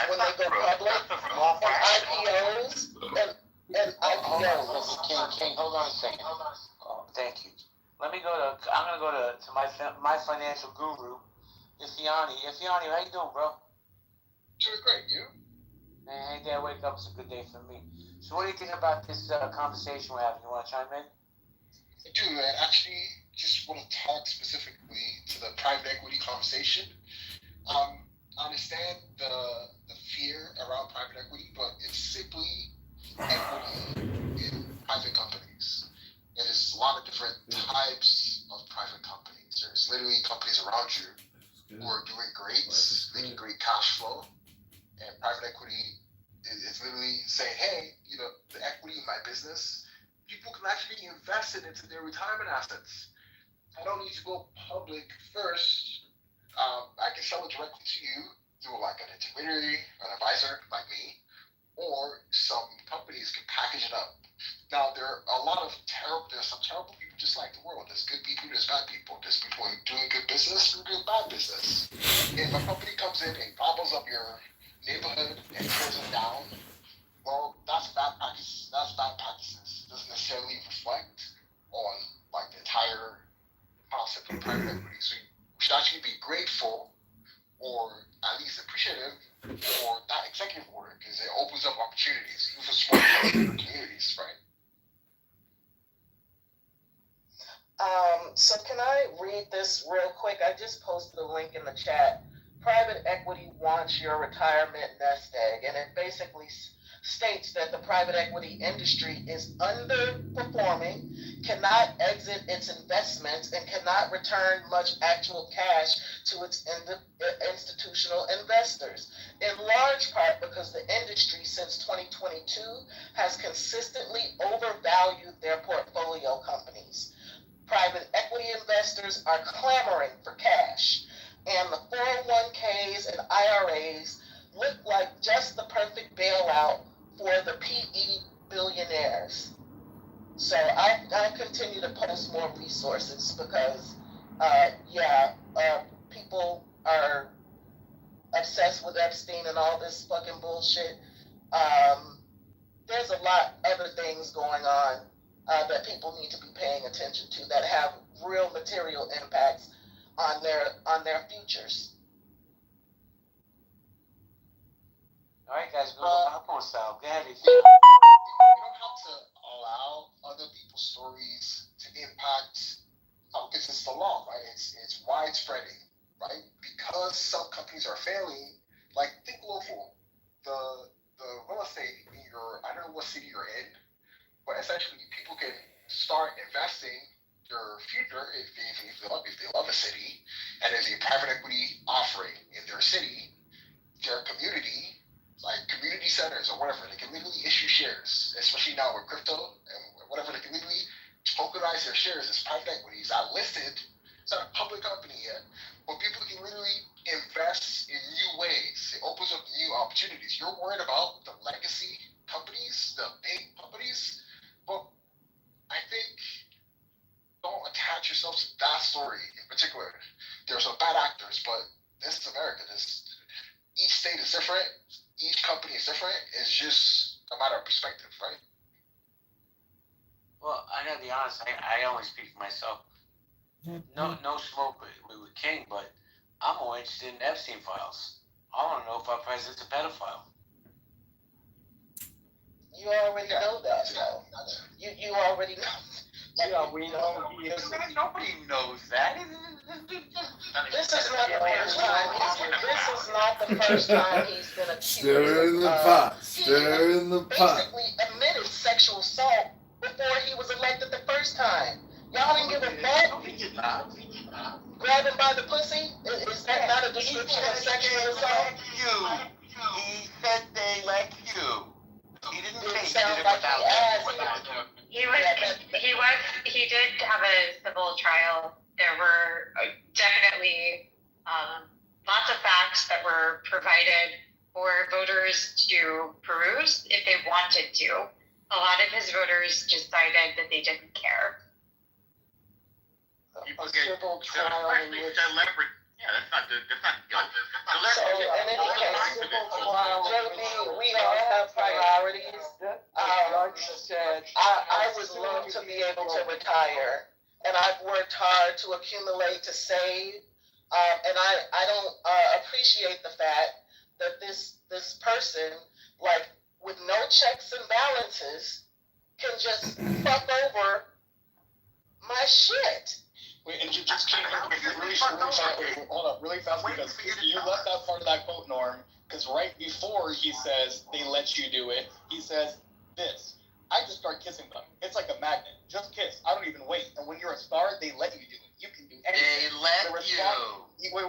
when they go public, and IPOs, and IPOs. King, hold on a second. Oh, thank you. I'm gonna go to my financial guru, Ifeani. Ifeani, how you doing, bro? Doing great, you? Man, any day I wake up is a good day for me. So what do you think about this conversation we're having? You want to chime in? I do, man. Actually, just want to talk specifically to the private equity conversation. I understand the fear around private equity, but it's simply equity in private companies. And there's a lot of different types of private companies. There's literally companies around you who are doing great, making great cash flow, and private equity is literally saying, hey, the equity in my business, people can actually invest it into their retirement assets. I don't need to go public first. I can sell it directly to you through like an intermediary, an advisor like me, or some companies can package it up. Now, there's some terrible people just like the world. There's good people, there's bad people. There's people doing good business, and doing bad business. If a company comes in and gobbles up your neighborhood and tears it down, well, that's bad practice. That's bad practices. It doesn't necessarily reflect on like the entire concept of private equity. So we should actually be grateful, or at least appreciative, for that executive order, because it opens up opportunities even for small communities, right? So can I read this real quick? I just posted a link in the chat. Private equity wants your retirement nest egg, and it basically states that the private equity industry is underperforming, cannot exit its investments, and cannot return much actual cash to its institutional investors, in large part because the industry since 2022 has consistently overvalued their portfolio companies. Private equity investors are clamoring for cash, and the 401ks and IRAs look like just the perfect bailout for the PE billionaires. So I continue to post more resources because, people are obsessed with Epstein and all this fucking bullshit. There's a lot other things going on that people need to be paying attention to that have real material impacts on their futures. All right, guys, go to popcorn style. Go ahead. You don't have to allow other people's stories to impact, because it's the law, right? It's widespreading, right? Because some companies are failing, like think local. The real estate in I don't know what city you're in, but essentially people can start investing their future if they love a city, and there's a private equity offering in their city, their community, like community centers or whatever, they can literally issue shares, especially now with crypto and whatever, they can literally tokenize their shares as private equity. It's not listed, it's not a public company yet, but people can literally invest in new ways. It opens up new opportunities. You're worried about the legacy companies, the big companies, but I think don't attach yourself to that story in particular. There's some bad actors, but this is America. Each state is different. Each company is different. It's just a matter of perspective, right? Well, I gotta be honest. I only speak for myself. No smoke with King, but I'm more interested in Epstein files. I want to know if our president's a pedophile. You already know that, though. You already know. We know he is. Nobody knows that. This is not the first time. This is not the first time he's been accused. Stir in the pot. Stir in the pot. Basically admitted sexual assault before he was elected the first time. Y'all didn't give a fuck. No, he did not. Grab him by the pussy? Is that not a description of sexual assault? He said they like you. He didn't say he sound did it like without He did have a civil trial. There were definitely lots of facts that were provided for voters to peruse if they wanted to. A lot of his voters decided that they didn't care. A civil trial in which... Yeah, that's not good. So, in any case, civil trial George said, I would love to be able to retire, and I've worked hard to accumulate, to save, and I don't appreciate the fact that this person, like, with no checks and balances, can just fuck over my shit. Wait, and just hold up really fast, because you left out part of that quote, Norm, because right before he says they let you do it, he says this: I just start kissing them. It's like a magnet. Just kiss. I don't even wait. And when you're a star, they let you do it. You can do anything. They let you.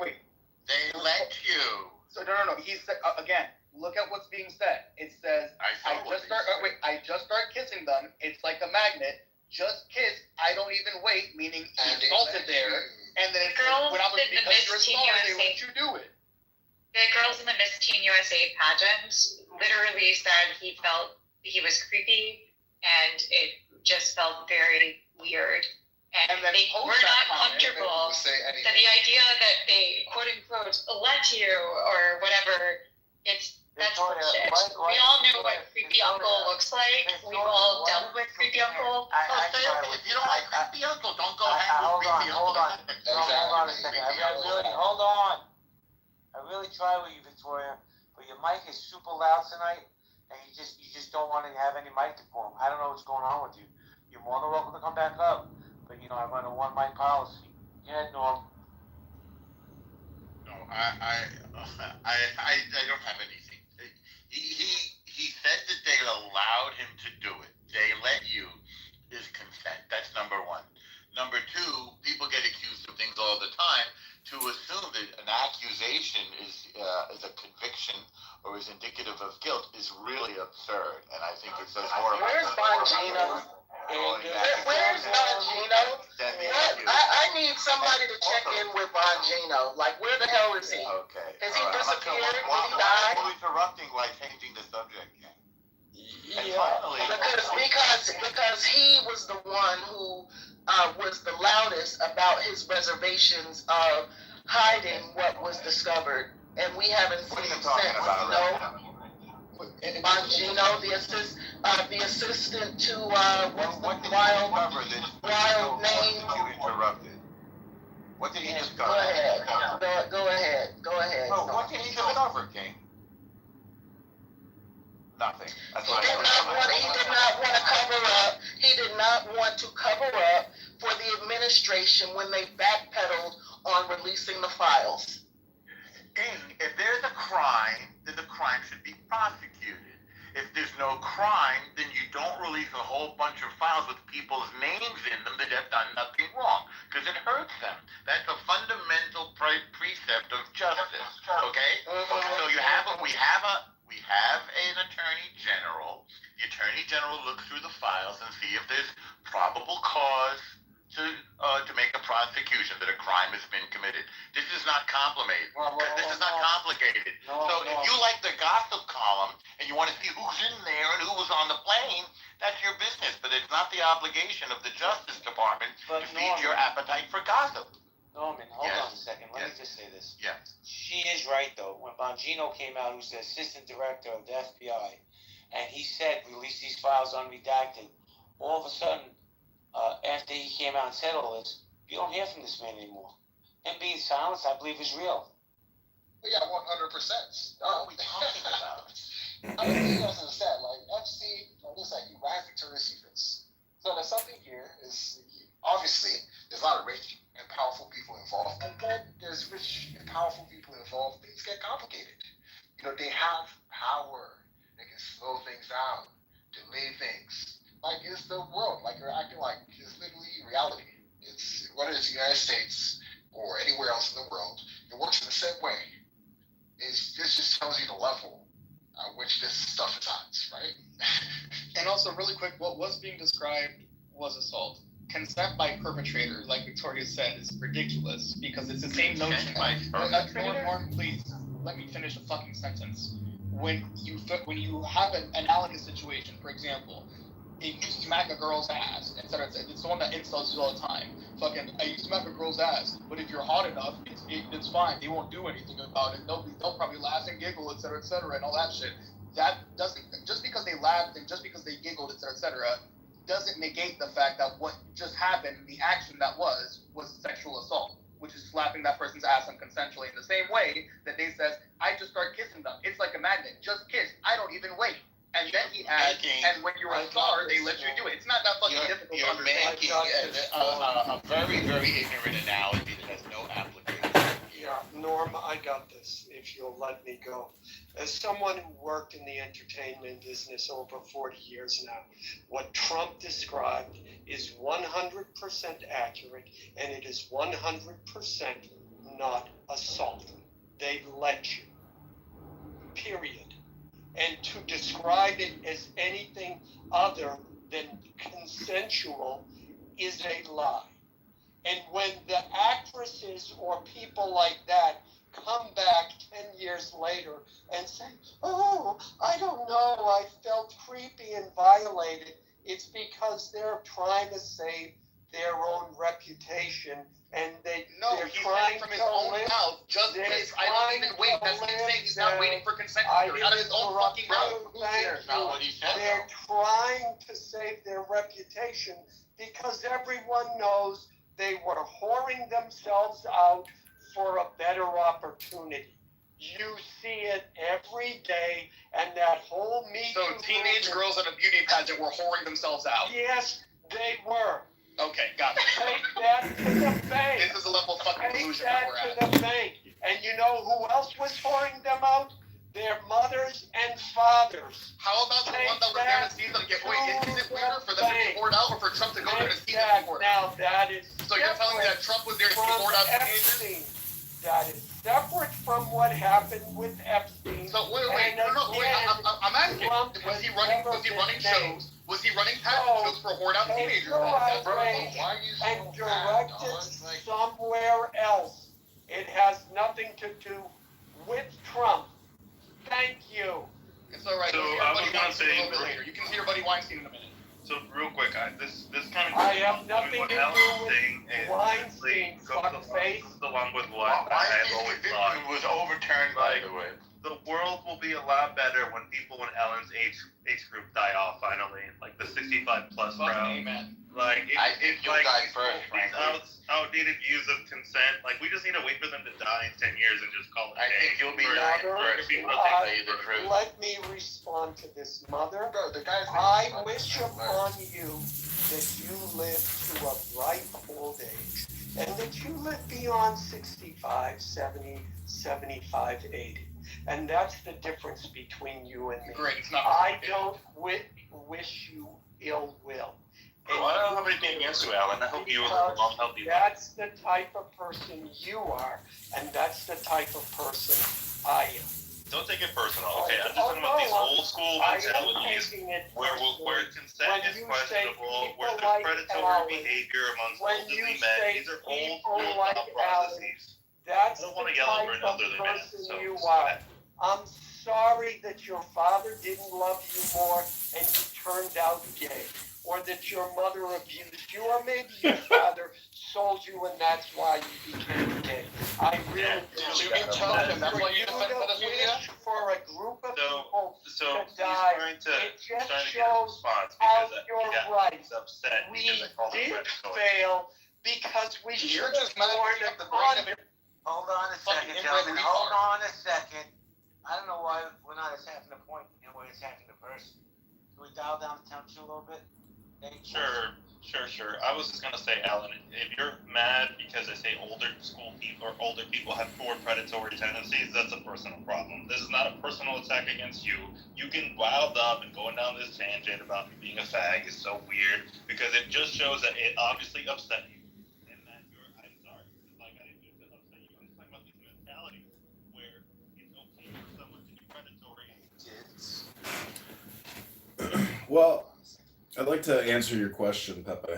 Wait. They let you. So no. He said again. Look at what's being said. It says I just start kissing them. It's like a magnet. Just kiss. I don't even wait. Meaning he salted there. And then it says, when I was because you're a star, they let you do it. The girls in the Miss Teen USA pageant literally said he felt he was creepy and it just felt very weird. And they were not comfortable. So the idea that they quote unquote let you or whatever, that's bullshit. We all know what creepy uncle looks like. We've all dealt with creepy uncle. If you don't like creepy uncle, don't go hang with creepy uncle. Hold on a second. Hold on. I really try with you, Victoria, but your mic is super loud tonight, and you just don't want to have any mic decorum. I don't know what's going on with you. You're more than welcome to come back up, but I run a one mic policy. Yeah, Norm. No, I don't have anything. He said that they allowed him to do it. They let you is consent. That's number one. Number two, people get accused of things all the time. To assume that an accusation is a conviction or is indicative of guilt is really absurd, and I think it says more about. Where's Bongino? Where's Bongino? I need somebody to check in with Bongino. Like, where the hell is he? Okay. Has he disappeared? Did he Why die? are you interrupting while changing the subject? And Yeah. finally, Because he was the one who was the loudest about his reservations of hiding what was discovered, and we haven't what are seen you since. talking about right now? Bongino, the assistant to what's What the did you discover that wild name? you interrupted? What did he discover? Go ahead. Go ahead. Oh, what did he discover, King? Nothing. That's what He did not want to cover up. He did not want to cover up for the administration when they backpedaled on releasing the files. King, if there's a crime, then the crime should be prosecuted. If there's no crime, then you don't release a whole bunch of files with people's names in them that have done nothing wrong, because it hurts them. That's a fundamental precept of justice. Okay? So we have an attorney general. The attorney general looks through the files and see if there's probable cause to make a prosecution that a crime has been committed. This is not complicated. This is not complicated. So if you like the gossip column and you want to see who's in there and who was on the plane, that's your business. But it's not the obligation of the Justice Department to feed your appetite for gossip. Norman, hold on a second. Let me just say this. Yeah. She is right, though. When Bongino came out, who's the assistant director of the FBI, and he said, release these files unredacted, all of a sudden, after he came out and said all this, you don't hear from this man anymore. Him being silenced, I believe, is real. Yeah, 100%. What are we talking about? I mean, you guys understand, like, FC, it's like you ran Victoria's Secrets. So there's something here, obviously, there's a lot of rich and powerful people involved, and then there's rich and powerful people involved, things get complicated. They have power. They can slow things down, delay things. Like, it's the world. Like, you're acting like it's literally reality. It's, whether it's the United States or anywhere else in the world, it works in the same way. This just tells you the level at which this stuff is at, right? And also, really quick, what was being described was assault. Consent by perpetrator, like Victoria said, is ridiculous because it's the same notion. Norm, please, let me finish a fucking sentence. When you have an analogous situation, for example, if you smack a girl's ass, etc., it's the one that insults you all the time. Fucking, you smack a girl's ass, but if you're hot enough, it's fine. They won't do anything about it. They'll probably laugh and giggle, etc., and all that shit. that doesn't, just because they laughed and just because they giggled, etc., doesn't negate the fact that what just happened, the action that was sexual assault, which is slapping that person's ass unconsensually in the same way that they says, I just start kissing them. It's like a magnet. Just kiss. I don't even wait. And then he adds, and when you're a star, they let you do it. It's not that fucking difficult to understand. You're making a very, very ignorant analogy that has no application. Yeah, Norm, I got this, if you'll let me go. As someone who worked in the entertainment business over 40 years now, what Trump described is 100% accurate, and it is 100% not assault. They let you. Period. And to describe it as anything other than consensual is a lie. And when the actresses or people like that come back 10 years later and say, oh, I don't know, I felt creepy and violated, it's because they're trying to save their own reputation, and they're trying from his to own live. mouth. Just kiss. I don't even wait. That's what he's saying. He's not waiting for consent. Out of his own fucking mouth. Thank Not what he you. said. They're trying to save their reputation because everyone knows they were whoring themselves out for a better opportunity. You see it every day, and that whole Me So Too teenage movement- girls at a beauty pageant were whoring themselves out. Yes, they were. Okay, got it. Take that to the bank. This is a level of fucking Take delusion that that we're at. to the bank. And you know who else was whoring them out? Their mothers and fathers. How about the one that was there to see them get? Wait, is it weirder for them to be whored out or for Trump to go there to see them be whored out? Now that is So you're telling me that Trump was there to be from whored out teenagers? Epstein. That is separate from what happened with Epstein. So wait, no, I'm asking. Was he running shows? Was he running pageant shows for whored out teenagers? Why are you so And bad, directed dog? Like, somewhere else. It has nothing to do with Trump. Thank you. It's all right. So, You'll see I your was buddy gonna Weinstein say- a little bit later. You can see your buddy Weinstein in a minute. So real quick, this kind of I have nothing what to Alan's do with saying is Weinstein, goes along with what I have Weinstein's always conviction thought. was overturned, by the way. The world will be a lot better when people in Ellen's age group die off finally, like the 65 plus Fucking crowd. amen. Like I think you'll die first, these frankly. outdated views of consent. Like we just need to wait for them to die in 10 years and just call it. I think you'll be dying first. People I'll to tell take you the truth. Let me respond to this, mother. bro, the guy's I wish upon you that you live to a ripe old age and that you live beyond 65, 70, 75, 80. And that's the difference between you and me. Great, it's not. I don't wish you ill will. Oh, I don't have anything against you, Alan. I hope you live a long, healthy life. That's the type of person you are, and that's the type of person I am. Don't take it personal, okay? I'm just talking about these old school I am mentalities taking it where personally. consent When is you questionable, say where people there's like predatory Alan, behavior amongst when elderly you men. say These are old people school like thought processes. That's I don't the want to yell over type an of elderly man, person so you go are. ahead. I'm sorry that your father didn't love you more and you turned out gay, or that your mother abused you, or maybe your father sold you and that's why you became gay. I really do. You can tell him. That's why you defended to Venezuela. wish for a group of people So to he's die. trying to It just get a shows response how because you're right. he's upset We because I called him did predatory. fail because we You're should have just mad worn because you a have the brain of condom. Hold on a Fucking second, inbred gentlemen. retard. Hold on a second. I don't know why we're not attacking the point and we're attacking the person. Can we dial down the temperature a little bit? Sure. I was just gonna say, Alan, if you're mad because I say older people have poor predatory tendencies, that's a personal problem. This is not a personal attack against you. You can wild up and going down this tangent about me being a fag is so weird because it just shows that it obviously upset you. And that I'm sorry. Like I didn't mean to upset you. I'm just talking about these mentalities where it's okay for someone to be predatory. Well, I'd like to answer your question, Pepe.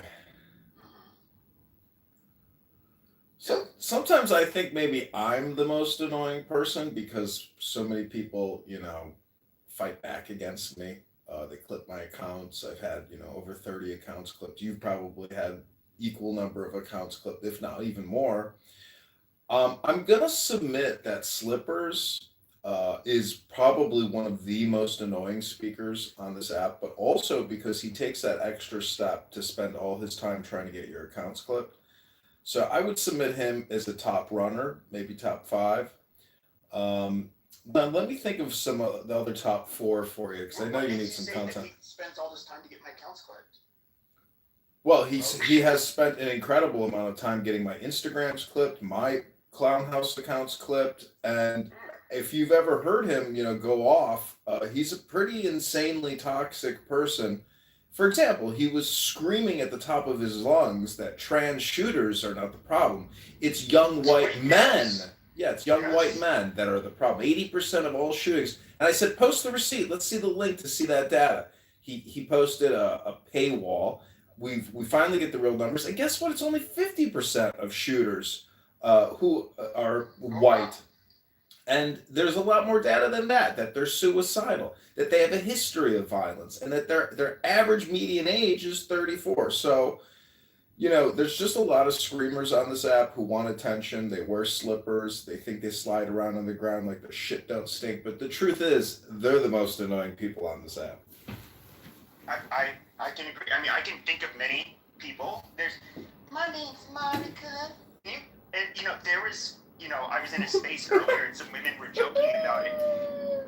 So sometimes I think maybe I'm the most annoying person because so many people, fight back against me. They clip my accounts. I've had, over 30 accounts clipped. You've probably had equal number of accounts clipped, if not even more. I'm gonna submit that Slippers is probably one of the most annoying speakers on this app, but also because he takes that extra step to spend all his time trying to get your accounts clipped. So I would submit him as a top runner, maybe top five. Then let me think of some of the other top four for you, because I know What you makes need some say that content. he spends all this time to get my accounts clipped? Well, he has spent an incredible amount of time getting my Instagrams clipped, my Clown House accounts clipped, and if you've ever heard him, go off, he's a pretty insanely toxic person. For example, he was screaming at the top of his lungs that trans shooters are not the problem. It's young white men. Yeah, it's young white men that are the problem. 80% of all shootings. And I said, post the receipt. Let's see the link to see that data. He posted a paywall. We finally get the real numbers, and guess what? It's only 50% of shooters who are white. And there's a lot more data than that. That they're suicidal, that they have a history of violence, and that their average median age is 34. So, there's just a lot of screamers on this app who want attention. They wear slippers. They think they slide around on the ground like the shit don't stink. But the truth is, they're the most annoying people on this app. I can agree. I mean, I can think of many people. My name's Monica. And, there was, I was in a space earlier and some women were joking about it.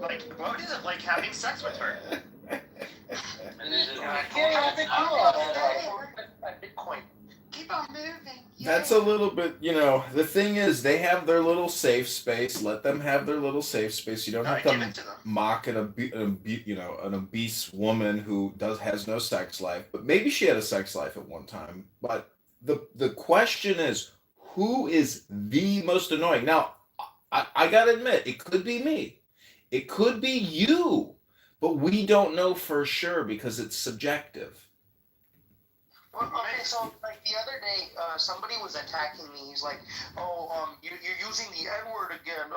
Like, what is it like having sex with her? Bitcoin. Keep on moving. That's a little bit, the thing is, they have their little safe space. Let them have their little safe space. You don't have to mock an obese woman who has no sex life. But maybe she had a sex life at one time. But the question is, who is the most annoying? Now, I gotta admit, it could be me. It could be you. But we don't know for sure because it's subjective. Well, okay, so like the other day, somebody was attacking me. He's like, "Oh, you're using the N word again.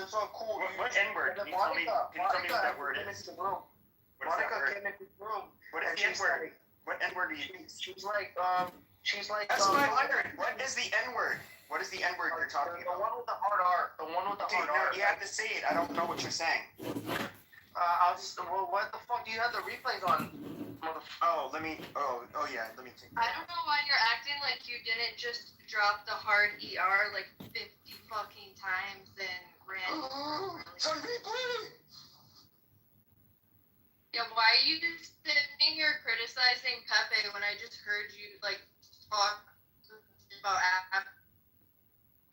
It's not cool." What N word? Can you tell me what that word is? Monica came into the room. What is the N word? What N word do you use? She's like. That's what I'm wondering. What is the N word? What is the N word you're talking about? The one with the hard R. The one with the hard R. You have to say it. I don't know what you're saying. What the fuck do you have the replays on? Oh, let me take I don't know why you're acting like you didn't just drop the hard ER like 50 fucking times and ran. It's on replay! Yeah, why are you just sitting here criticizing Pepe when I just heard you like talk about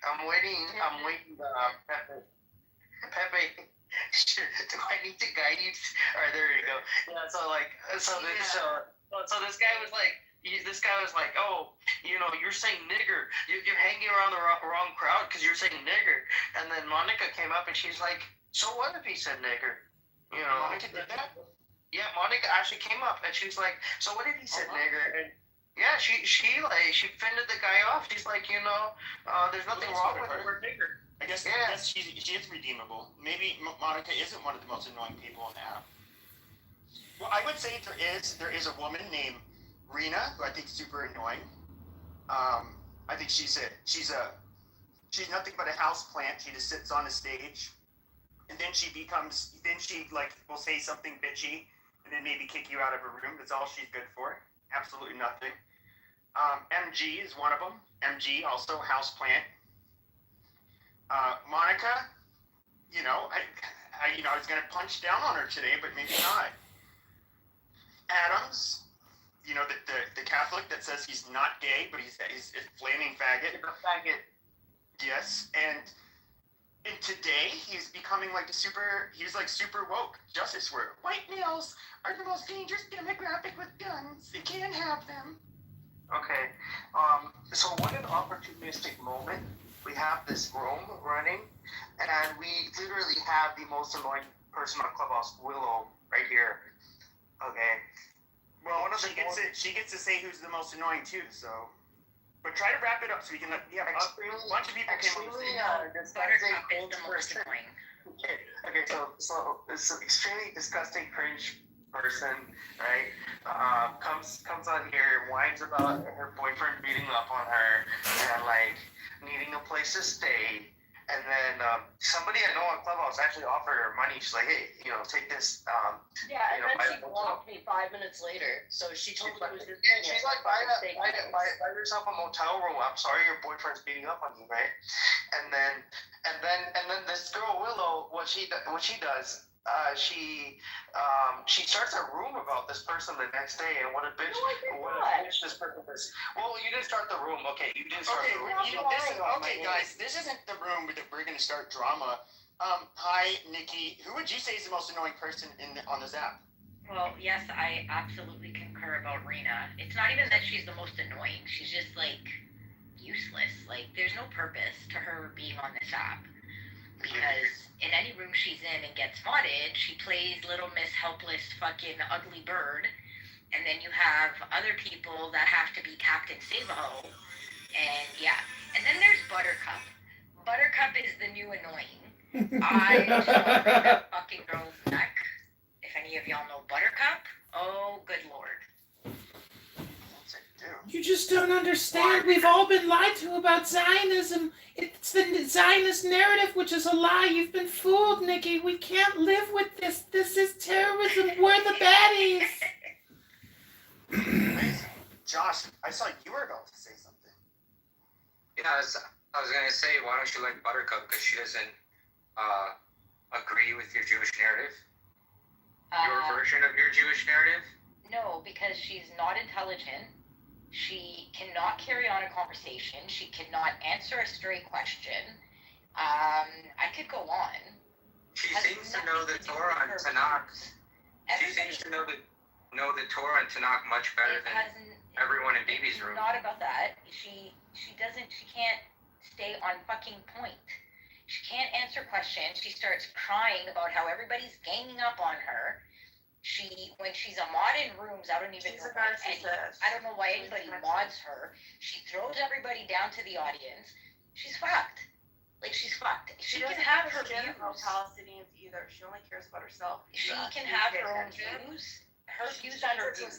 I'm waiting, Pepe. Do I need to guide you? Alright, there you go. Yeah, so this guy was like, oh, you're saying nigger. You're hanging around the wrong crowd because you're saying nigger. And then Monica came up and she's like, so what if he said nigger? Monica did that? Yeah, Monica actually came up and she's like, so what if he said nigger? And yeah, she fended the guy off. She's like, there's nothing wrong with the word nigger. I guess she is redeemable. Maybe Monica isn't one of the most annoying people on the app. Well, I would say there is a woman named Rena who I think is super annoying. I think she's nothing but a house plant. She just sits on the stage, and then she will say something bitchy, and then maybe kick you out of her room. That's all she's good for. Absolutely nothing. MG is one of them. MG also house plant. Monica, I was gonna punch down on her today, but maybe not. Adams, the Catholic that says he's not gay, but he's a flaming faggot. A faggot. Yes, and today he's becoming he's super woke. Justice warrior. White males are the most dangerous demographic with guns. They can't have them. Okay. So what an opportunistic moment. We have this room running, and we literally have the most annoying person on Clubhouse, Willow, right here. Okay. Well, she gets to say who's the most annoying too. So, but try to wrap it up so we can. Yeah, a bunch of people came on the stage. The most annoying. Okay. So this extremely disgusting, cringe person, right? Comes on here, whines about her boyfriend beating up on her, and needing a place to stay, And then somebody I know on Clubhouse actually offered her money. She's like, hey, take this. Yeah, and you know, then buy she a blocked me 5 minutes later. So she told me it was just She's like, buy yourself a motel room. I'm sorry, your boyfriend's beating up on you, right? And then this girl Willow, what she does, she starts a room about this person the next day, and what a bitch this person is. Well, you didn't start the room. Okay, you didn't start the room. Guys, this isn't the room that we're gonna start drama. Hi, Nikki. Who would you say is the most annoying person on this app? Well, yes, I absolutely concur about Rena. It's not even that she's the most annoying. She's just like useless. Like there's no purpose to her being on this app. Because in any room she's in and gets modded, she plays Little Miss Helpless fucking ugly bird. And then you have other people that have to be Captain Save-A-Ho. And yeah. And then there's Buttercup. Buttercup is the new annoying. I just want to break that fucking girl's neck. If any of y'all know Buttercup, oh good lord. You just don't understand. We've all been lied to about Zionism. It's the Zionist narrative, which is a lie. You've been fooled, Nikki. We can't live with this. This is terrorism. We're the baddies. Josh, I saw you were about to say something. Yeah, I was gonna say, why don't you like Buttercup? Because she doesn't agree with your Jewish narrative. Your version of your Jewish narrative. No, because she's not intelligent. She cannot carry on a conversation. She cannot answer a straight question. I could go on. She seems to know the Torah and Tanakh. She seems to know the Torah and Tanakh much better than everyone in BB's room. It's not about that. She can't stay on fucking point. She can't answer questions. She starts crying about how everybody's ganging up on her. When she's a mod in rooms, I don't know why anybody mods her. She throws everybody down to the audience. She's fucked. Like she's fucked. She can have her views. Palestinians either. She only cares about herself. She can have her own views. Her views are her views.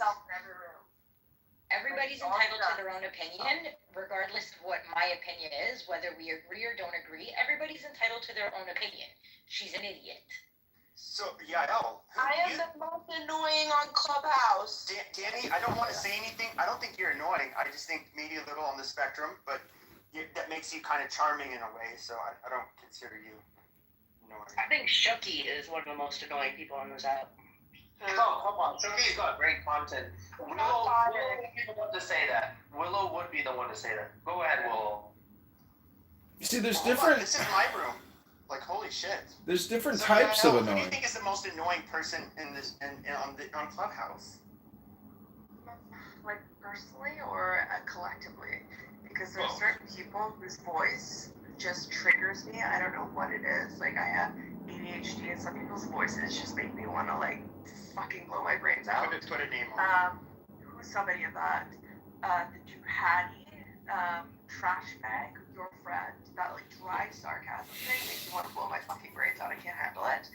Everybody's entitled to their own opinion, regardless of what my opinion is, whether we agree or don't agree. Everybody's entitled to their own opinion. She's an idiot. So, Yael. I am the most annoying on Clubhouse. Danny, I don't want to say anything. I don't think you're annoying. I just think maybe a little on the spectrum, but that makes you kind of charming in a way, so I don't consider you annoying. I think Shucky is one of the most annoying people on this app. Oh, come on. Shuki's got great content. Willow would be the one to say that. Willow would be the one to say that. Go ahead, Willow. You see, there's different. This is my room. Like, holy shit. There's different types of Who do you annoying. think is the most annoying person on Clubhouse? Like personally or collectively? Because there's certain people whose voice just triggers me. I don't know what it is. Like I have ADHD, and some people's voices just make me want to like fucking blow my brains out. Put a name on. Who's somebody of that? The Duhadi, trash bag, your friend, that like dry sarcasm thing makes me want to blow my fucking brains out. I can't handle it.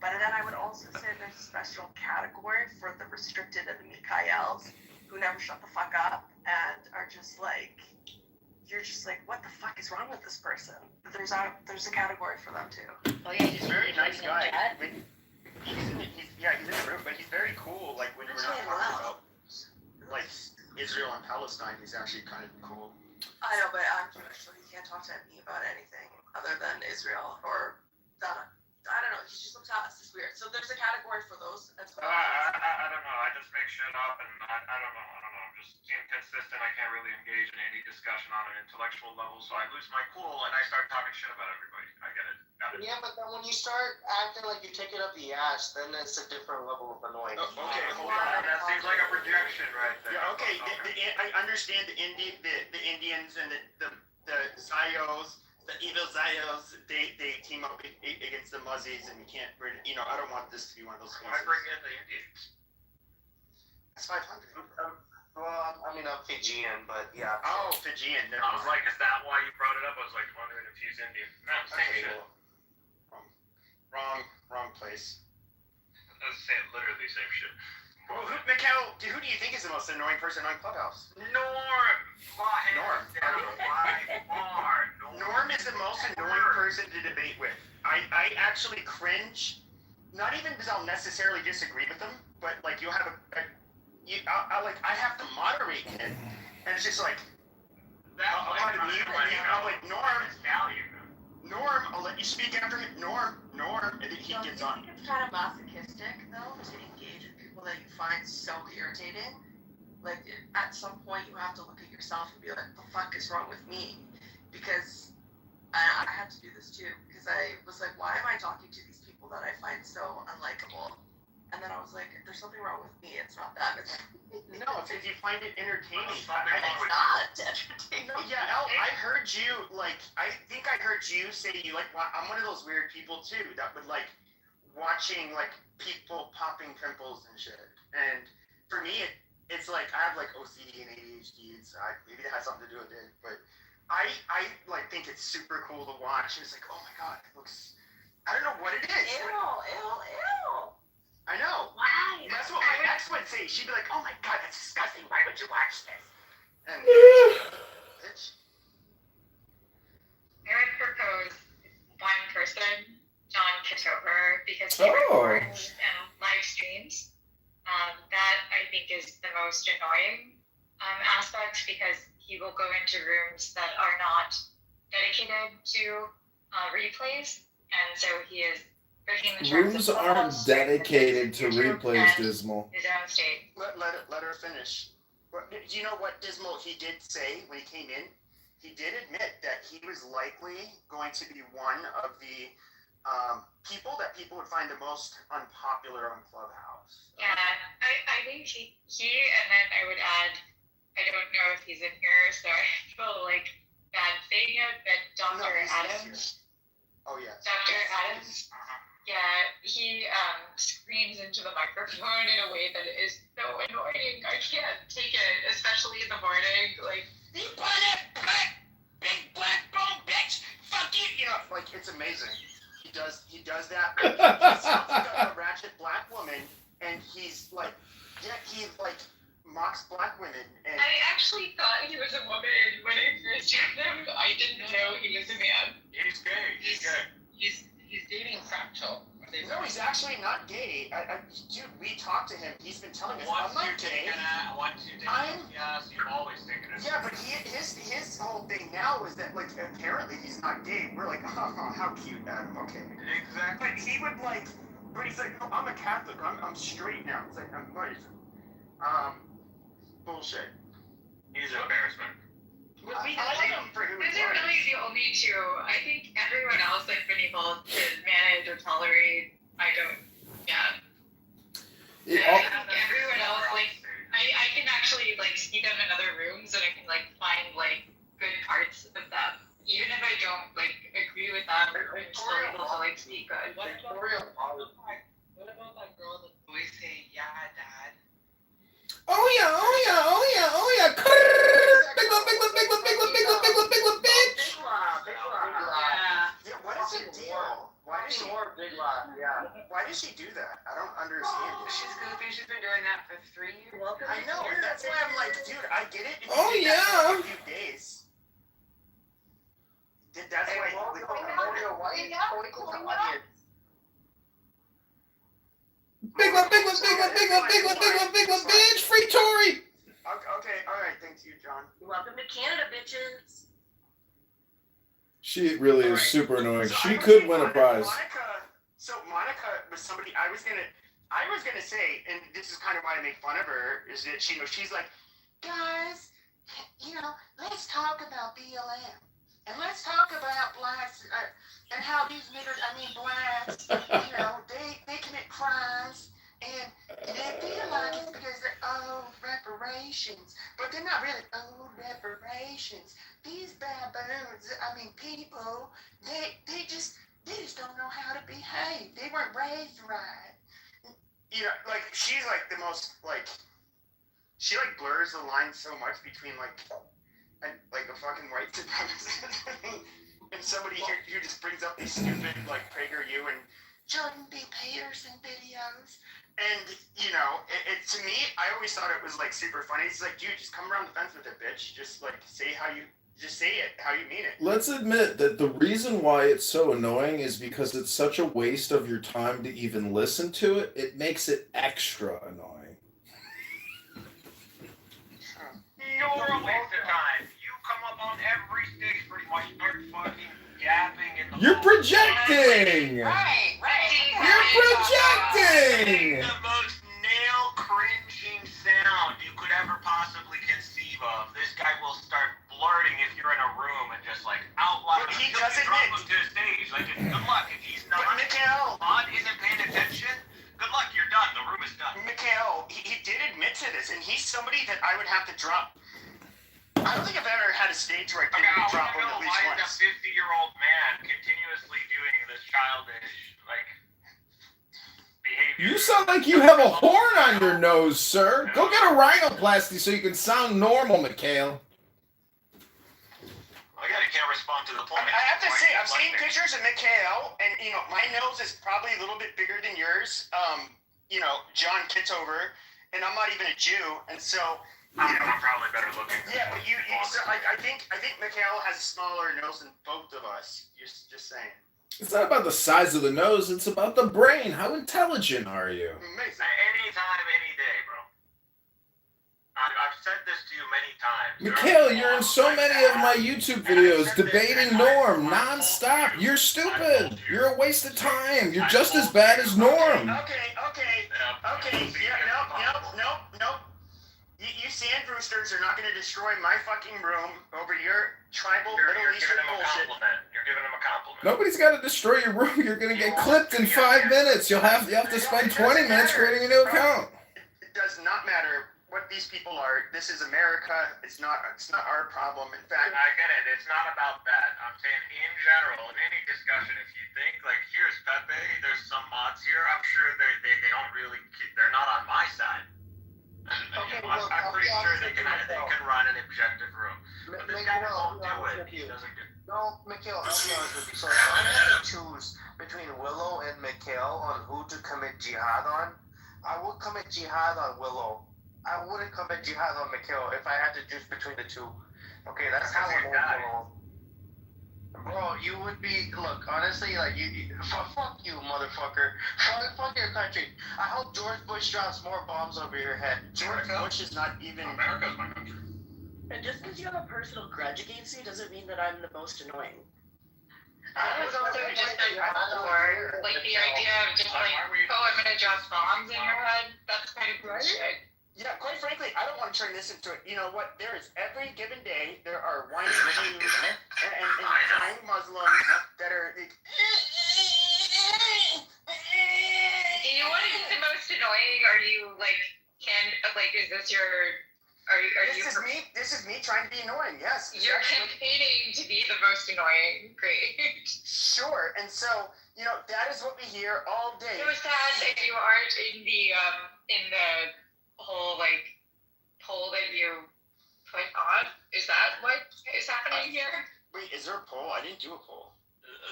But then I would also say there's a special category for the restricted and the Mikaels who never shut the fuck up and are just like, you're just like, what the fuck is wrong with this person? There's a category for them too. Oh yeah, He's a very nice guy. He's in the room, but he's very cool. Like when we're not talking about like Israel and Palestine, he's actually kind of cool. I know, but I'm Jewish, so he can't talk to me about anything other than Israel or that. I don't know. He just looks at us. It's weird. So there's a category for those as well. I don't know. I just make shit up, and I don't know. I'm just inconsistent. I can't really engage in any discussion on an intellectual level, so I lose my cool and I start talking shit about everybody. I get it. Got it. Yeah, but then when you start acting like you take it up the ass, then it's a different level of annoying. Okay, hold on. That seems like a projection right there. Yeah, okay. I understand the Indians and the Zayos. The evil Zayos, they team up against the Muzzies, and we can't, I don't want this to be one of those cases. I bring in the Indians. That's 500. Well, I mean, I'm Fijian, but yeah. Oh, Fijian. I was like, is that why you brought it up? I was like, wondering if he's Indian. No, same shit. Wrong place. I was saying literally same shit. Well, Mikhail, who do you think is the most annoying person on Clubhouse? Norm. Norm. Norm is the most annoying person to debate with. I actually cringe, not even because I'll necessarily disagree with him, but like you'll have I have to moderate him, and it's just like I'll have to mute, and I'm like Norm, I'll let you speak after me. Norm, and then he gets on. It's kind of masochistic though to engage with people that you find so irritating. Like at some point you have to look at yourself and be like, "The fuck is wrong with me?" Because I had to do this too. Because I was like, "Why am I talking to these people that I find so unlikable?" And then I was like, "There's something wrong with me. It's not them." It's no, if you find it entertaining, it's not entertaining. No, yeah, El, I heard you I think I heard you say you I'm one of those weird people too that would like watching like people popping pimples and shit. And for me, it's like I have like OCD and ADHD, and so maybe that has something to do with it. But I like think it's super cool to watch. And it's like, oh my god, it looks. I don't know what it is. Ew. I know. Why? That's what my ex would say. She'd be like, "Oh my god, that's disgusting. Why would you watch this?" And I would propose one person, John Kitover, because he records live streams. That I think is the most annoying aspect, because he will go into rooms that are not dedicated to replays, and so he is breaking the Rooms aren't dedicated to replays, Dismal. His own state. let her finish. Do you know what Dismal he did say when he came in? He did admit that he was likely going to be one of the people that people would find the most unpopular on Clubhouse. Yeah, I think he and then I would add, I don't know if he's in here, so I feel like bad saying it, but Dr. Adams. Oh yes. Dr. Adams. Yeah, he screams into the microphone in a way that is so annoying. I can't take it, especially in the morning. Like, big black bone bitch, fuck you. You know, like it's amazing. He does that. He sounds like a ratchet black woman, and he's like, he like mocks black women. And I actually thought he was a woman when I first heard him. I didn't know he was a man. He's gay. He's gay. He's dating Fractal. No, he's actually not gay. Dude, we talked to him. He's been telling us, I'm not gay. Yes, you've always taken it. Yeah, but his whole thing now is that, like, apparently he's not gay. We're like, oh, how cute, Adam. Okay. Exactly. But he would, like, but he's like, no, I'm a Catholic. I'm straight now. It's like, I'm nice. Bullshit. He's an embarrassment. I like him for who he Those are really the only two. I think everyone else I've been able to manage or tolerate. I don't. Yeah. Everyone else, like, I can actually like see them in other rooms, and I can like find like good parts of them, even if I don't like agree with them. I'm still able to like speak good. What about that girl that always say, "Yeah, Dad"? Oh yeah. Big one, bitch. Yeah, what is her deal? Why does she do that? I don't understand it. She's goofy. She's been doing that for 3 years. I know, and that's why I'm like, dude, I get it. Oh yeah. A few days. That's why. Big one, bitch. Free Tory. Okay, alright, thanks you, John. Welcome to Canada, bitches. She really is super annoying. She could win a prize. Monica was somebody I was gonna say, and this is kind of why I make fun of her, is that she's like, guys, let's talk about BLM. And let's talk about blacks and how these niggers, blacks, they commit crimes and they feel like it's because they're owed reparations, but they're not really owed reparations. These baboons, people, they just don't know how to behave. They weren't raised right. She's like the most she blurs the line so much between a fucking white supremacist and somebody who just brings up these stupid PragerU and Jordan B. Peterson videos. And it to me, I always thought it was super funny. It's like, dude, just come around the fence with it, bitch. Just say how you Just say it how you mean it. Let's admit that the reason why it's so annoying is because it's such a waste of your time to even listen to it. It makes it extra annoying. You're a waste of time. You come up on every stage pretty much, start fucking yapping in the You're projecting! Right. You're projecting! The most nail-cringing sound you could ever possibly conceive of. This guy will start blurting if you're in a room and just like out loud. He He'll doesn't drop admit. him to the stage. Like, good luck. If he's not, But Mikhail, isn't paying attention, good luck. You're done. The room is done. Mikhail, he did admit to this, and he's somebody that I would have to drop. I don't think I've ever had a stage where I didn't drop him at least Why is once. a 50-year-old man continuously doing this childish, like, behavior? You sound like you have a horn on your nose, sir. Go get a rhinoplasty so you can sound normal, Mikhail. Well, yeah, you can't respond to the point. I have to say, I've seen pictures of Mikhail, and my nose is probably a little bit bigger than yours. John Kitover, and I'm not even a Jew, and so. I'm probably better looking. Yeah, but I think Mikhail has a smaller nose than both of us. Just saying. It's not about the size of the nose, it's about the brain. How intelligent are you? Amazing. Anytime, any day, bro. I've said this to you many times. Mikhail, you're in so many of my YouTube videos debating Norm non-stop. You're stupid. You're a waste of time. You're just as bad as Norm. Okay. Yeah, nope. You sand roosters are not going to destroy my fucking room over your tribal Middle Eastern bullshit. You're giving him a compliment. Nobody's got to destroy your room. You're going to get clipped in 5 minutes. You have to spend 20 minutes creating a new account. It does not matter what these people are. This is America. It's not our problem. In fact, I get it. It's not about that. I'm saying in general, in any discussion, if you think like, here's Pepe, there's some mods here. I'm sure they don't really. They're not on my side. I'm pretty sure they can run an objective room. But this guy won't do it. He doesn't do it. No, Mikhail, I'll be honest with you. So if I had to choose between Willow and Mikhail on who to commit jihad on, I would commit jihad on Willow. I wouldn't commit jihad on Mikhail if I had to choose between the two. Okay, that's how I'm going. Bro, you would be, look, honestly, like, fuck you, motherfucker. Fuck your country. I hope George Bush drops more bombs over your head. George Bush is not even... America's my country. And just because you have a personal grudge against me doesn't mean that I'm the most annoying. I was also just for like the idea of just like, oh, I'm gonna drop bombs in your head. That's kind of bullshit. Yeah, quite frankly, I don't want to turn this into, you know what, there is every given day, there are whining Jews and crying Muslims that are... Do you want to get the most annoying? Are you like, is this your, This is me trying to be annoying, yes. You're campaigning to be the most annoying, great. Sure, and so, that is what we hear all day. It was sad that you aren't in the whole poll that you put on. Is that what is happening here? Wait, is there a poll? I didn't do a poll.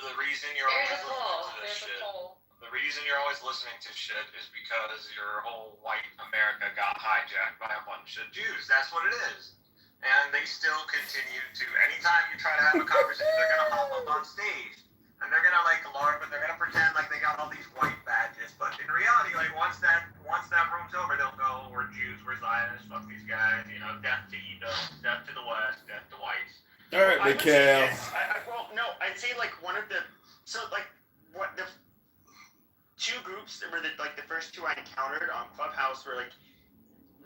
The reason you're There's always listening to this a shit. poll. The reason you're always listening to shit is because your whole white America got hijacked by a bunch of Jews. That's what it is. And they still continue to. Anytime you try to have a conversation, they're gonna hop up on stage. And they're gonna LARP, and they're gonna pretend like they got all these white badges. But in reality, once that room's over, they'll go, we're Jews, we're Zionists, fuck these guys, death to Edom, death to the West, death to whites. All right, Mikhail. I'd say one of the two groups that were the first two I encountered on Clubhouse were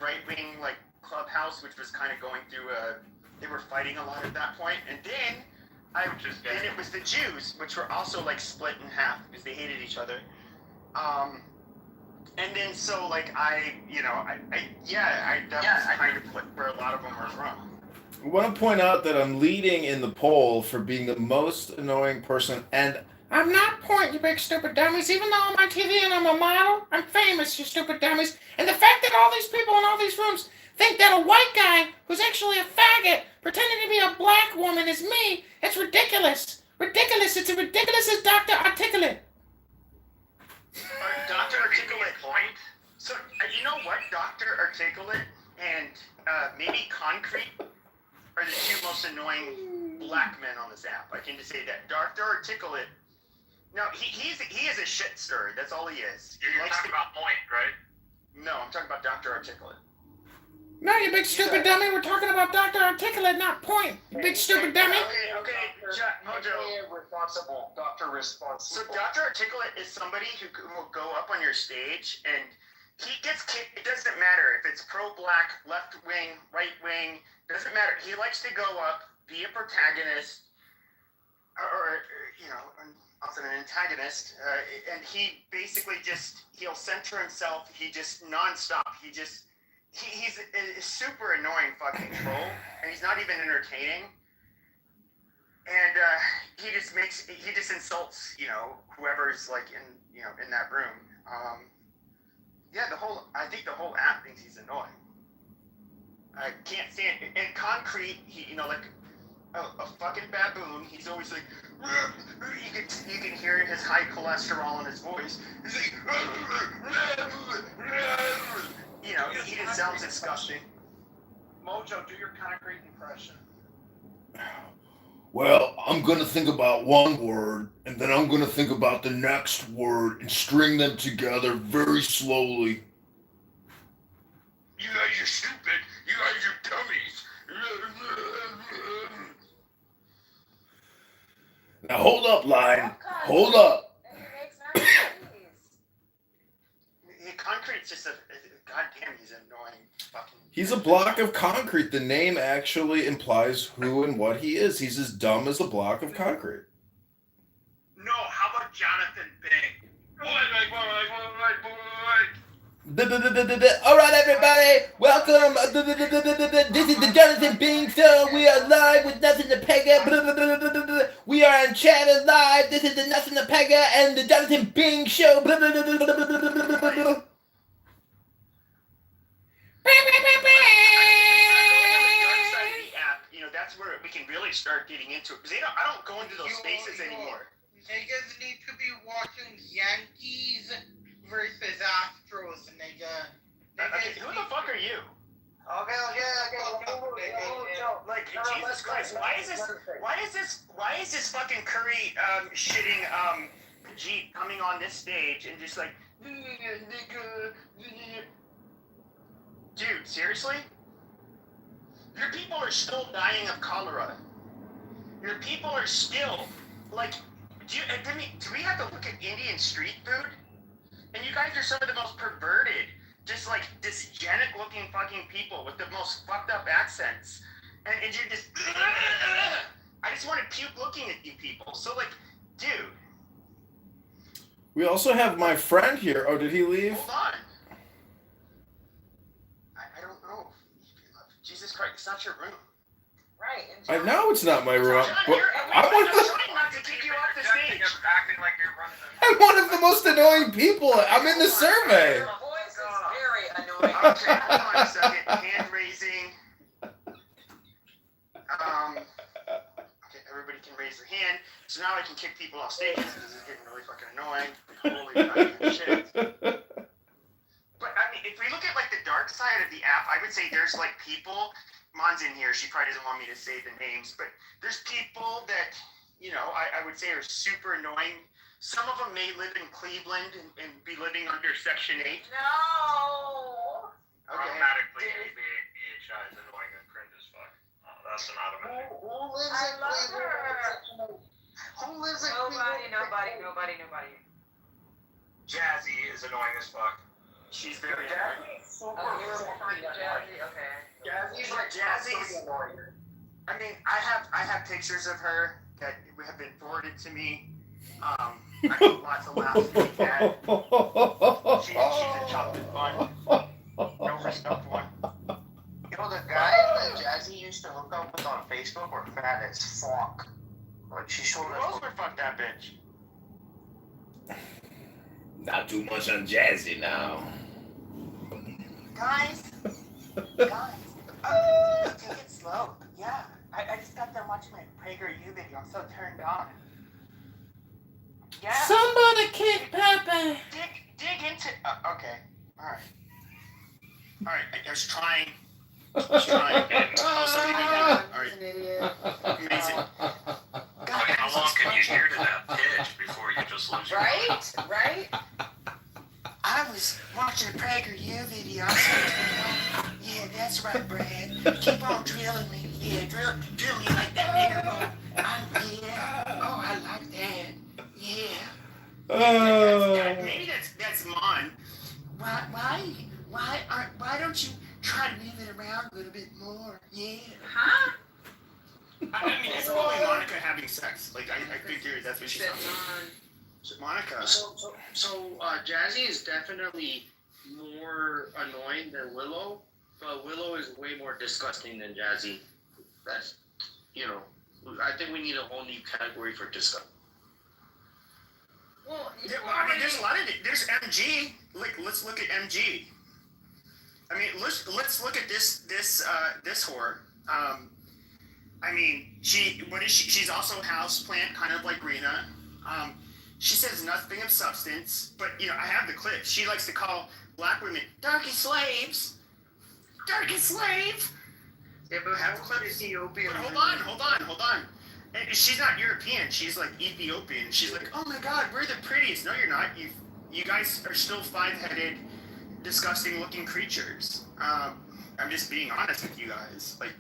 right-wing Clubhouse, which was kind of going through they were fighting a lot at that point, and then it was the Jews, which were also split in half because they hated each other. And then so that's kind of where a lot of them were from. I want to point out that I'm leading in the poll for being the most annoying person, and I'm not pointing, you big stupid dummies. Even though I'm on TV and I'm a model, I'm famous, you stupid dummies. And the fact that all these people in all these rooms think that a white guy who's actually a faggot pretending to be a black woman is me, it's ridiculous. Ridiculous. It's as ridiculous as Dr. Articulate. Dr. Articulate. Point. So, you know what? Dr. Articulate and maybe Concrete are the two most annoying black men on this app. I can just say that. Dr. Articulate. No, he is a shit stirrer. That's all he is. You're talking about Moink, right? No, I'm talking about Dr. Articulate. No, you big stupid dummy. We're talking about Dr. Articulate, not Point. You big stupid dummy. Okay, Mojo. Responsible. Dr. Responsible. So Dr. Articulate is somebody who will go up on your stage and he gets kicked. It doesn't matter if it's pro-black, left wing, right wing. Doesn't matter. He likes to go up, be a protagonist, or often an antagonist, and he basically he'll center himself. He just nonstop. He's a super annoying fucking troll, and he's not even entertaining. And he just insults, whoever's like in that room. I think the whole app thinks he's annoying. I can't stand it. And Concrete, like a fucking baboon. He's always like, you can hear his high cholesterol in his voice. He's like, he just sounds disgusting. Mojo, do your Concrete impression. Well, I'm going to think about one word, and then I'm going to think about the next word and string them together very slowly. You guys are stupid. You guys are dummies. Now hold up, Lion. Hold up. Concrete's just goddamn, he's annoying. Fucking. He's a block of concrete. The name actually implies who and what he is. He's as dumb as a block of concrete. No, how about Jonathan Bing? All right, everybody, welcome. This is the Jonathan Bing Show. We are live with Nothing to Pega. We are on Chatter Live. This is the Nothing to Pega and the Jonathan Bing Show. That's where we can really start getting into it. Because I don't go into those spaces anymore. Niggas need to be watching Yankees versus Astros, nigga. Okay, who the fuck are you? Okay. Like, Jesus Christ, why is this fucking Curry shitting Jeep coming on this stage and just like, nigga. Dude, seriously? Your people are still dying of cholera. Your people are still, like, do we have to look at Indian street food? And you guys are some of the most perverted, just like dysgenic looking fucking people with the most fucked up accents. And you're just, I just want to puke looking at you people. So like, dude. We also have my friend here. Oh, did he leave? Hold on. I don't know. Jesus Christ, it's not your room. Right. I know it's not my room. John, I'm trying not to kick you off the stage. Acting like you're running I'm one of the most annoying people. I'm in the survey. Your voice is very annoying. Okay, hold on a second. Hand raising. Okay, everybody can raise their hand. So now I can kick people off stage because this is getting really fucking annoying. Holy fucking shit. But I mean, if we look at like the dark side of the app, I would say there's like people. Mon's in here. She probably doesn't want me to say the names, but there's people that I would say are super annoying. Some of them may live in Cleveland and be living under Section 8. No. Okay. Automatically, BHI is annoying and cringe as fuck. Oh, that's an automatic. Who lives in Cleveland? Who lives in Cleveland? Nobody. Jazzy is annoying as fuck. She's very annoying. Jazzy's annoying. I mean, I have pictures of her that have been forwarded to me. I have lots of laughs to be had. She's a chocolate bun. No stuffed one. The guys that Jazzy used to hook up with on Facebook were fat as fuck. Like, she showed us. Who else would fuck that bitch? Not too much on Jazzy now. Guys, take it slow. Yeah, I just got done watching my PragerU video. I'm so turned on. Yeah. Somebody kick Pepe. Dig into. Okay. All right. I was trying. She's trying. He's an idiot. Amazing. How long can you hear to that pitch before you just lose your mind? Right? I was watching a PragerU video. I said, yeah, that's right, Brad. Keep on drilling me. Yeah, drill me like that nigga. Oh, I like that. Yeah. Maybe that's mine. Why don't you try to move it around a little bit more? Yeah. Huh? I mean, it's probably Monica having sex. Like, I figured that's what she's That's talking on. Monica. So Jazzy is definitely more annoying than Willow, but Willow is way more disgusting than Jazzy. That's, I think we need a whole new category for disgust. Well, I mean, there's a lot of it. There's MG. Like, let's look at MG. I mean, let's look at this whore. I mean, she's also houseplant, kind of like Rena. She says nothing of substance, but I have the clip. She likes to call black women darky slaves. Darky slave. Yeah, but have the clip. Ethiopian. But hold on. And she's not European. She's like Ethiopian. She's like, oh my God, we're the prettiest. No, you're not. You guys are still 5-headed, disgusting-looking creatures. I'm just being honest with you guys. Like,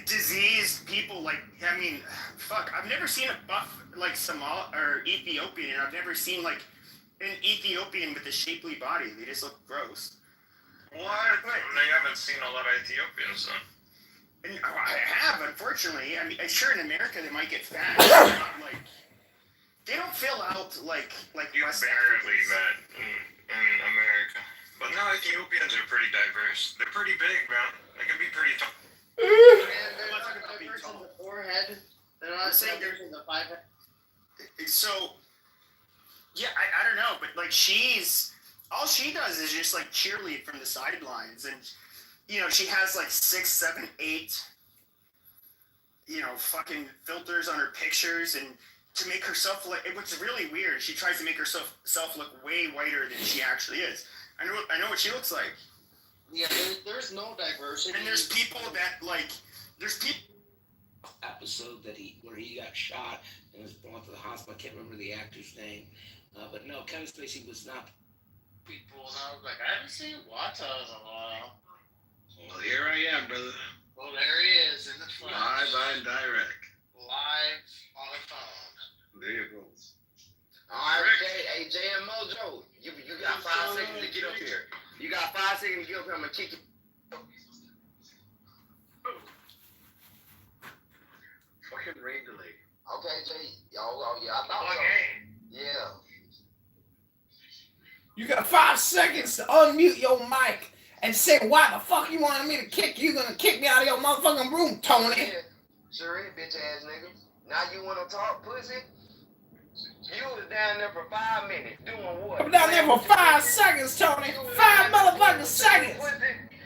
diseased people. Like, I mean, fuck. I've never seen a buff like Somal or Ethiopian, and I've never seen like an Ethiopian with a shapely body. They just look gross. What? They haven't seen a lot of Ethiopians then. And I have, unfortunately. I mean, sure, in America they might get fat. Not like they don't fill out like you West barely Africans. met in America. But no, Ethiopians are pretty diverse. They're pretty big, man. They can be pretty tough. And they're not diverse in the forehead. They're not saying there's in the 5 head. So, yeah, I don't know, but like all she does is just like cheerlead from the sidelines, and she has like 6, 7, 8, fucking filters on her pictures, and to make herself look, what's really weird, she tries to make herself look way whiter than she actually is. I know what she looks like. Yeah, there's no diversity. And there's people that there's people. Episode where he got shot and was brought to the hospital. I can't remember the actor's name, but no, Kevin Spacey was not. People, and I was like, I haven't seen Wata in a while. Well, here I am, brother. Well, there he is in the flesh. Live and direct. Live on the phone. There you go. All right, Jay and Mojo, you got 5 seconds to get up here. You got 5 seconds to get up here. I'm gonna kick you. Fucking rain delay. Okay, Jay. Oh yeah, I thought so. Yeah. You got 5 seconds to unmute your mic and say why the fuck you wanted me to kick you. You gonna kick me out of your motherfucking room, Tony. Yeah. Sure is, bitch ass nigga. Now you wanna talk, pussy? You was down there for 5 minutes doing what? I'm down there for 5 seconds, Tony. 5 motherfucking seconds.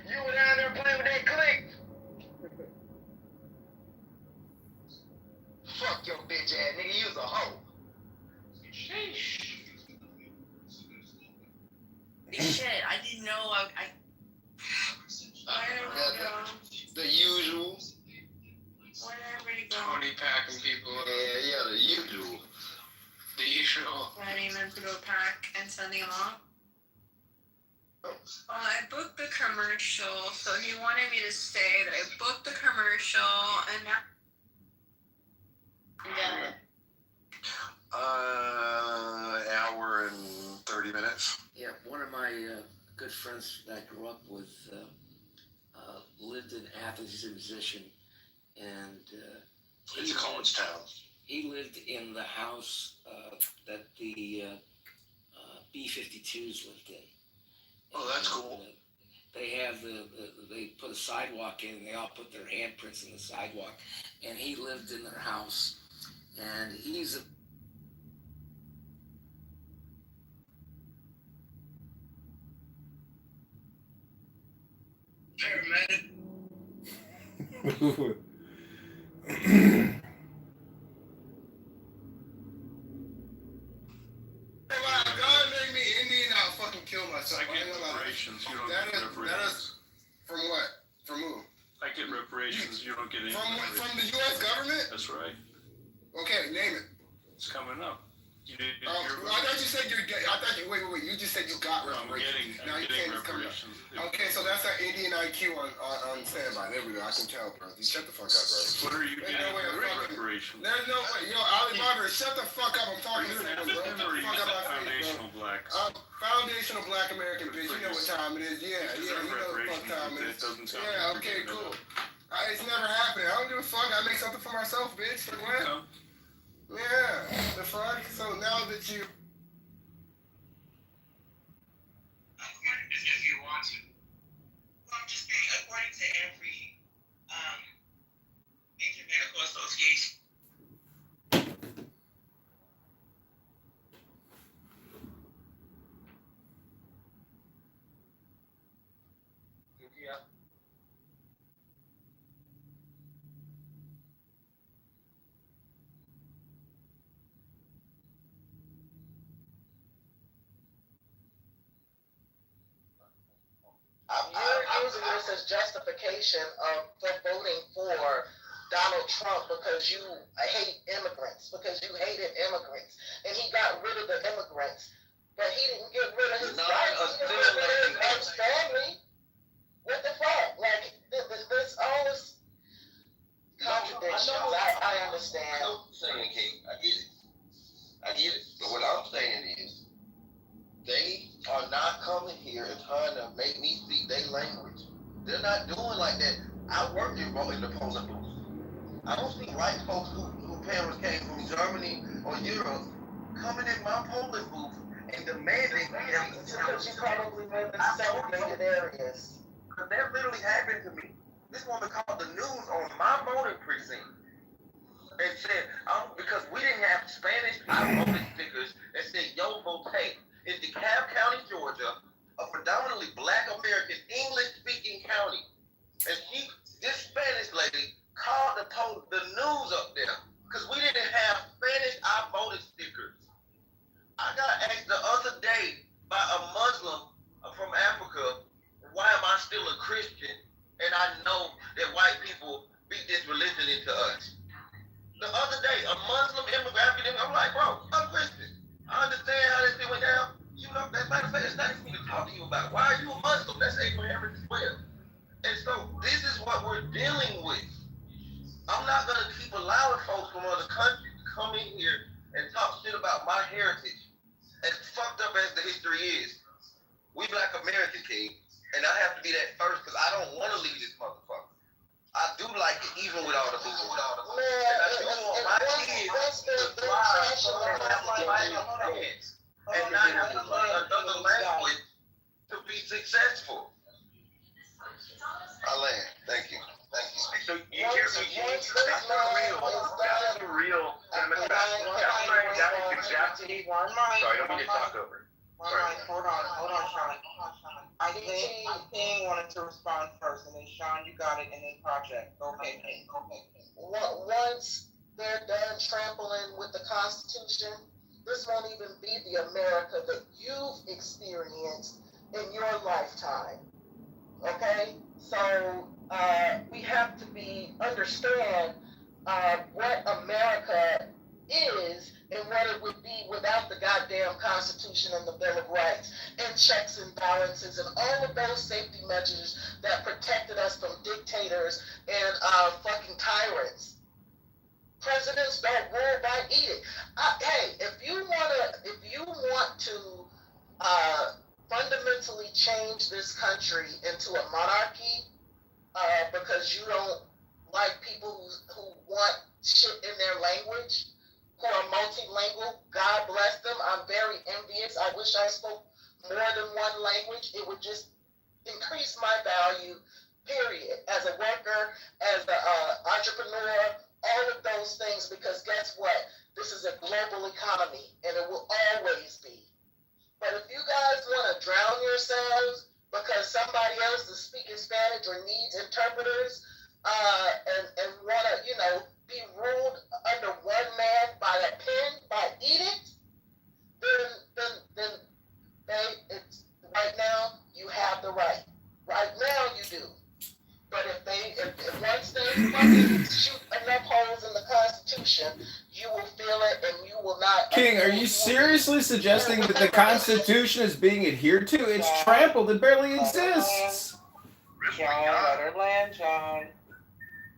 You were down there playing with that click. Fuck your bitch ass nigga, you was a hoe. Sheesh. Shit, I didn't know The usual. Where'd everybody go? Tony packing people. Yeah, the usual. The usual. I need them to go pack and sending them off. I booked the commercial, so he wanted me to say that I booked the commercial and now I'm done. Hour and 30 minutes. Yeah, one of my good friends that I grew up with lived in Athens. He's a musician, and It's a college town. He lived in the house that the B-52s lived in. Oh, that's cool. They have they put a sidewalk in, and they all put their handprints in the sidewalk, and he lived in their house, and he's a God made me Indian, I'll fucking kill myself. I get reparations. You don't get reparations. From what? From who? I get reparations. You don't get any. From the U.S. government? That's right. Okay, name it. It's coming up. I thought you said you're getting. I thought you wait. You just said you got reparations. I'm getting reparations. Okay, so that's an Indian IQ on standby. There we go. I can tell, bro. You shut the fuck up, bro. What are you getting reparations? There's no way. Yo, Ali Margaret, shut the fuck up. I'm talking to you. Foundational Black. Foundational Black American bitch. You know what time it is. Yeah, you know what fuck time it is. Yeah, okay, cool. It's never happened. I don't give a fuck. I make something for myself, bitch. Like what? Yeah, the fuck? So now that you... If you want to. Well, I'm just saying, according to every major medical association, You're using this as justification for voting for Donald Trump because you hate immigrants, because you hated immigrants, and he got rid of the immigrants, but he didn't get rid of his rights. He didn't get rid of his family. What the fuck? Like this all this contradictions. I understand. I'm saying, King, I get it. But what I'm saying is, they are not coming here and trying to make me speak their language. They're not doing like that. I worked in the polling booth. I don't see white folks who parents came from Germany or Europe coming in my polling booth and demanding them. Because you probably live in segregated areas. Because that literally happened to me. This woman called the news on my voting precinct and said, because we didn't have Spanish, I voted stickers and said, yo, vote. In DeKalb County, Georgia, a predominantly Black American English-speaking county, and this Spanish lady called the news up there because we didn't have Spanish. I voted stickers. I got asked the other day by a Muslim from Africa, why am I still a Christian? And I know that white people beat this religion into us. The other day, a Muslim immigrant, I'm like, bro, I'm Christian. I understand how this thing went down. You know, as a matter of fact, it's nice for me to talk to you about. Why are you a Muslim? That's Abraham as well. And so this is what we're dealing with. I'm not going to keep allowing folks from other countries to come in here and talk shit about my heritage. As fucked up as the history is, we Black American, King, and I have to be that first because I don't want to leave this motherfucker. I do like it even with all the booze. And I do want my kids to thrive and have my life in their hands. And not have to learn another language to be successful. I land. Thank you. So you hear me, that's the real Democrat. That is exactly. Sorry, I don't mean to talk over. Hold on, Sean. I think King wanted to respond first, and then Sean, you got it, and then Project. Okay, King. Once they're done trampling with the Constitution, this won't even be the America that you've experienced in your lifetime. Okay? So we have to understand what America is and what it would be without the goddamn Constitution and the Bill of Rights and checks and balances and all of those safety measures that protected us from dictators and fucking tyrants. Presidents don't rule by edict. Hey, if you want to fundamentally change this country into a monarchy, because you don't like people who want shit in their language, who are multilingual, God bless them. I'm very envious. I wish I spoke more than one language. It would just increase my value, period. As a worker, as an entrepreneur, all of those things, because guess what? This is a global economy, and it will always be. But if you guys want to drown yourselves because somebody else is speaking Spanish or needs interpreters, and want to, be ruled under one man by a pen, by edict, then it's right now you have the right. Right now you do. But fucking shoot enough holes in the Constitution, you will feel it and you will not. King, are you seriously suggesting that the Constitution is being adhered to? It's trampled. It barely exists. John, let her land, John.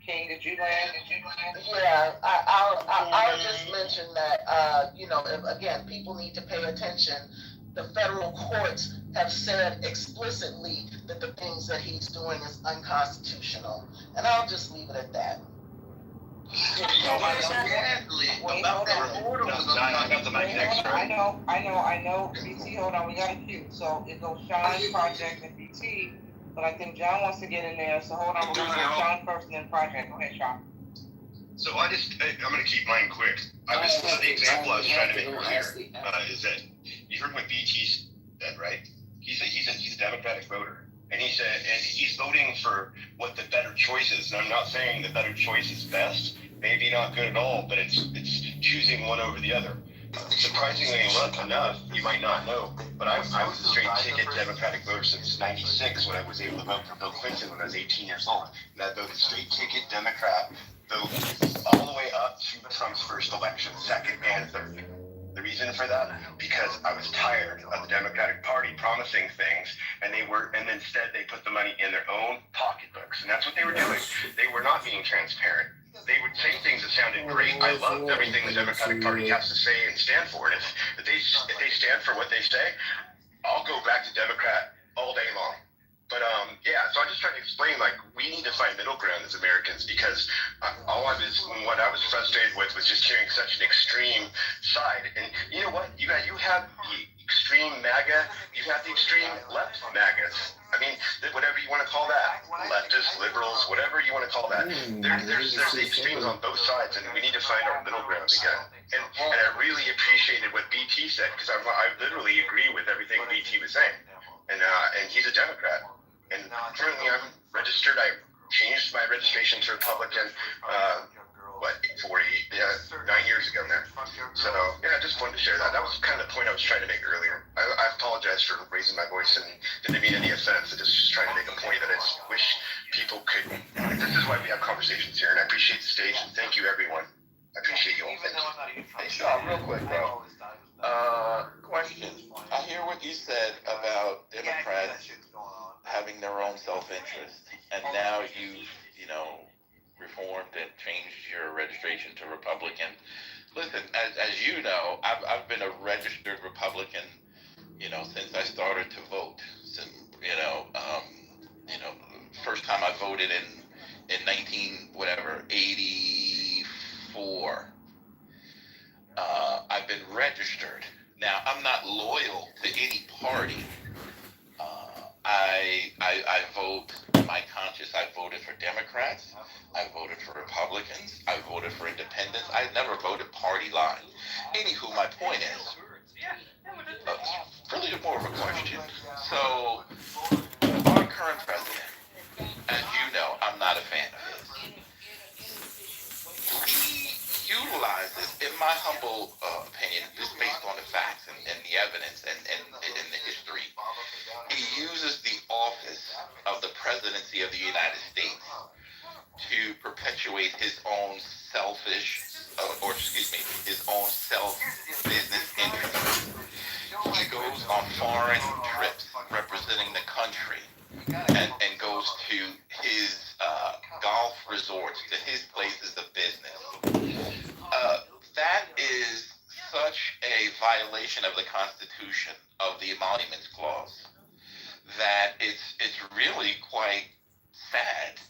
King, did you land? Yeah, I'll just mention that, if people need to pay attention. The federal courts have said explicitly that the things that he's doing is unconstitutional. And I'll just leave it at that. I know. BT, hold on, we got a queue. So it goes Sean, Project, and BT. But I think John wants to get in there. So hold on, we're going to go Sean first and then Project. Go ahead, Sean. So I'm going to keep mine quick. The example I was trying to make earlier is that you heard what BT said, right? He's a Democratic voter. And he said, and he's voting for what the better choice is. And I'm not saying the better choice is best. Maybe not good at all, but it's choosing one over the other. Surprisingly enough, you might not know, but I was a straight ticket Democratic voter since '96 when I was able to vote for Bill Clinton when I was 18 years old. And I voted straight ticket Democrat, vote all the way up to Trump's first election, second and third. The reason for that? Because I was tired of the Democratic Party promising things, and instead they put the money in their own pocketbooks, and that's what they were doing. They were not being transparent. They would say things that sounded great. I loved everything the Democratic Party has to say and stand for. And if they stand for what they say, I'll go back to Democrat all day long. But so I'm just trying to explain, we need to find middle ground as Americans, because what I was frustrated with was just hearing such an extreme side. And you know what? You have the extreme MAGA, you have the extreme left MAGAs. I mean, whatever you want to call that, leftists, liberals, whatever you want to call that. There's the extremes on both sides, and we need to find our middle ground again. And I really appreciated what BT said, because I literally agree with everything BT was saying. And he's a Democrat. And currently I'm registered. I changed my registration to Republican, 9 years ago now. So, I just wanted to share that. That was kind of the point I was trying to make earlier. I apologize for raising my voice and didn't mean any offense. I just trying to make a point that I just wish people could. This is why we have conversations here, and I appreciate the stage, and thank you, everyone. I appreciate you all. Thank you. Hey, Sean, real quick, bro. Question. I hear what you said about Democrats having their own self-interest, and now you've, reformed and changed your registration to Republican. Listen, as you know, I've been a registered Republican, since I started to vote. Since, first time I voted in 84. I've been registered. Now, I'm not loyal to any party. I vote my conscience. I voted for Democrats. I voted for Republicans. I voted for independents. I never voted party line. Anywho, my point is, really more of a question. So, our current president, as you know, I'm not a fan of his. He utilizes, in my humble opinion, just based on the facts and the evidence and the history, he uses the office of the presidency of the United States to perpetuate his own his own self-business interests. He goes on foreign trips representing the country and goes to his golf resorts, to his places of business. That is such a violation of the Constitution, of the Emoluments Clause, that it's really quite sad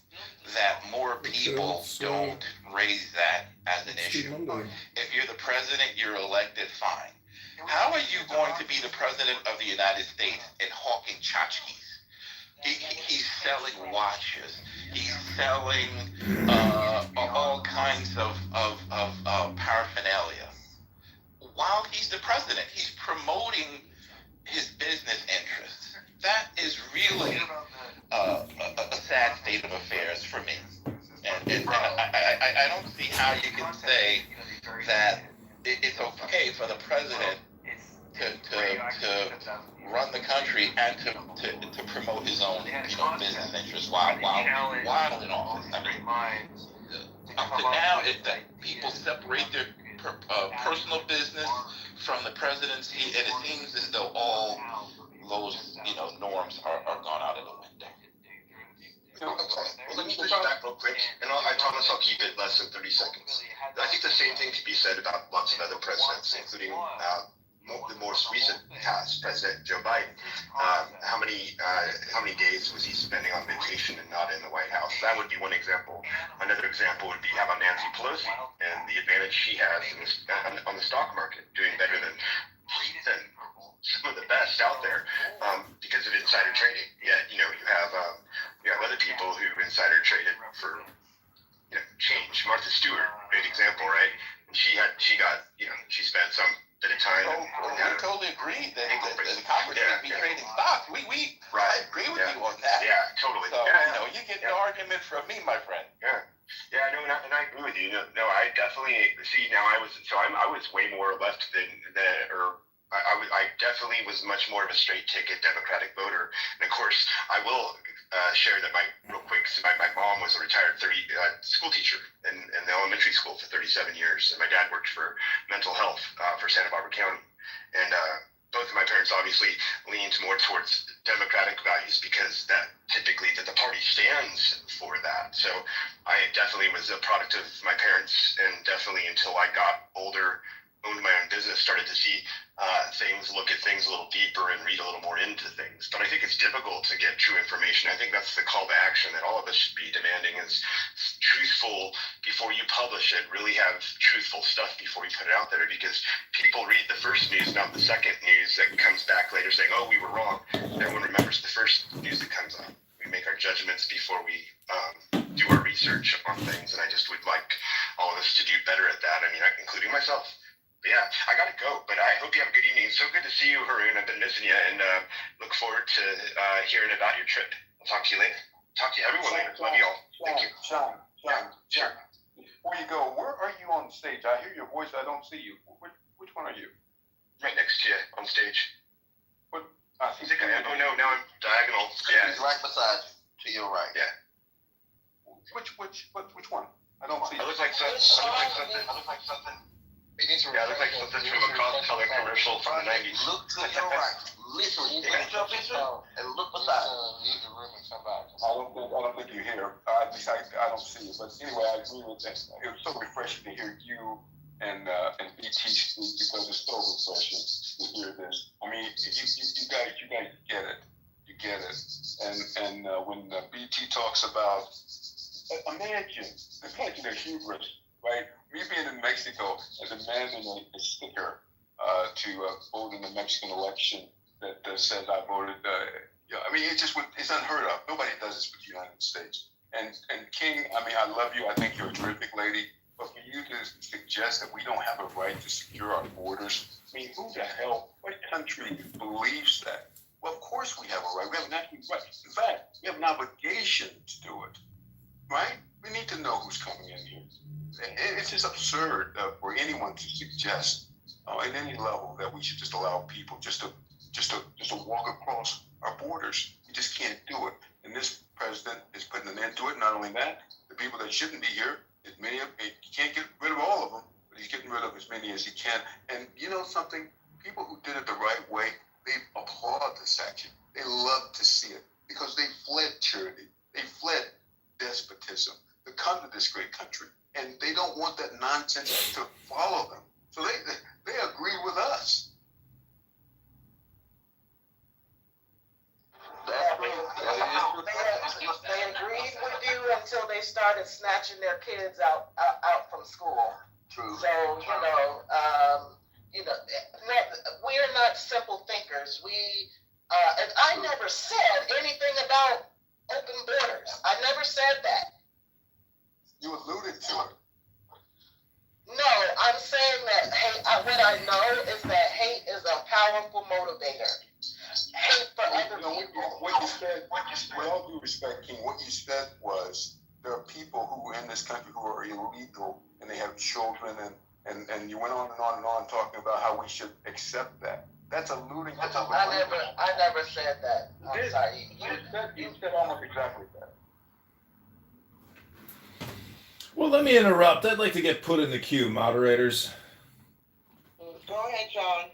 that more people don't raise that as an issue. If you're the president, you're elected, fine. How are you going to be the president of the United States and hawking tchotchkes? He's selling watches. He's selling all kinds of paraphernalia. While he's the president, he's promoting his business interests. That is really a sad state of affairs for me. And I don't see how you can say that it's okay for the president to run the country and to promote his own business interests while in office. I mean, up to now, that people separate their personal business from the presidency, and it seems as though all those norms are gone out of the window. Okay. Well, let me push back real quick, and I promise I'll keep it less than 30 seconds. I think the same thing could be said about lots of other presidents, including the most recent past President Joe Biden. How many days was he spending on vacation and not in the White House? That would be one example. Another example would be how about Nancy Pelosi and the advantage she has on the stock market, doing better than some of the best out there because of insider trading. Yet you have other people who insider traded for change. Martha Stewart, great example, right? And she spent some bit of time. We totally agree that the Congress should be trading stocks. I agree with you on that. Yeah, totally. So you get no argument from me, my friend. Yeah, no, and I agree with you. No, I definitely see now. I was way more left I definitely was much more of a straight ticket Democratic voter. And of course, I will share that my mom was a retired school teacher in the elementary school for 37 years, and my dad worked for mental health for Santa Barbara County. And both of my parents obviously leaned more towards Democratic values because that typically the party stands for that. So I definitely was a product of my parents, and definitely until I got older, owned my own business, started to see look at things a little deeper and read a little more into things. But I think it's difficult to get true information. I think that's the call to action that all of us should be demanding is truthful before you publish it. Really have truthful stuff before you put it out there, because people read the first news, not the second news that comes back later saying, oh, we were wrong. Everyone remembers the first news that comes up. We make our judgments before we do our research on things, and I just would like all of us to do better at that. I mean, including myself. But yeah, I gotta go, but I hope you have a good evening. It's so good to see you, Haroon. I've been missing you, and look forward to hearing about your trip. I'll talk to you later. Talk to everyone later. Love you all. Thank you. Sean, sure. Before you go, where are you on stage? I hear your voice, I don't see you. Which one are you? Right next to you on stage. What? I think I am. Oh no, now I'm diagonal. Yeah. He's right beside you, to your right. Yeah. Which one? I don't see. I look like something. Yeah, it looks like something from a cross-color commercial from the 90s. Look to your right. Literally, take your picture and look beside you. I don't think you're here. At least I don't see you. But anyway, I agree with that. It was so refreshing to hear you and BT speak, because it's so refreshing to hear this. I mean, you guys get it. You get it. And when BT talks about, imagine the hubris, right? Me being in Mexico as a man in a sticker to vote in the Mexican election that says I voted. I mean, it's unheard of. Nobody does this with the United States. And King, I mean, I love you. I think you're a terrific lady. But for you to suggest that we don't have a right to secure our borders, I mean, who the hell, what country believes that? Well, of course we have a right. We have an actual right. In fact, we have an obligation to do it, right? We need to know who's coming in here. It's just absurd for anyone to suggest at any level that we should just allow people just to walk across our borders. We just can't do it. And this president is putting an end to it. Not only that, the people that shouldn't be here, he can't get rid of all of them, but he's getting rid of as many as he can. And you know something? People who did it the right way, they applaud this action. They love to see it because they fled tyranny. They fled despotism to come to this great country. And they don't want that nonsense to follow them. So they agree with us. They agreed with you until they started snatching their kids out from school. True. So we're not simple thinkers. And I never said anything about open borders. I never said that. You alluded to it. No, I'm saying that what I know is that hate is a powerful motivator. Hate for other people. What you said, with all due respect, King, what you said was there are people who are in this country who are illegal and they have children, and you went on and on and on talking about how we should accept that. That's alluding to I never said that. I'm sorry. You said almost exactly that. Well, let me interrupt. I'd like to get put in the queue, moderators. Go ahead, John.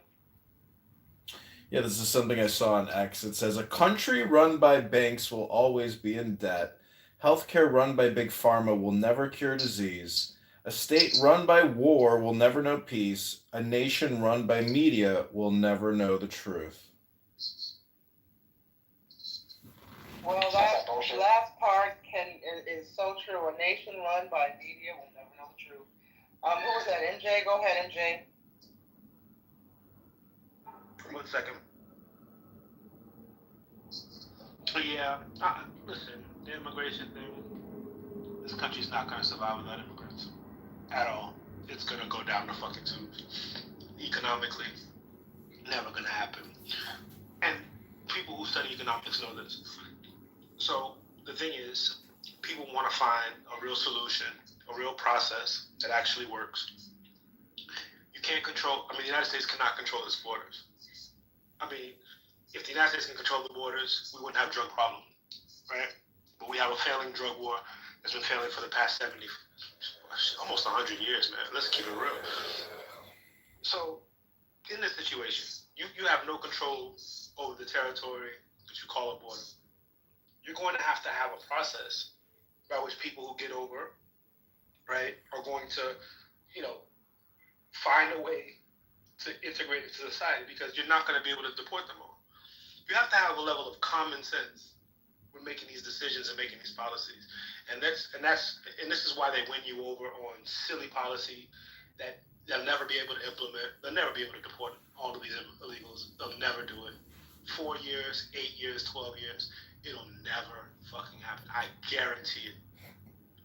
Yeah, this is something I saw on X. It says, a country run by banks will always be in debt. Healthcare run by big pharma will never cure disease. A state run by war will never know peace. A nation run by media will never know the truth. Well, that last part is so true. A nation run by media will never know the truth. Who was that? MJ? Go ahead, MJ. 1 second. Yeah, listen, the immigration thing, this country's not going to survive without immigrants. At all. It's going to go down the fucking tubes. Economically, never going to happen. And people who study economics know this. So, the thing is, people want to find a real solution, a real process that actually works. You can't control, the United States cannot control its borders. If the United States can control the borders, we wouldn't have a drug problem, right? But we have a failing drug war that's been failing for the past 70, almost 100 years, man. Let's keep it real. So, in this situation, you have no control over the territory that you call a border. You're going to have a process by which people who get over, right, are going to, find a way to integrate into society, because you're not going to be able to deport them all. You have to have a level of common sense when making these decisions and making these policies, and this is why they win you over on silly policy that they'll never be able to implement. They'll never be able to deport all of these illegals. They'll never do it. 4 years, 8 years, 12 years, it'll never fucking happen. I guarantee it.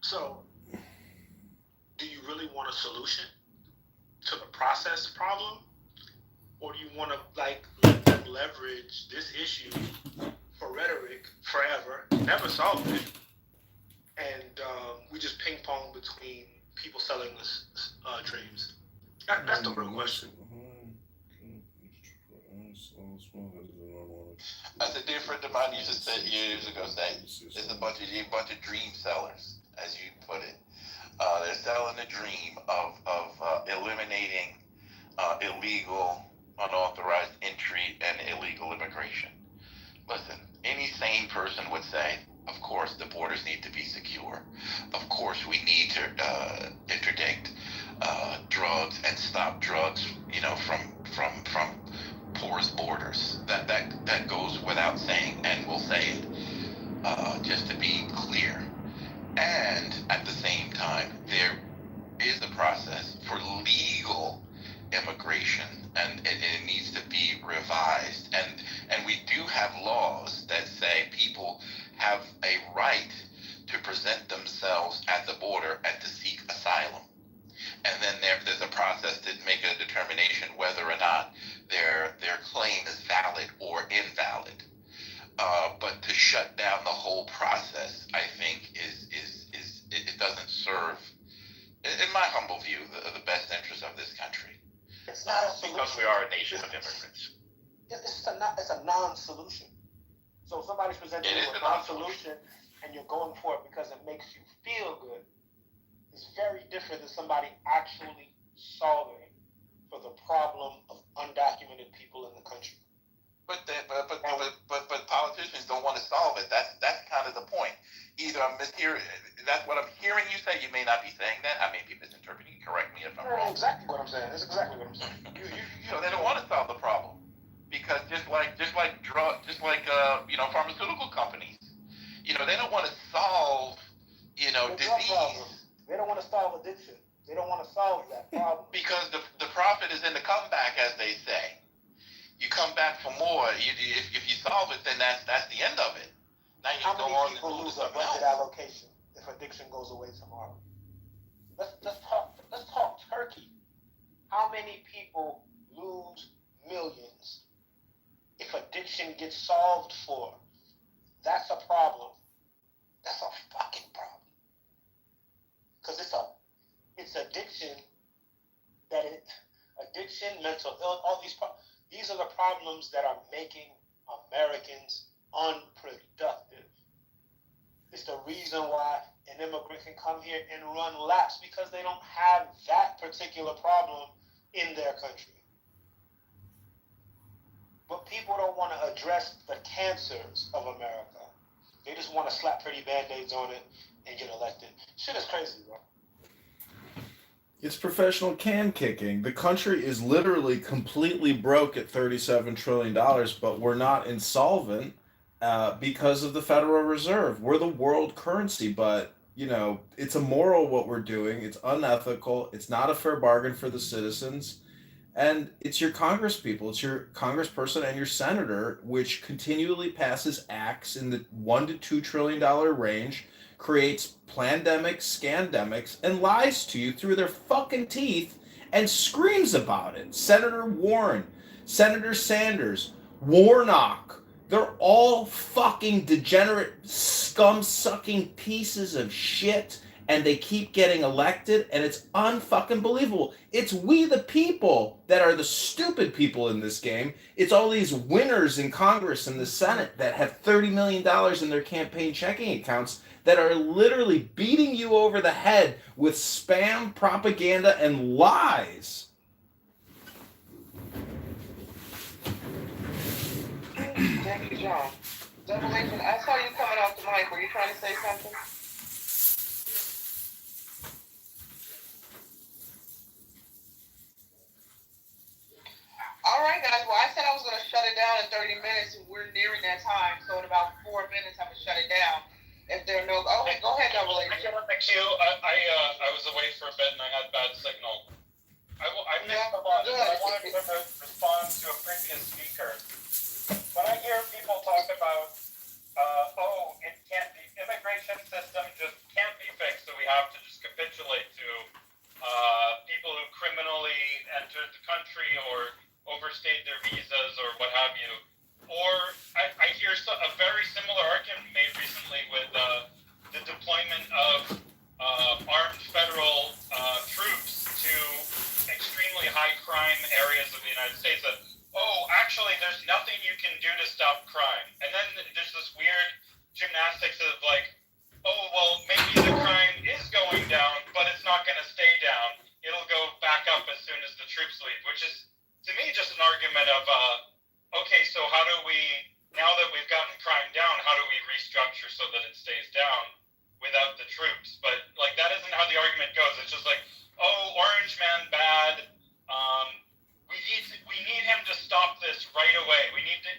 So, do you really want a solution to the process problem? Or do you want to let them leverage this issue for rhetoric forever, never solve it, and we just ping pong between people selling dreams? That's the real question. As a dear friend of mine used to say years ago, there's a bunch of dream sellers, as you put it. They're selling the dream of eliminating illegal, unauthorized entry and illegal immigration. Listen, any sane person would say, of course, the borders need to be secure. Of course, we need to interdict drugs and stop drugs, from porous borders. That goes without saying, and we'll say it just to be clear. And at the same time, there is a process for legal immigration, and it needs to be revised. And we do have laws that say people have a right to present themselves at the border and to seek asylum. And then there's a process to make a determination whether or not their claim is valid or invalid. But to shut down the whole process, I think, it doesn't serve, in my humble view, the best interest of this country. It's not a solution. Because we are a nation of immigrants. It's a non-solution. So if somebody's presenting you a non-solution and you're going for it because it makes you feel good, it's very different than somebody actually solving for the problem of undocumented people in the country. But politicians don't want to solve it. That's kind of the point. Either I'm mishearing, that's what I'm hearing you say. You may not be saying that. I may be misinterpreting. Correct me if I'm wrong. Exactly what I'm saying. That's exactly what I'm saying. They don't want to solve the problem, because just like pharmaceutical companies, they don't want to solve disease. They don't want to solve addiction. They don't want to solve that problem. Because the profit is in the comeback, as they say. You come back for more. If you solve it, then that's the end of it. Now you How go many on people and lose a budget allocation if addiction goes away tomorrow? Let's talk Turkey. How many people lose millions if addiction gets solved for? That's a problem. That's a fucking problem. Because it's addiction, addiction, mental health, all these these are the problems that are making Americans unproductive. It's the reason why an immigrant can come here and run laps, because they don't have that particular problem in their country. But people don't want to address the cancers of America. They just want to slap pretty band-aids on it and get elected. Shit is crazy, bro. It's professional can kicking. The country is literally completely broke at $37 trillion, but we're not insolvent because of the Federal Reserve. We're the world currency, but, you know, it's immoral what we're doing. It's unethical. It's not a fair bargain for the citizens. And it's your congresspeople, it's your congressperson and your senator, which continually passes acts in the $1 to $2 trillion range, creates plandemics, scandemics, and lies to you through their fucking teeth and screams about it. Senator Warren, Senator Sanders, Warnock, they're all fucking degenerate, scum-sucking pieces of shit, and they keep getting elected, and it's unfucking believable. It's we the people that are the stupid people in this game. It's all these winners in Congress and the Senate that have $30 million in their campaign checking accounts that are literally beating you over the head with spam, propaganda, and lies. Thank you, John. Double Agent, I saw you coming off the mic. Were you trying to say something? All right, guys. Well, I said I was going to shut it down in 30 minutes, and we're nearing that time. So in about 4 minutes, I'm going to shut it down. If there are no... Oh, go ahead, Double Agent. I was away for a bit, and I had bad signal. I missed a lot. I wanted to respond to a previous speaker. When I hear people talk about, the immigration system just can't be fixed, so we have to just capitulate to people who criminally entered the country or overstayed their visas or what have you. Or I hear a very similar argument made recently with the deployment of armed federal troops to extremely high crime areas of the United States that, actually there's nothing you can do to stop crime. And then there's this weird gymnastics of like, maybe the crime is going down, but it's not going to stay down. It'll go back up as soon as the troops leave, which is, to me, just an argument of, so how do we, now that we've gotten crime down, how do we restructure so that it stays down without the troops? But, like, that isn't how the argument goes. It's just like, Orange Man bad, we need him to stop this right away. We need to,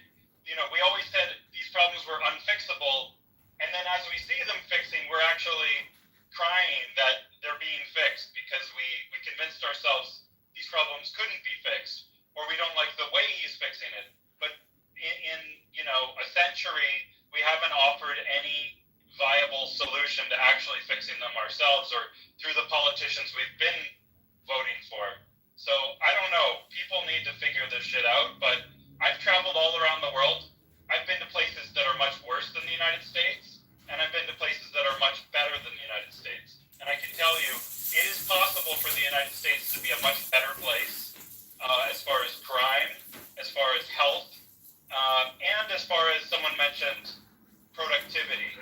we always said these problems were unfixable, and then as we see them fixing, we're actually crying that they're being fixed because we convinced ourselves these problems couldn't be fixed, or we don't like the way he's fixing it. But in a century, we haven't offered any viable solution to actually fixing them ourselves or through the politicians we've been voting for. So I don't know. People need to figure this shit out, but I've traveled all around the world. I've been to places that are much worse than the United States, and I've been to places that are much better than the United States. And I can tell you, it is possible for the United States to be a much better place as far as crime, as far as health, and as far as someone mentioned, productivity.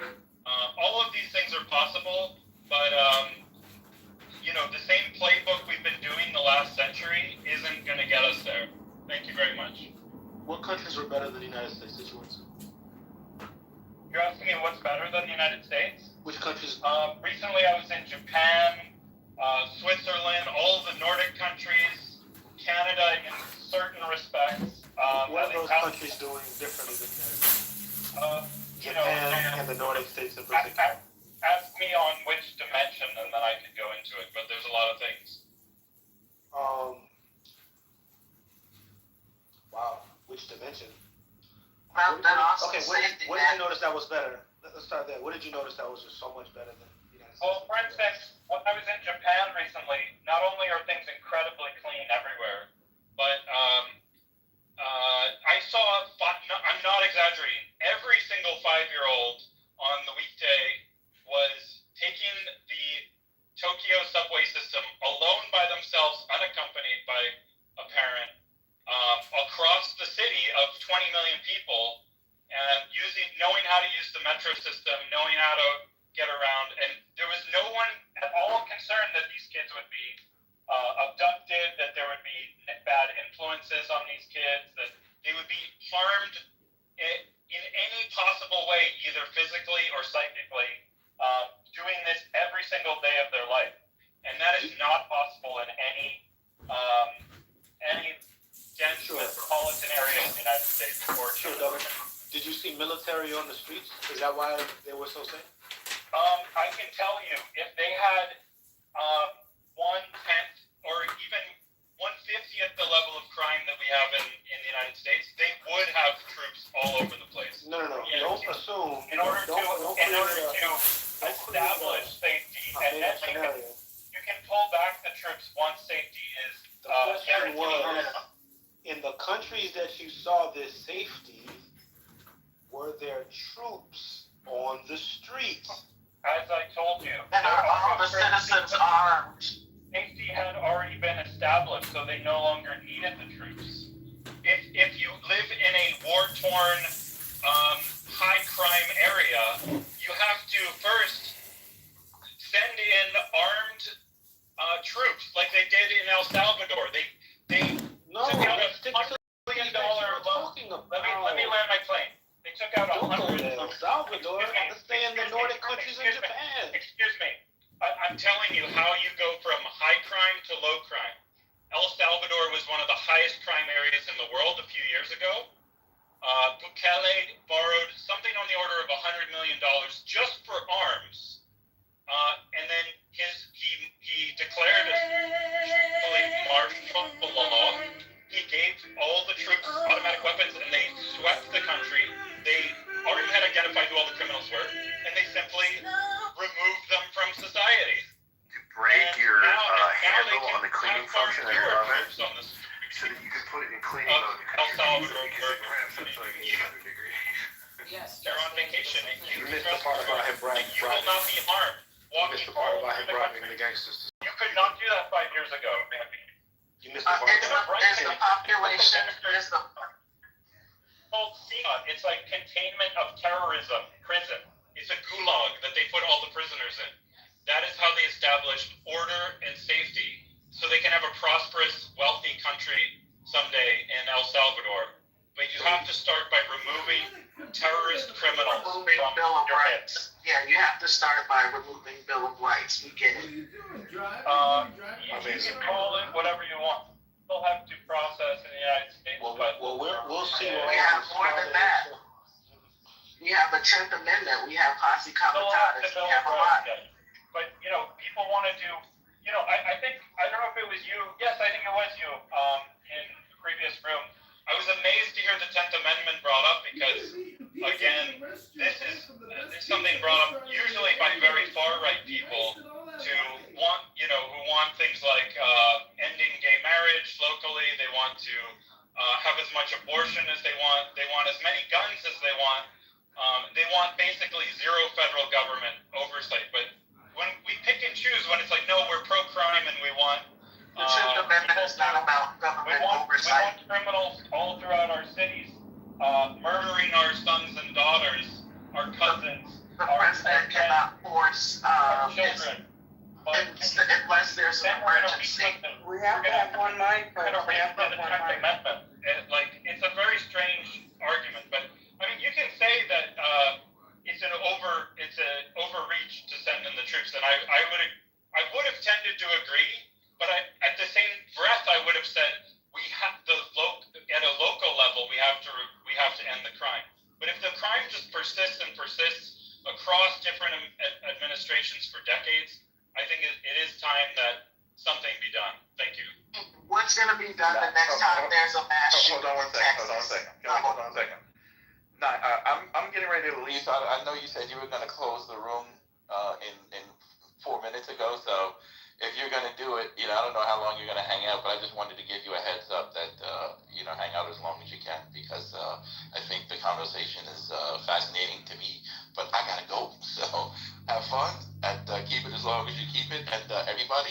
All of these things are possible, but the same playbook we've been doing the last century isn't going to get us there. Thank you very much. What countries are better than the United States this year? You're asking me what's better than the United States? Which countries? Recently I was in Japan, Switzerland, all the Nordic countries, Canada in certain respects. What are those countries doing differently than the United States? Japan and the Nordic states in particular. Ask me on which dimension, and then I could go into it, but there's a lot of things. Wow, which dimension? Well, then also what did you notice that was better? Let's start there. What did you notice that was just so much better than the United States? Well, for instance, when I was in Japan recently, not only are things incredibly clean everywhere, but I saw, I'm not exaggerating, every single 5-year-old on the weekday was taking the Tokyo subway system alone by themselves, unaccompanied by a parent, across the use the metro system, knowing how to get around, and there was no one at all concerned that these kids would be abducted, that there would be bad influences on these kids, that they would be harmed in any possible way, either physically or psychically, doing this every single day of their life. And that is not possible in any dense metropolitan area in the United States or government. Did you see military on the streets? Is that why they were so safe? I can tell you, if they had 1/10 or even 1/50th the level of crime that we have in the United States, they would have troops all over the place. No. Don't assume. In order to establish safety, and then you can pull back the troops once safety is guaranteed. In the countries that you saw this safety, were there troops on the streets? As I told you, and are all the citizens armed? Safety had already been established, so they no longer needed the troops. If you live in a war-torn, high-crime area, you have to first send in armed troops, like they did in El Salvador. They took out $100 million loan. Let me land my plane. They took out El Salvador. Let's stay in the Nordic countries in Japan. Excuse me. I'm telling you how you go from high crime to low crime. El Salvador was one of the highest crime areas in the world a few years ago. Bukele borrowed something on the order of $100 million just for arms. And then he declared martial law. He gave all the troops automatic weapons, and they swept the country. They already had identified who all the criminals were, and they simply removed them from society. Break your handle on the cleaning function of your oven so that you can put it in cleaning mode. El Salvador, Yes. they're on vacation, and You missed the part about him bribing. you will not be harmed. You missed the part about him bribing the gangsters. You could not do that 5 years ago. You missed the part about Is the population, called CINA. It's like containment of terrorism prison. It's a gulag that they put all the prisoners in. That is how they established order and safety, so they can have a prosperous, wealthy country someday in El Salvador. But you have to start by removing terrorist criminals from Bill of your Rights. Yeah, you have to start by removing Bill of Rights. We get it. You can call it whatever you want. Still have due process in the United States, but we'll see. We have more than that. We have the 10th Amendment. We have posse comitatus. We have a lot. But, people want to do, I think, I don't know if it was you. Yes, I think it was you in the previous room. I was amazed to hear the 10th Amendment brought up because, again, this is something brought up usually by very far-right people who want things like ending gay marriage locally. They want to have as much abortion as they want. They want as many guns as they want. They want basically zero federal government oversight. But when we pick and choose, when it's like, no, we're pro-crime and we want... The 10th Amendment is not about government oversight. We want criminals all throughout our cities murdering our sons and daughters, our cousins. The president cannot force children. Unless there's an emergency. We have to have one mind first. We have to have The one 10th mind. Amendment. It's a very strange argument, but I mean, you can say that it's an overreach to send in the troops, and I would have tended to agree, but at the same breath, I would have said at a local level we have to end the crime. But if the crime just persists and persists across different administrations for decades, I think it is time that something be done. Thank you. What's going to be done the next time there's a mass shooting Hold on in Texas? Hold on a second. No, I'm getting ready to leave. So I know you said you were going to close the room in 4 minutes ago. So if you're going to do it, I don't know how long you're going to hang out, but I just wanted to give you a heads up that hang out as long as you can, because I think the conversation is fascinating to me. But I gotta go. So have fun and keep it as long as you keep it. And everybody,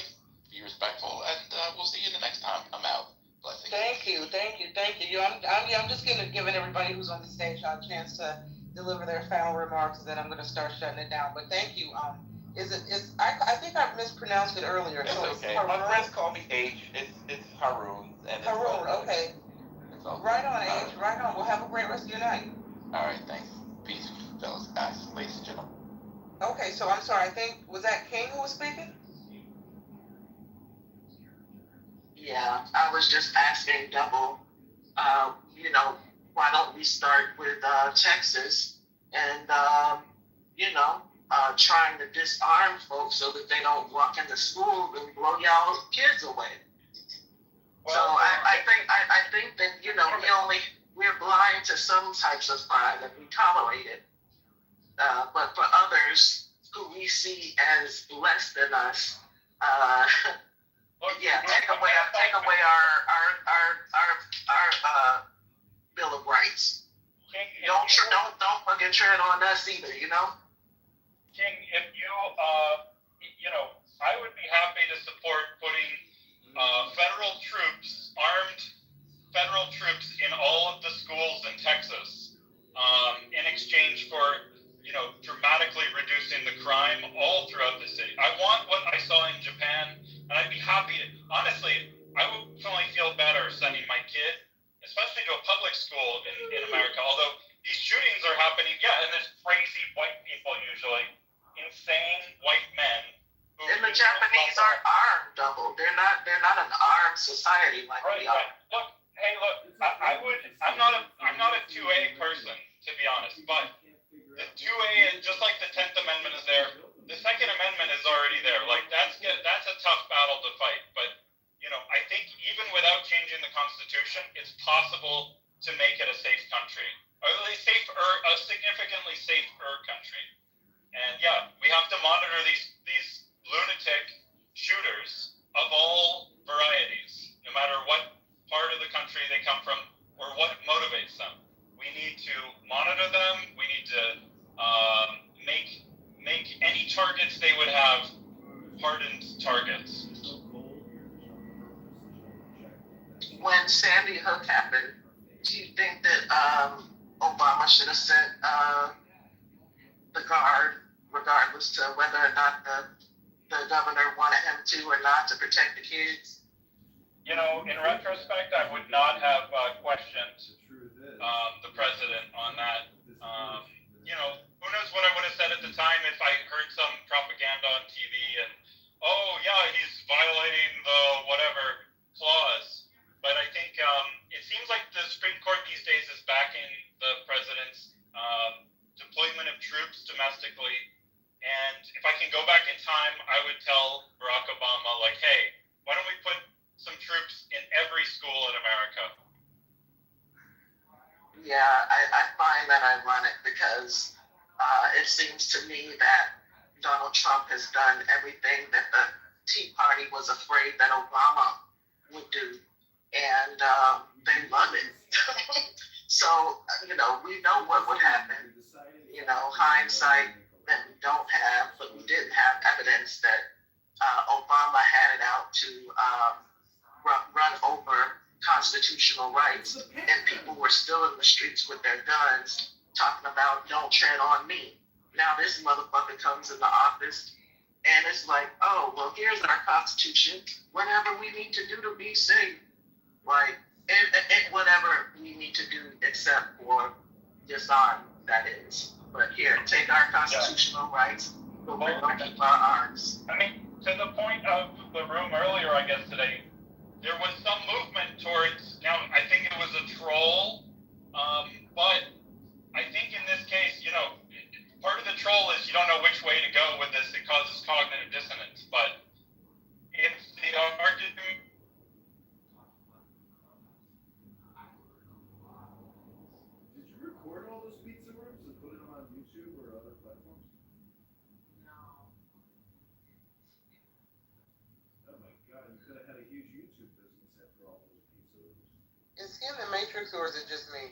be respectful, and we'll see you the next time I'm out. Blessings. Thank you. I'm just giving everybody who's on the stage a chance to deliver their final remarks, and then I'm going to start shutting it down. But thank you. I think I mispronounced it earlier. It's so okay. It's My friends call me H. It's Haroon. And it's Haroon, okay. It's all Right on, H. Right on. Well, have a great rest of your night. All right, thanks. Peace, fellas, guys, ladies and gentlemen. Okay, so I'm sorry. I think, was that King who was speaking? Yeah, I was just asking Double, you know, why don't we start with Texas and, trying to disarm folks so that they don't walk into school and blow y'all kids away. Well, so I think that, we're blind to some types of crime and we tolerate it. But for others who we see as less than us, take away our Bill of Rights. Don't fucking tread on us either, King, if you, I would be happy to support putting armed federal troops in all of the schools in Texas in exchange for, dramatically reducing the crime all throughout the city. I want what I saw in Japan, and I'd be happy to, honestly, I would definitely feel better sending my kid, especially to a public school in America, although these shootings are happening, and there's crazy white people usually, insane white men. And the Japanese are armed, Double. They're not an armed society like we are. Look, I'm not a 2A person, to be honest, but the 2A is just like the 10th Amendment is there. The Second Amendment is already there. Like that's a tough battle to fight, but I think even without changing the Constitution, it's possible to make it a safe country, or at least a significantly safer country. And we have to monitor these lunatic shooters of all varieties, no matter what part of the country they come from or what motivates them. We need to monitor them. We need to make any targets they would have hardened targets. When Sandy Hook happened, do you think that Obama should have sent the guard, regardless to whether or not the governor wanted him to or not, to protect the kids? In retrospect, I would not have questioned the president on that. Who knows what I would have said at the time if I heard some propaganda on TV and, he's violating the whatever clause. But I think it seems like the Supreme Court these days is backing the president's deployment of troops domestically. And if I can go back in time, I would tell Barack Obama, hey, why don't we put some troops in every school in America? Yeah, I find that ironic because it seems to me that Donald Trump has done everything that the Tea Party was afraid that Obama would do. And they love it. So, we know what would happen. Hindsight that we don't have, but we didn't have evidence that Obama had it out to run over constitutional rights, and people were still in the streets with their guns talking about don't tread on me. Now this motherfucker comes in the office and it's like, oh, well, here's our Constitution, whatever we need to do to be safe, and whatever we need to do except for disarm, that is. But here, take our constitutional rights, but we're going to keep our arms. I mean, to the point of the room earlier, I guess today, there was some movement towards, now I think it was a troll, but I think in this case, part of the troll is you don't know which way to go with this. It causes cognitive dissonance, but if the argument... Did you record all those pizza rooms and put them on YouTube or other platforms? No. Oh my god, you could have had a huge YouTube business after all those pizza rooms. Is he in the Matrix or is it just me?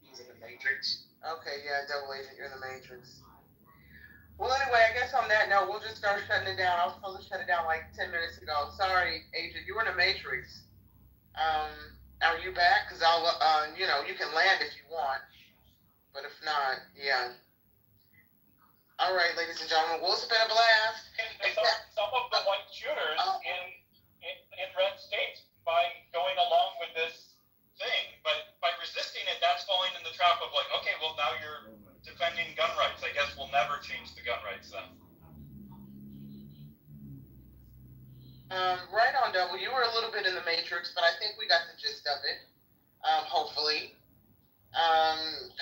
He's in the Matrix. Okay, yeah, double agent, you're in the Matrix. Well, anyway, I guess on that note, we'll just start shutting it down. I was supposed to shut it down like 10 minutes ago. Sorry, Agent, you were in the Matrix. Are you back? Because I'll, you can land if you want. But if not, yeah. All right, ladies and gentlemen, well, it's been a blast. Some of the white shooters in red states by going along with this thing, but by resisting it, that's falling in the trap of like, okay, well now you're defending gun rights. I guess we'll never change the gun rights then. Right on, Double. You were a little bit in the matrix, but I think we got the gist of it. Hopefully.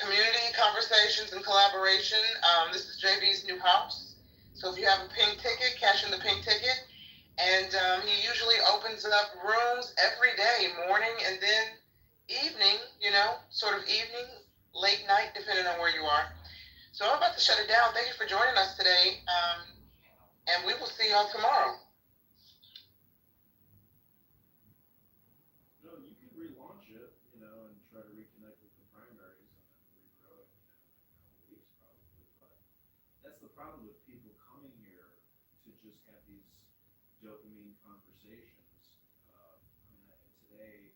Community conversations and collaboration. This is JB's new house. So if you have a pink ticket, cash in the pink ticket. And he usually opens up rooms every day, morning and then evening, sort of evening, late night, depending on where you are. So I'm about to shut it down. Thank you for joining us today. And we will see y'all tomorrow. No, you could relaunch it, and try to reconnect with the primaries and then regrow it, in a couple weeks probably. But that's the problem with people coming here to just have these dopamine conversations. Today,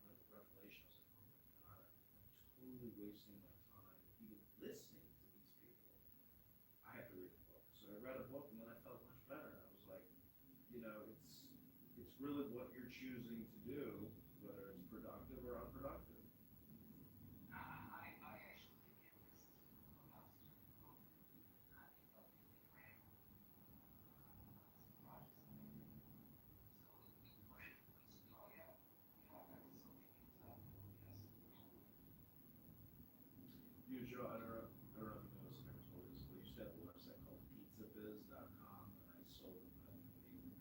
having a revelation, I was like, oh my God, I'm totally wasting my time even listening to these people. I had to read a book. So I read a book and then I felt much better. I was like, it's really what you're choosing to do, whether it's productive or unproductive. Joe, I don't know if you noticed, I told you this, but I used to have a website called pizzabiz.com, and I sold them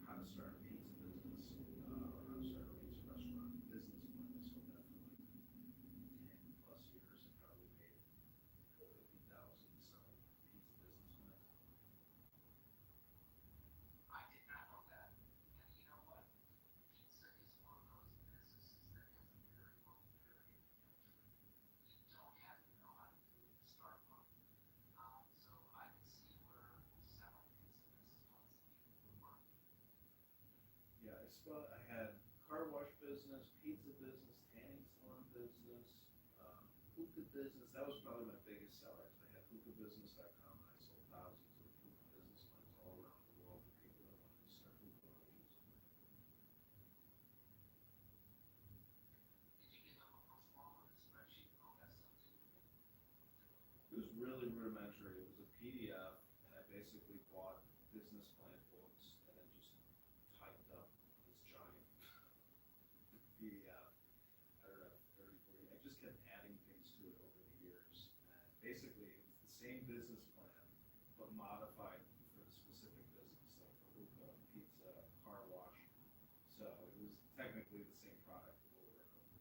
how to start a pizza business, or how to start a pizza restaurant business plan. I sold that for like 10 plus years and probably made 50,000 selling pizza business plans. Yeah, I had car wash business, pizza business, tanning salon business, hookah business. That was probably my biggest sellers. I had hookahbusiness.com and I sold thousands of hookah business plans all around the world for people that wanted to start hookah lounges. It was really rudimentary. It was a PDF, and I basically bought business plan books and then just typed up this giant PDF. I don't know, 30, 40. I just kept adding things to it over the years. And basically, it was the same business plan, but modified for the specific business, like for hookah, pizza, car wash. So it was technically the same product over and over.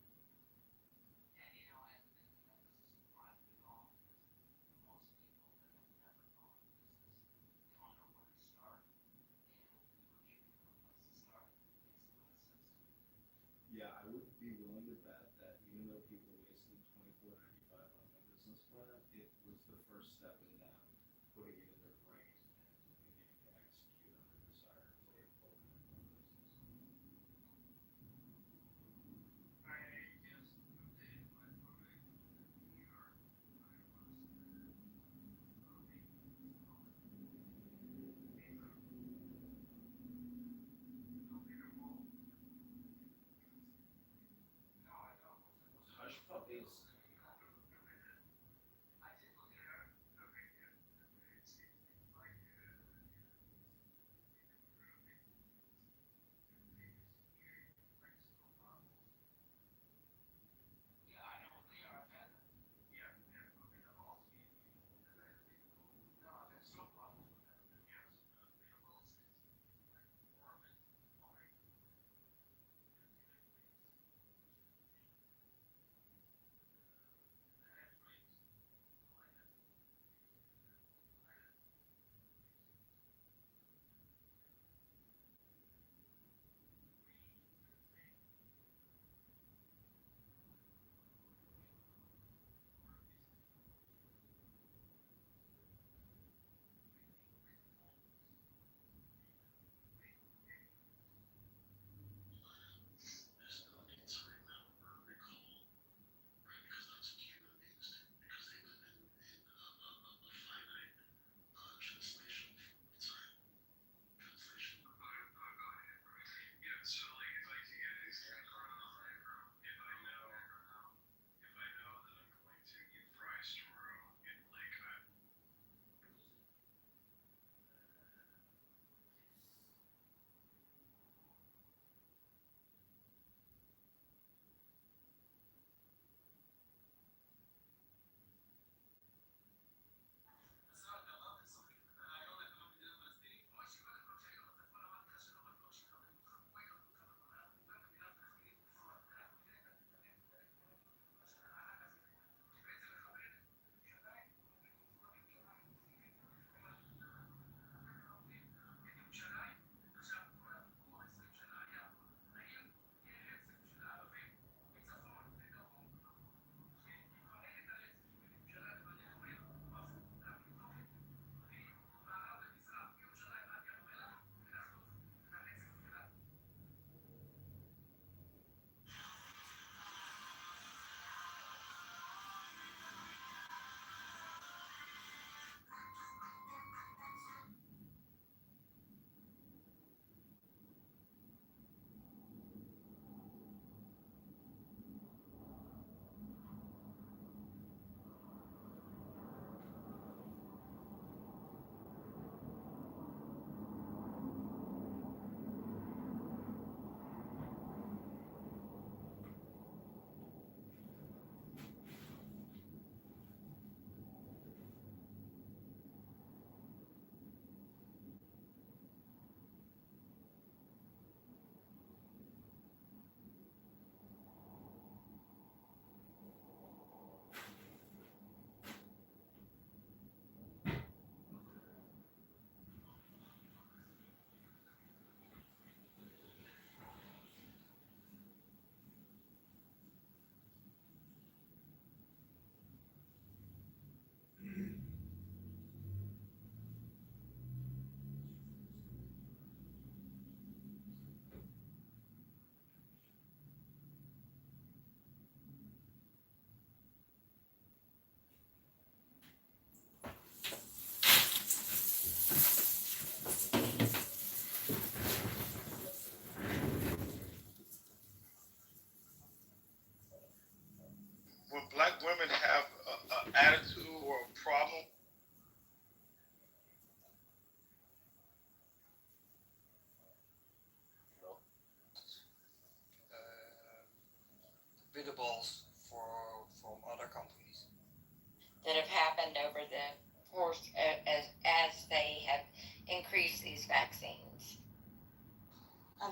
Yeah, I would be willing to bet that even though people wasted $24.95 on my business plan, it was the first step in them putting it in their brain and beginning to execute on their desire to open their own business. Hush puppies.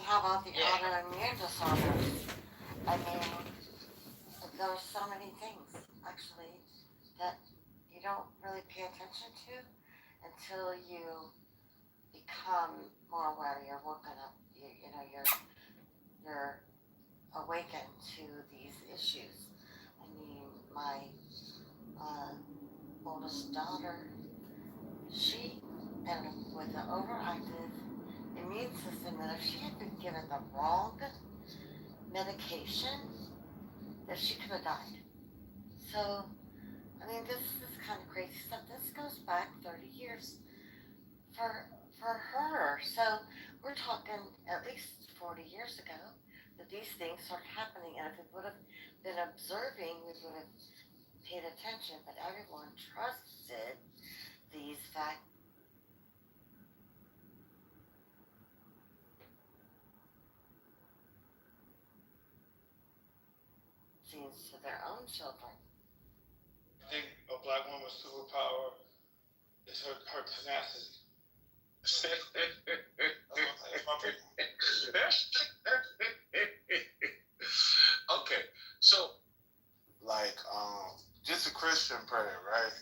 have all the autoimmune disorders. I mean, there's so many things, actually, that you don't really pay attention to until you become more aware. You're woken up. You know, you're awakened to these issues. I mean, my oldest daughter, she ended up with an overactive immune system, and if she had been given the wrong medication, that she could have died. So, I mean, this is kind of crazy stuff. This goes back 30 years for her. So, we're talking at least 40 years ago that these things started happening, and if we would have been observing, we would have paid attention, but everyone trusted these vaccines to their own children. I think a black woman's superpower is her tenacity. Okay, so like just a Christian prayer, right?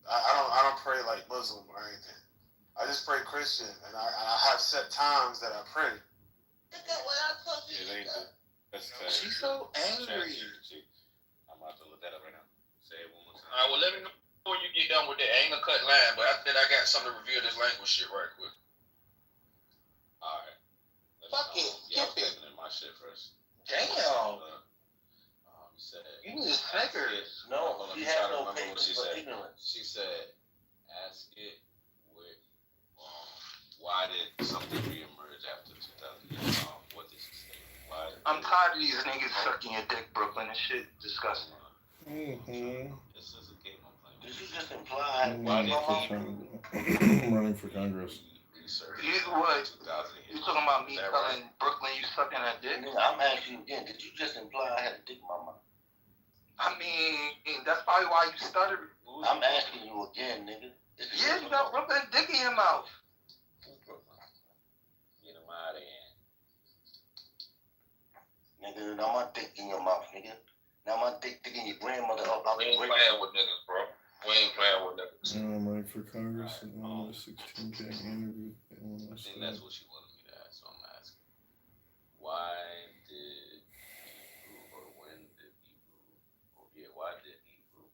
I don't pray like Muslim or anything. I just pray Christian, and I have set times that I pray. It ain't the, that's She's so angry. I'm about to look that up right now. Say it one more time. All right, well, let me know before you get done with that. I ain't gonna cut line, but I think I got something to review this language shit right quick. All right. Fuck it. Yeah, I'm typing in my shit first. Damn. You need Snickers. No, he has no papers for ignorance. She said, ask it with, why did something reemerge after 2000? What did she say? Why? I'm tired of these niggas sucking your dick, Brooklyn. This shit disgusting. Mm-hmm. This is a game I'm playing. Did you just imply? I'm running for Congress. You what? You talking about me telling Brooklyn you sucking a dick? I'm asking you again. Did you just imply I had a dick in my mouth? I mean, that's probably why you stuttered. I'm asking you again, nigga. Yeah, you got Brooklyn dick in your mouth. Get him out of here. Nigga, now my dick in your mouth, nigga. Now my dick in your grandmother. We ain't playing with niggas, bro. We ain't playing with niggas. I'm running for Congress and on the 16J interview. I think that's what she wanted me to ask, so I'm asking. Why did he rule, or when did he rule? Or yeah, why did he rule?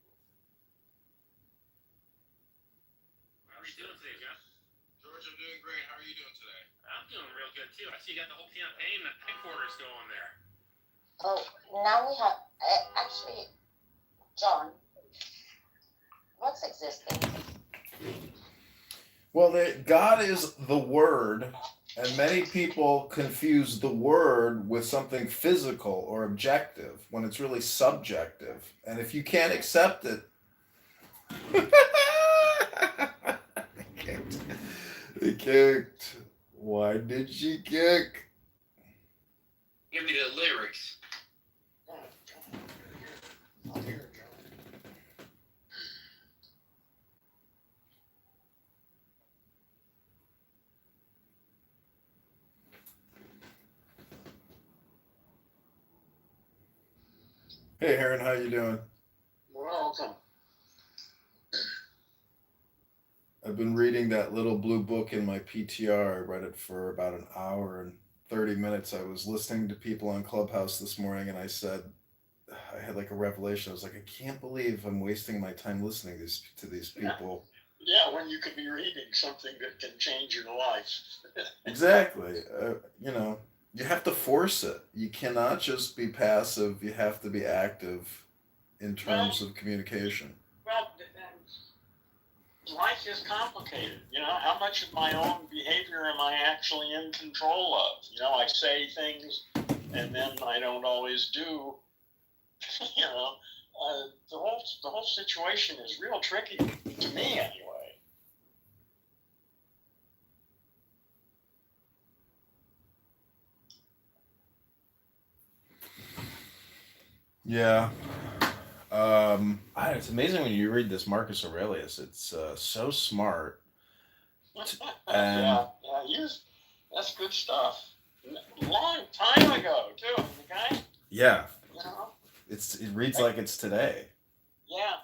How are you doing today, Jeff? George, I'm doing great. How are you doing today? I'm doing real good too. I see you got the whole campaign headquarters going there. Oh, now we have, actually, John, what's existing? Well, God is the Word, and many people confuse the Word with something physical or objective when it's really subjective. And if you can't accept it, they kicked. Why did she kick? Give me the lyrics. Hey, Aaron, how you doing? Welcome. I've been reading that little blue book in my PTR. I read it for about an hour and 30 minutes. I was listening to people on Clubhouse this morning, and I said, I had like a revelation. I was like, I can't believe I'm wasting my time listening to these people. Yeah, when you could be reading something that can change your life. Exactly. You know, you have to force it. You cannot just be passive. You have to be active in terms of communication. Well, life is complicated. You know, how much of my own behavior am I actually in control of? You know, I say things and then I don't always do. You know, the whole situation is real tricky to me anyway. Yeah. It's amazing when you read this Marcus Aurelius. It's so smart. Yeah, that's good stuff. long time ago too. The guy, Yeah, you know. it reads like it's today. Yeah.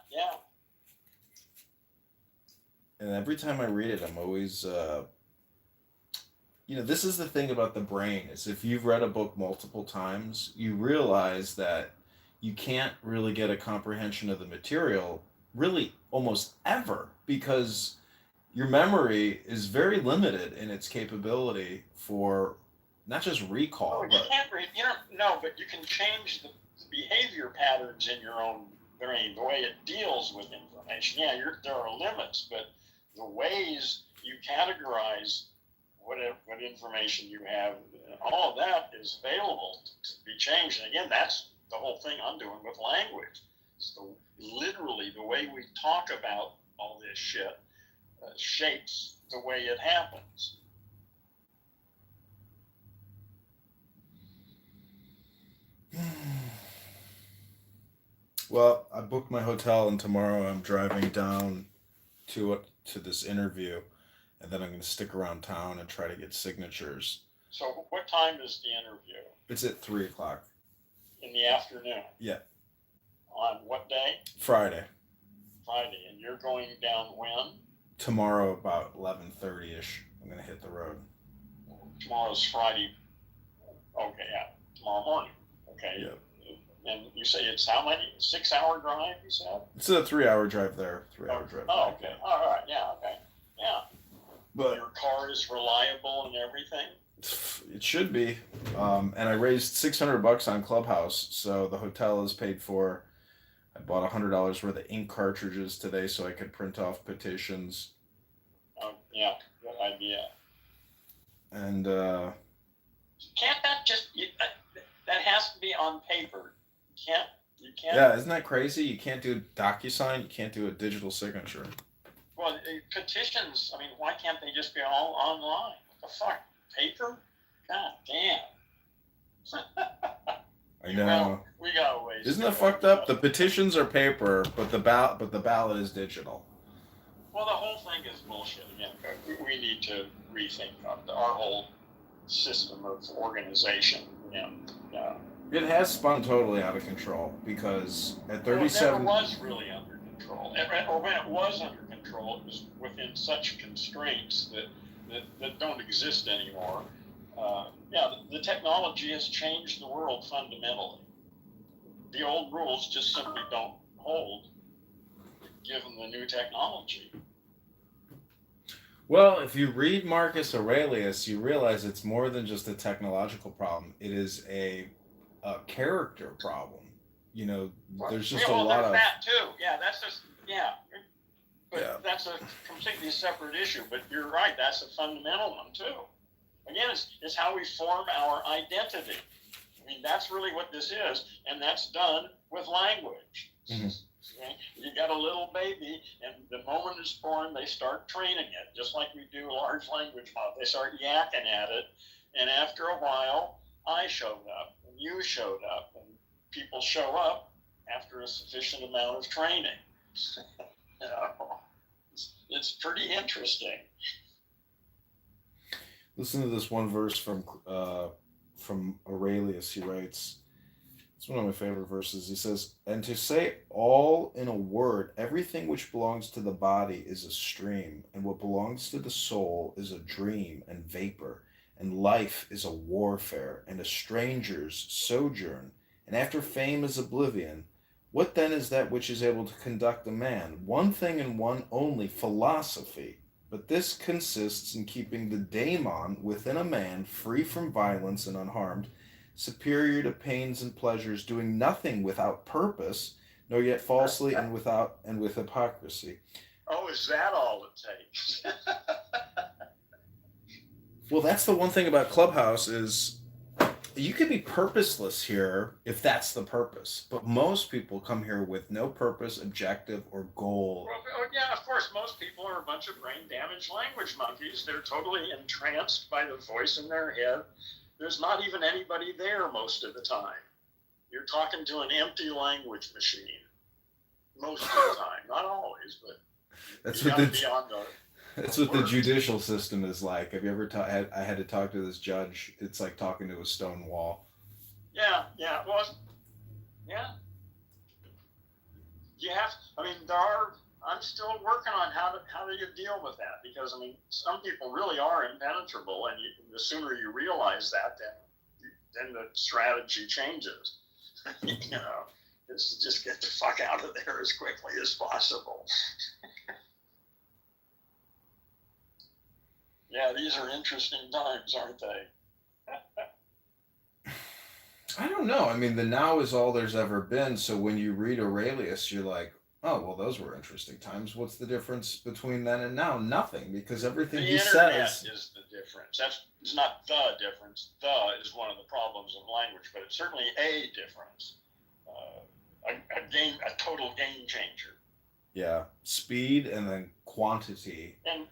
And every time I read it, I'm always, this is the thing about the brain is if you've read a book multiple times, you realize that you can't really get a comprehension of the material really almost ever because your memory is very limited in its capability for not just recall, Oh, you but can't read. You don't know, but you can change the behavior patterns in your own brain, the way it deals with information. Yeah, there are limits, but the ways you categorize what information you have, all of that is available to be changed. And again, that's the whole thing I'm doing with language. It's literally the way we talk about all this shit shapes the way it happens. Well, I booked my hotel, and tomorrow I'm driving down to this interview, and then I'm going to stick around town and try to get signatures. So, what time is the interview? It's at 3:00. In the afternoon. Yeah. On what day? Friday. Friday, and you're going down when? Tomorrow about 11:30ish. I'm going to hit the road. Tomorrow's Friday. Okay, yeah. Tomorrow morning. Okay. Yep. And you say it's how many? 6-hour drive, you said? It's a 3-hour drive there, 3-hour drive Oh, back. okay. All right. Yeah, okay. Yeah. But your car is reliable and everything? it should be. And I raised $600 on Clubhouse, so the hotel is paid for. I bought $100 worth of ink cartridges today so I could print off petitions. Yeah, good idea. And can't that just that has to be on paper? You can't. Yeah, isn't that crazy? You can't do DocuSign. You can't do a digital signature. Well, petitions. I mean, why can't they just be all online? What the fuck? Paper? God damn. I know. We got ways. Isn't that fucked up? The petitions are paper, but the ballot is digital. Well, the whole thing is bullshit again. We need to rethink our whole system of organization. And it has spun totally out of control because at 37. It never was really under control. Or when it was under control, it was within such constraints that don't exist anymore. The technology has changed the world fundamentally. The old rules just simply don't hold given the new technology. Well, if you read Marcus Aurelius, you realize it's more than just a technological problem. It is a character problem. There's just a lot of that too. Yeah, that's just But that's a completely separate issue. But you're right. That's a fundamental one too. Again, it's how we form our identity. I mean, that's really what this is, and that's done with language. Mm-hmm. Okay? You got a little baby, and the moment it's born, they start training it, just like we do large language models. They start yakking at it, and after a while, I showed up, and you showed up, and people show up after a sufficient amount of training. It's pretty interesting. Listen to this one verse from Aurelius. He writes, it's one of my favorite verses. He says, "And to say all in a word, everything which belongs to the body is a stream, and what belongs to the soul is a dream and vapor, and life is a warfare, and a stranger's sojourn, and after fame is oblivion. What then is that which is able to conduct a man? One thing and one only, philosophy. But this consists in keeping the daemon within a man free from violence and unharmed, superior to pains and pleasures, doing nothing without purpose, nor yet falsely and with hypocrisy." Oh, is that all it takes? Well, that's the one thing about Clubhouse is you could be purposeless here if that's the purpose. But most people come here with no purpose, objective, or goal. Well, yeah, of course, most people are a bunch of brain-damaged language monkeys. They're totally entranced by the voice in their head. There's not even anybody there most of the time. You're talking to an empty language machine most of the time. Not always, but That's you what got to be on That's what the judicial system is like. Have you ever I had to talk to this judge. It's like talking to a stone wall. Yeah, it was. Yeah. You have, I mean, I'm still working on how do you deal with that, because I mean, some people really are impenetrable, and the sooner you realize that, then the strategy changes. You know, it's just get the fuck out of there as quickly as possible. Yeah, these are interesting times, aren't they? I don't know. I mean, the now is all there's ever been. So when you read Aurelius, you're like, oh, well, those were interesting times. What's the difference between then and now? Nothing, because everything he says is the difference. It's not the difference. The is one of the problems of language, but it's certainly a difference. A total game changer. Yeah, speed and then quantity. And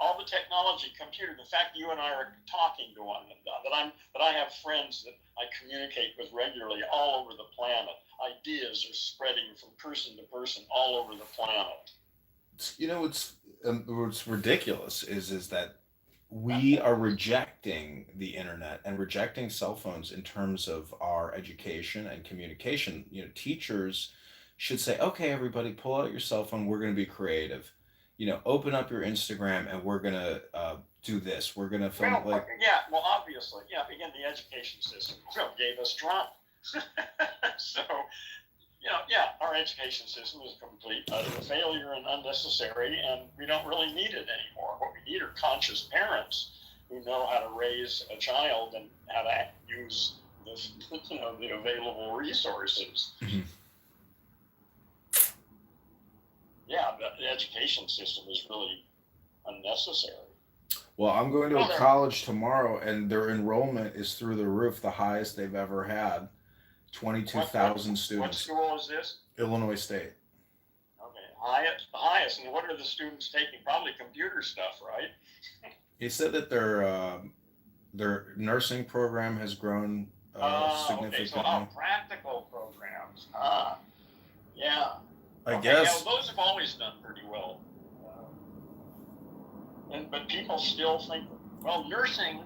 all the technology, computer, the fact you and I are talking to one another, that I have friends that I communicate with regularly all over the planet. Ideas are spreading from person to person all over the planet. You know, what's ridiculous is that we are rejecting the internet and rejecting cell phones in terms of our education and communication. You know, teachers should say, okay, everybody, pull out your cell phone. We're going to be creative. You know, open up your Instagram and we're going to do this. We're going to film Well, obviously. Yeah, again, the education system gave us Trump. So, our education system is a complete utter failure and unnecessary, and we don't really need it anymore. What we need are conscious parents who know how to raise a child and how to use the available resources. Mm-hmm. Yeah, the education system is really unnecessary. Well, I'm going to a college tomorrow, and their enrollment is through the roof, the highest they've ever had. 22,000 students. What school is this? Illinois State. Okay, highest. And what are the students taking? Probably computer stuff, right? He said that their nursing program has grown significantly. Okay, so practical programs. Yeah. I guess. Yeah, those have always done pretty well. But people still think, well, nursing,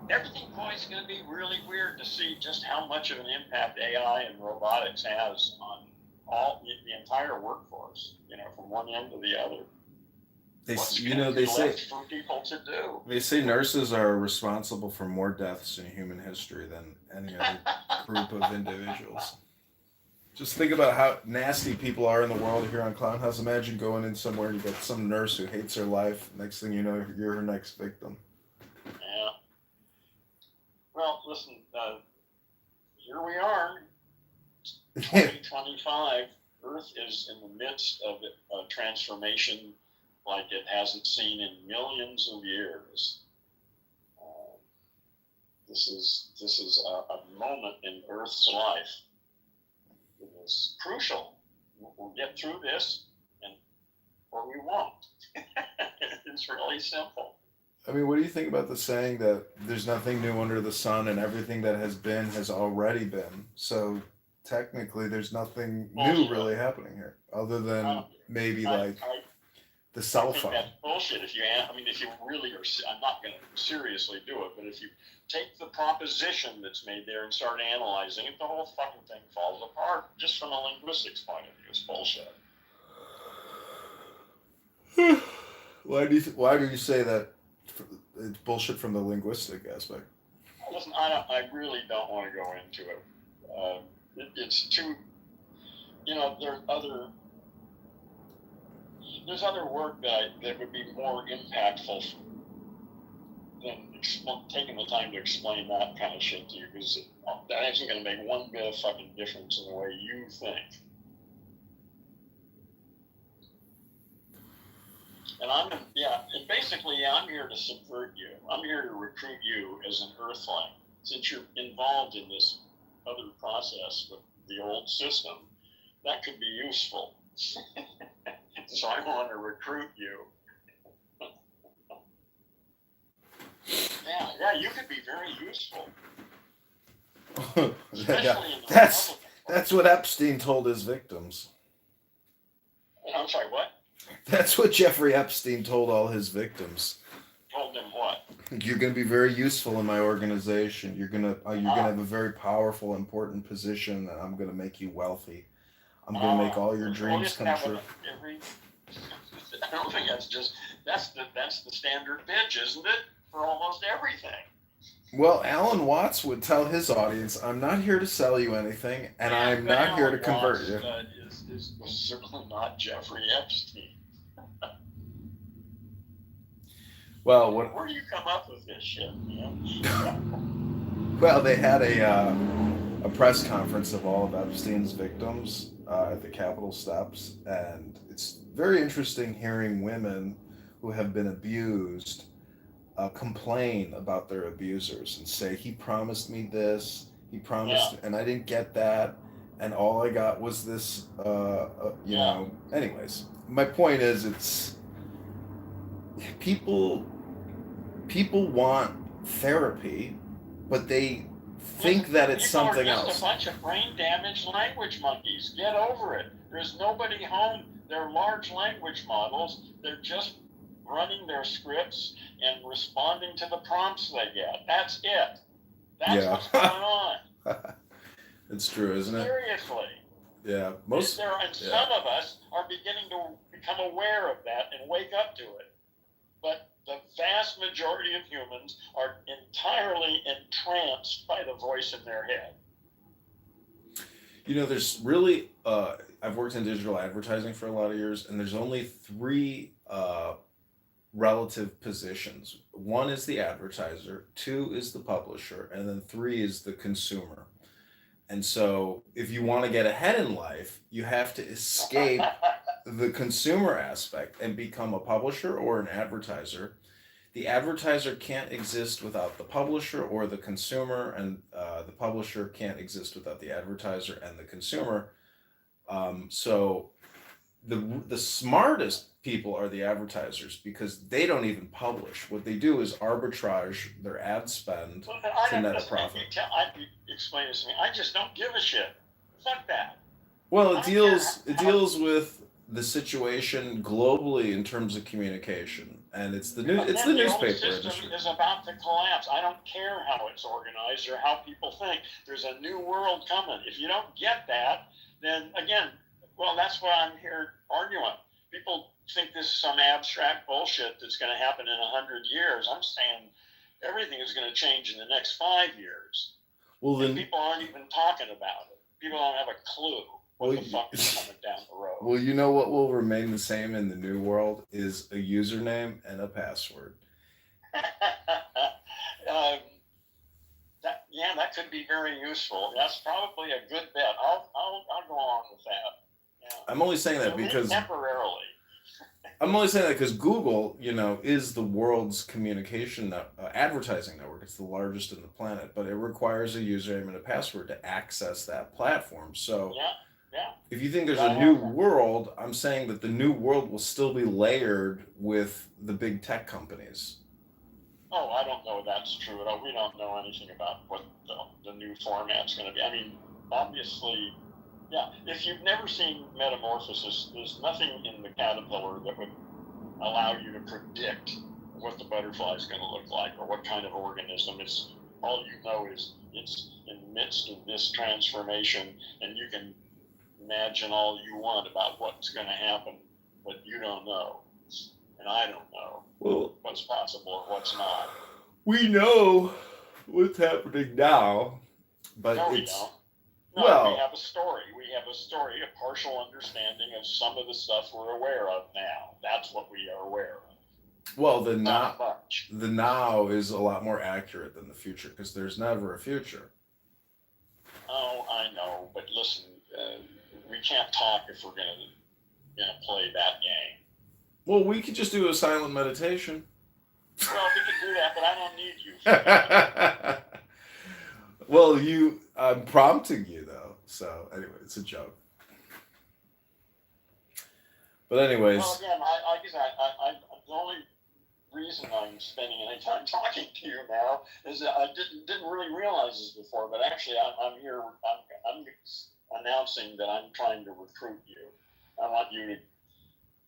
everything is going to be really weird to see just how much of an impact AI and robotics has on the entire workforce, from one end to the other. They left for people to do. They say nurses are responsible for more deaths in human history than any other group of individuals. Just think about how nasty people are in the world here on Clown House. Imagine going in somewhere and you got some nurse who hates her life. Next thing you know, you're her next victim. Yeah. Well, listen, here we are, 2025. Earth is in the midst of a transformation like it hasn't seen in millions of years. This is a moment in Earth's life. It is crucial. We'll get through this, or we won't. It's really simple. I mean, what do you think about the saying that there's nothing new under the sun and everything that has been has already been? So technically, there's nothing new really happening here, other than maybe the cell phone. That's bullshit. If you really are, I'm not going to seriously do it, but if you take the proposition that's made there and start analyzing it, the whole fucking thing falls apart. Just from a linguistics point of view, it's bullshit. Why do you say that? It's bullshit from the linguistic aspect. Listen, I really don't want to go into it. It's too, there's other work that would be more impactful than taking the time to explain that kind of shit to you, because that isn't going to make one bit of fucking difference in the way you think. And I'm here to subvert you. I'm here to recruit you as an Earthling. Since you're involved in this other process with the old system, that could be useful. So I want to recruit you. Yeah, you could be very useful. That's what Epstein told his victims. I'm sorry, what? That's what Jeffrey Epstein told all his victims. Told them what? You're going to be very useful in my organization. You're gonna have a very powerful, important position, and I'm going to make you wealthy. I'm going to make all your dreams come true. I don't think that's the standard pitch, isn't it? For almost everything. Well, Alan Watts would tell his audience, "I'm not here to sell you anything, and I'm not here to convert you." Is certainly not Jeffrey Epstein. Well, where do you come up with this shit? Well, they had a press conference of all of Epstein's victims at the Capitol steps, and it's very interesting hearing women who have been abused complain about their abusers and say, "He promised me this, he promised, and I didn't get that, and all I got was this." You know. Anyways, my point is, it's people want therapy, but they think that it's something else. People are just a bunch of brain-damaged language monkeys. Get over it. There's nobody home. They're large language models. They're just running their scripts and responding to the prompts they get. That's it. That's what's going on. It's true, isn't it? Seriously. Yeah. Some of us are beginning to become aware of that and wake up to it. But the vast majority of humans are entirely entranced by the voice in their head. You know, there's really, I've worked in digital advertising for a lot of years, and there's only three relative positions. One is the advertiser, two is the publisher, and then three is the consumer. And so if you want to get ahead in life, you have to escape the consumer aspect and become a publisher or an advertiser. The advertiser can't exist without the publisher or the consumer, and the publisher can't exist without the advertiser and the consumer. So the smartest people are the advertisers, because they don't even publish. What they do is arbitrage their ad spend to net a profit. Explain this to me. I just don't give a shit. Fuck that. Well, it deals with the situation globally in terms of communication, and it's the newspaper industry. Is about to collapse. I don't care how it's organized or how people think. There's a new world coming. If you don't get that, then again, well, that's what I'm here arguing. People think this is some abstract bullshit that's going to happen in 100 years. I'm saying everything is going to change in the next 5 years. Well, then people aren't even talking about it. People don't have a clue what the fuck is coming down the road. Well, you know what will remain the same in the new world is a username and a password. That could be very useful. That's probably a good bet. I'll go along with that. Yeah. I'm only saying that because temporarily. I'm only saying that because Google, is the world's communication advertising network. It's the largest in the planet, but it requires a username and a password to access that platform. So if you think there's a new world, I'm saying that the new world will still be layered with the big tech companies. Oh, I don't know if that's true at all. We don't know anything about what the new format's going to be. I mean, obviously, if you've never seen Metamorphosis, there's nothing in the caterpillar that would allow you to predict what the butterfly is going to look like or what kind of organism. All you know is it's in the midst of this transformation, and you can imagine all you want about what's going to happen, but you don't know. And I don't know what's possible or what's not. We know what's happening now, but no, we don't. No, we have a story. We have a story, a partial understanding of some of the stuff we're aware of now. That's what we are aware of. Well, the now is a lot more accurate than the future, because there's never a future. Oh, I know, but listen, we can't talk if we're going to play that game. Well, we could just do a silent meditation. Well, we could do that, but I don't need you. Well, I'm prompting you, though. So, anyway, it's a joke. But anyways. Well, again, the only reason I'm spending any time talking to you now is that I didn't really realize this before, but actually I'm here, I'm announcing that I'm trying to recruit you. I want you to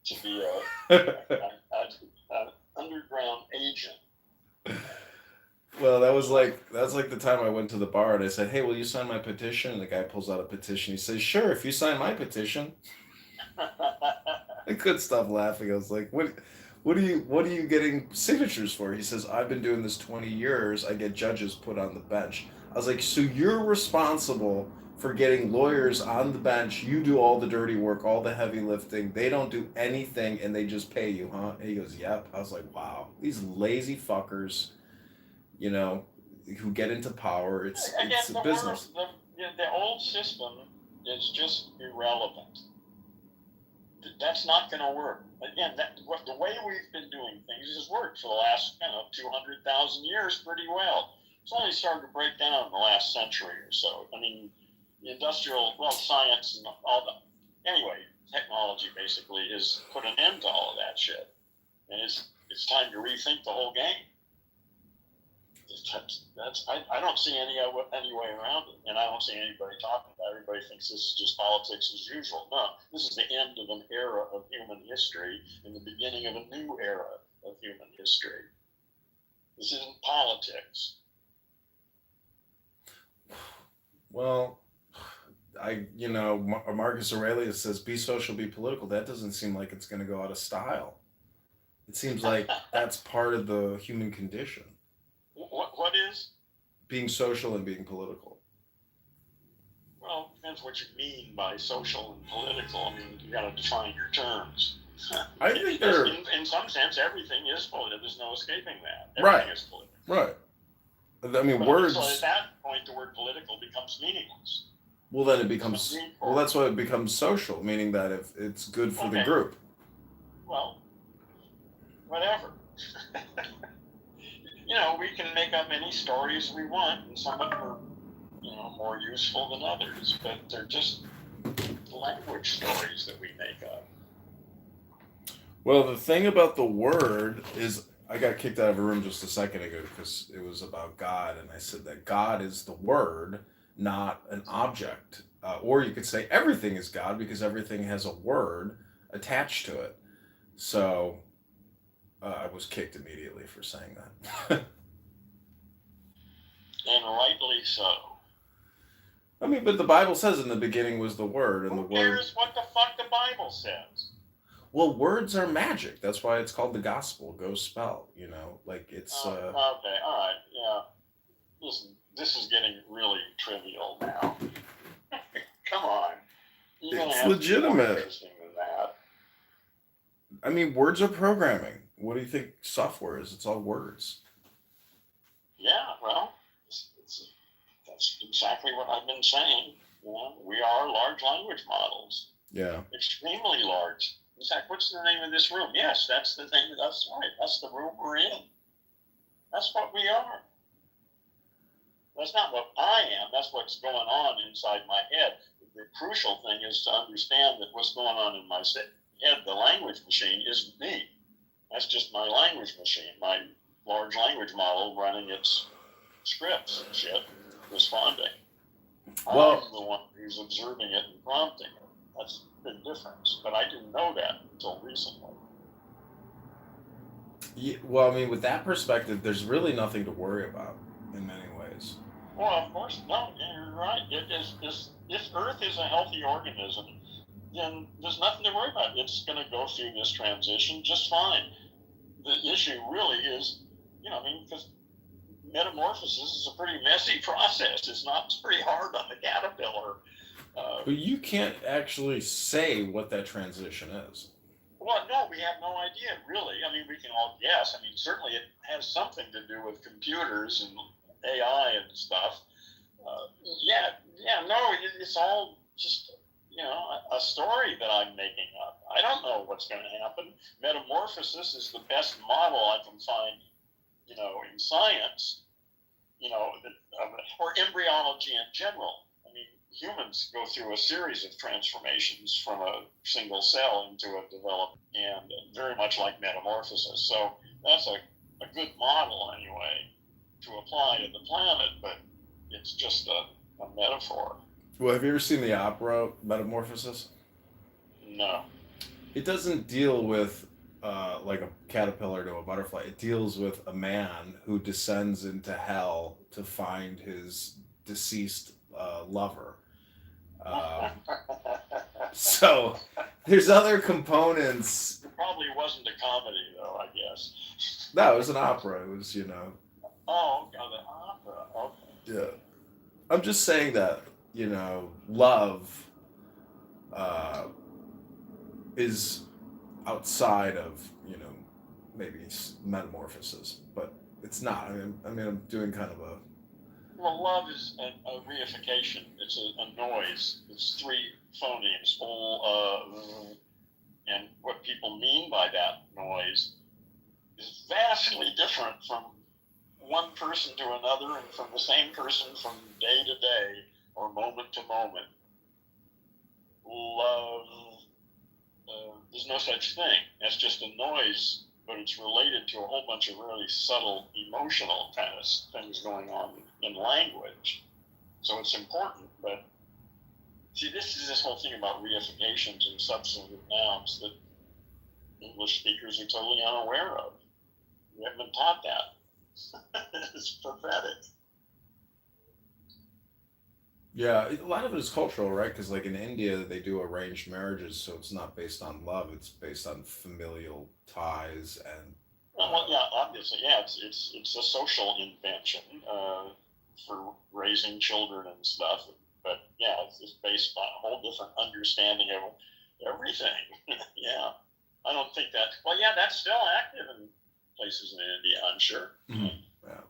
to be an underground agent. Well, that's like the time I went to the bar and I said, "Hey, will you sign my petition?" And the guy pulls out a petition. He says, "Sure, if you sign my petition." I couldn't stop laughing. I was like, what are you getting signatures for?" He says, "I've been doing this 20 years. I get judges put on the bench." I was like, "So you're responsible for getting lawyers on the bench. You do all the dirty work, all the heavy lifting. They don't do anything and they just pay you, huh?" And he goes, "Yep." I was like, "Wow, these lazy fuckers, who get into power. It's a business." The old system is just irrelevant. That's not going to work. Again, the way we've been doing things has worked for the last 200,000 years pretty well. It's only started to break down in the last century or so. I mean, the science and all the technology basically has put an end to all of that shit, and it's time to rethink the whole game. I don't see any way around it, and I don't see anybody talking about it. Everybody thinks this is just politics as usual. No, this is the end of an era of human history and the beginning of a new era of human history. This isn't politics. Well, Marcus Aurelius says, "Be social, be political." That doesn't seem like it's going to go out of style. It seems like that's part of the human condition. What is? Being social and being political. Well, it depends what you mean by social and political. I mean, you got to define your terms. I think in some sense, everything is political. There's no escaping that. Everything is political. Right. I mean, words. So at that point, the word political becomes meaningless. Well, then it becomes. Well, that's why it becomes social, meaning that if it's good for the group. Well, whatever. We can make up any stories we want, and some of them are, more useful than others, but they're just language stories that we make up. Well, the thing about the word is, I got kicked out of a room just a second ago because it was about God, and I said that God is the word, not an object. Or you could say everything is God because everything has a word attached to it. So I was kicked immediately for saying that. And rightly so. I mean, but the Bible says in the beginning was the Word, and Who the Word. cares what the fuck the Bible says? Well, words are magic. That's why it's called the gospel. Go spell. Like it's. Okay, all right, yeah. Listen, this is getting really trivial now. Come on. It's legitimate. More interesting than that. I mean, words are programming. What do you think software is? It's all words. Yeah, well, that's exactly what I've been saying. We are large language models. Yeah. Extremely large. In fact, what's the name of this room? Yes, that's the thing. That's right. That's the room we're in. That's what we are. That's not what I am. That's what's going on inside my head. The crucial thing is to understand that what's going on in my head, the language machine, isn't me. That's just my language machine, my large language model running its scripts and shit, responding. Well, I'm the one who's observing it and prompting it. That's a big difference. But I didn't know that until recently. Yeah, well, I mean, with that perspective, there's really nothing to worry about in many ways. Well, of course, no, you're right. If Earth is a healthy organism, then there's nothing to worry about. It's going to go through this transition just fine. The issue really is, because metamorphosis is a pretty messy process. It's pretty hard on the caterpillar. But you can't actually say what that transition is. Well, no, we have no idea, really. I mean, we can all guess. I mean, certainly it has something to do with computers and AI and stuff. It's all just, a story that I'm making up. I don't know what's going to happen. Metamorphosis is the best model I can find, in science, or embryology in general. I mean, humans go through a series of transformations from a single cell into a developed, and very much like metamorphosis. So that's a good model, anyway, to apply to the planet, but it's just a metaphor. Well, have you ever seen the opera Metamorphosis? No. it doesn't deal with like a caterpillar to a butterfly. It deals with a man who descends into hell to find his deceased lover. Um, so there's other components. It probably wasn't a comedy, though, I guess. No, it was an opera. It was, you know. Oh, the opera. Okay. Yeah. I'm just saying that, you know, love is outside of, you know, maybe metamorphosis, but it's not. I mean, I'm doing kind of a. Well, love is a reification. It's a noise. It's three phonemes, and what people mean by that noise is vastly different from one person to another and from the same person from day to day or moment to moment. Love, there's no such thing. That's just a noise, but it's related to a whole bunch of really subtle emotional kind of things going on in language. So it's important, but see, this is this whole thing about reifications and substantive nouns that English speakers are totally unaware of. We haven't been taught that. It's pathetic. Yeah, a lot of it is cultural, right? Because like in India, they do arranged marriages, so it's not based on love; it's based on familial ties and. Well, yeah, obviously, yeah, it's a social invention for raising children and stuff. But yeah, it's based on a whole different understanding of everything. Yeah, I don't think that. Well, yeah, that's still active in places in India, I'm sure. Mm-hmm. Yeah.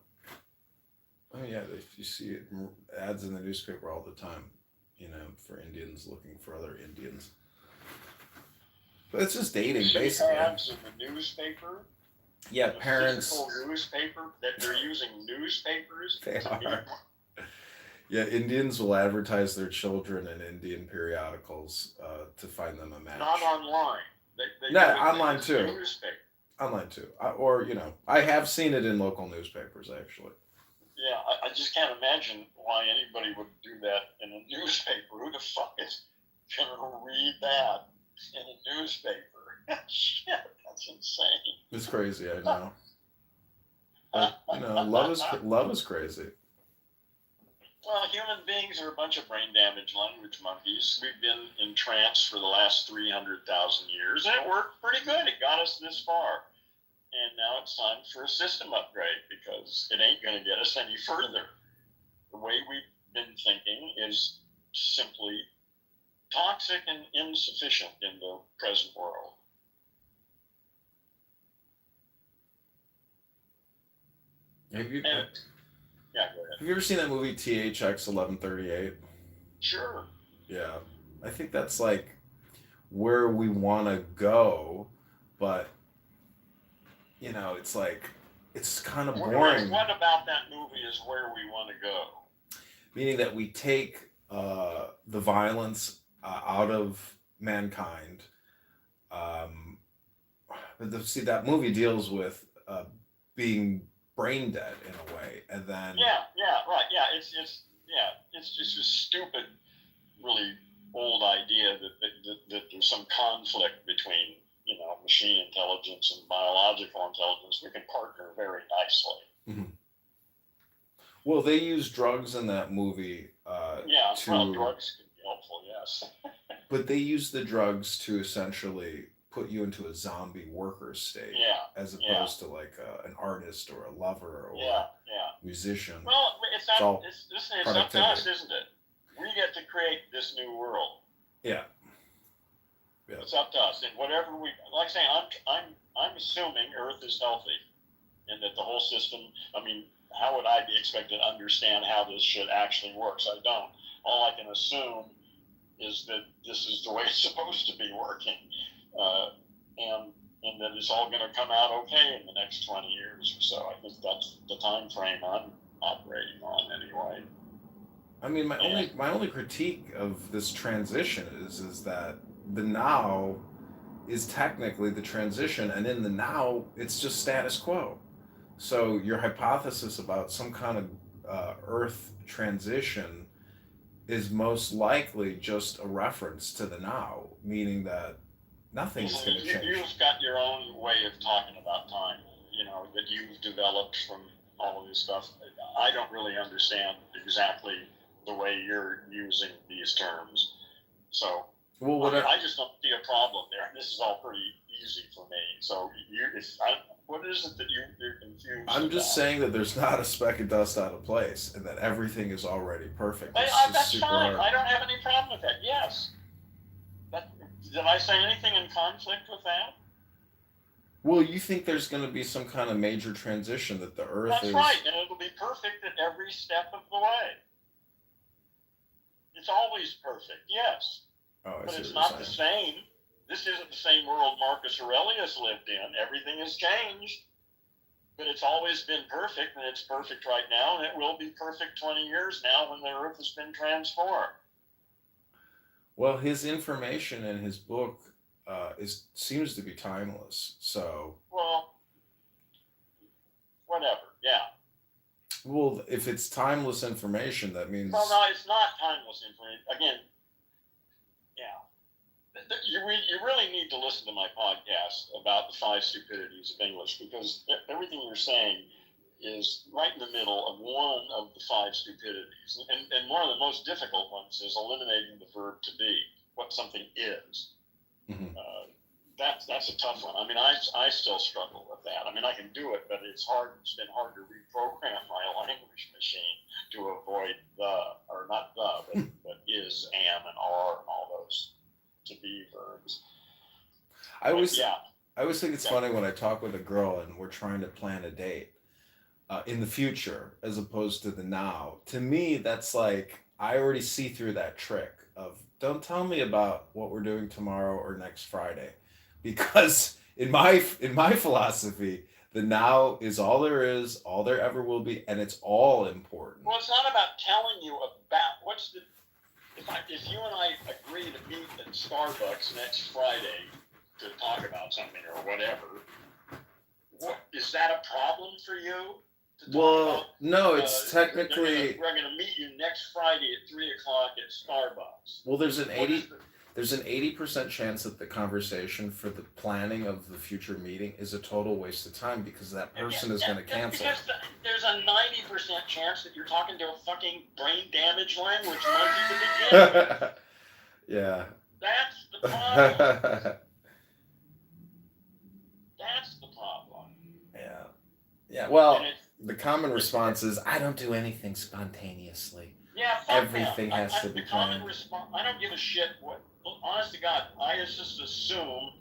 Oh yeah, you see it ads in the newspaper all the time, you know, for Indians looking for other Indians. But it's just dating, basically. Ads in the newspaper. Yeah, the parents. Physical newspaper that they're using newspapers. They are. Yeah, Indians will advertise their children in Indian periodicals to find them a match. Not online. No, online too. Newspaper. Online too, or you know, I have seen it in local newspapers actually. Yeah, I just can't imagine why anybody would do that in a newspaper. Who the fuck is going to read that in a newspaper? Shit, that's insane. It's crazy, I know. But, you know, love is crazy. Well, human beings are a bunch of brain damaged language monkeys. We've been in trance for the last 300,000 years, and it worked pretty good. It got us this far. And now it's time for a system upgrade because it ain't going to get us any further. The way we've been thinking is simply toxic and insufficient in the present world. Have you? Yeah, go ahead. Have you ever seen that movie THX 1138? Sure. Yeah, I think that's like where we want to go, but you know, it's like it's kind of boring. What about that movie is where we want to go? Meaning that we take the violence out of mankind. See, that movie deals with being brain dead in a way, and then it's just a stupid, really old idea that there's some conflict between machine intelligence and biological intelligence. We can partner very nicely. Mm-hmm. Well, they use drugs in that movie. Drugs can be helpful, yes. But they use the drugs to essentially put you into a zombie worker state, as opposed to like an artist or a lover or musician. Well, it's up to us, isn't it? We get to create this new world. Yeah. It's up to us, and whatever we like. I say, I'm assuming Earth is healthy, and that the whole system. I mean, how would I be expected to understand how this shit actually works? I don't. All I can assume is that this is the way it's supposed to be working. And that it's all going to come out okay in the next 20 years or so. I think that's the time frame I'm operating on anyway. I mean, my only critique of this transition is that the now is technically the transition, and in the now it's just status quo. So your hypothesis about some kind of Earth transition is most likely just a reference to the now, meaning that Nothing's Listen, going to change. You've got your own way of talking about time, that you've developed from all of this stuff. I don't really understand exactly the way you're using these terms. So I just don't see a problem there. This is all pretty easy for me. So what is it that you're confused I'm just about? saying that there's not a speck of dust out of place and that everything is already perfect. That's fine. I don't have any problem with that. Yes. Did I say anything in conflict with that? Well, you think there's going to be some kind of major transition that the Earth That's is... right, and it'll be perfect at every step of the way. It's always perfect, yes. But it's not the same. This isn't the same world Marcus Aurelius lived in. Everything has changed. But it's always been perfect, and it's perfect right now, and it will be perfect 20 years now when the Earth has been transformed. Well, his information in his book seems to be timeless. So. Well, whatever. Yeah. Well, if it's timeless information, that means. Well, no, it's not timeless information. Again, yeah. You really need to listen to my podcast about the 5 stupidities of English, because everything you're saying is right in the middle of one of the 5 stupidities. And one of the most difficult ones is eliminating the verb to be, what something is. Mm-hmm. That's a tough one. I mean, I still struggle with that. I mean, I can do it, but it's hard. It's been hard to reprogram my language machine to avoid not the, but is, am, and are, and all those to be verbs. I always think it's funny when I talk with a girl and we're trying to plan a date in the future as opposed to the now. To me, that's like, I already see through that trick of, don't tell me about what we're doing tomorrow or next Friday, because in my philosophy, the now is all there is, all there ever will be, and it's all important. Well, it's not about telling you about if you and I agree to meet at Starbucks next Friday to talk about something or whatever, is that a problem for you? Well, no, it's technically. We're going to meet you next Friday at 3:00 at Starbucks. Well, there's an 80% chance that the conversation for the planning of the future meeting is a total waste of time because that person is going to cancel. Because there's a 90% chance that you're talking to a fucking brain damaged language monkey to begin with. Yeah. That's the problem. That's the problem. Yeah. Yeah. Well, the common response is, I don't do anything spontaneously. Yeah, everything has to be planned. I don't give a shit what. Honest to God, I just assume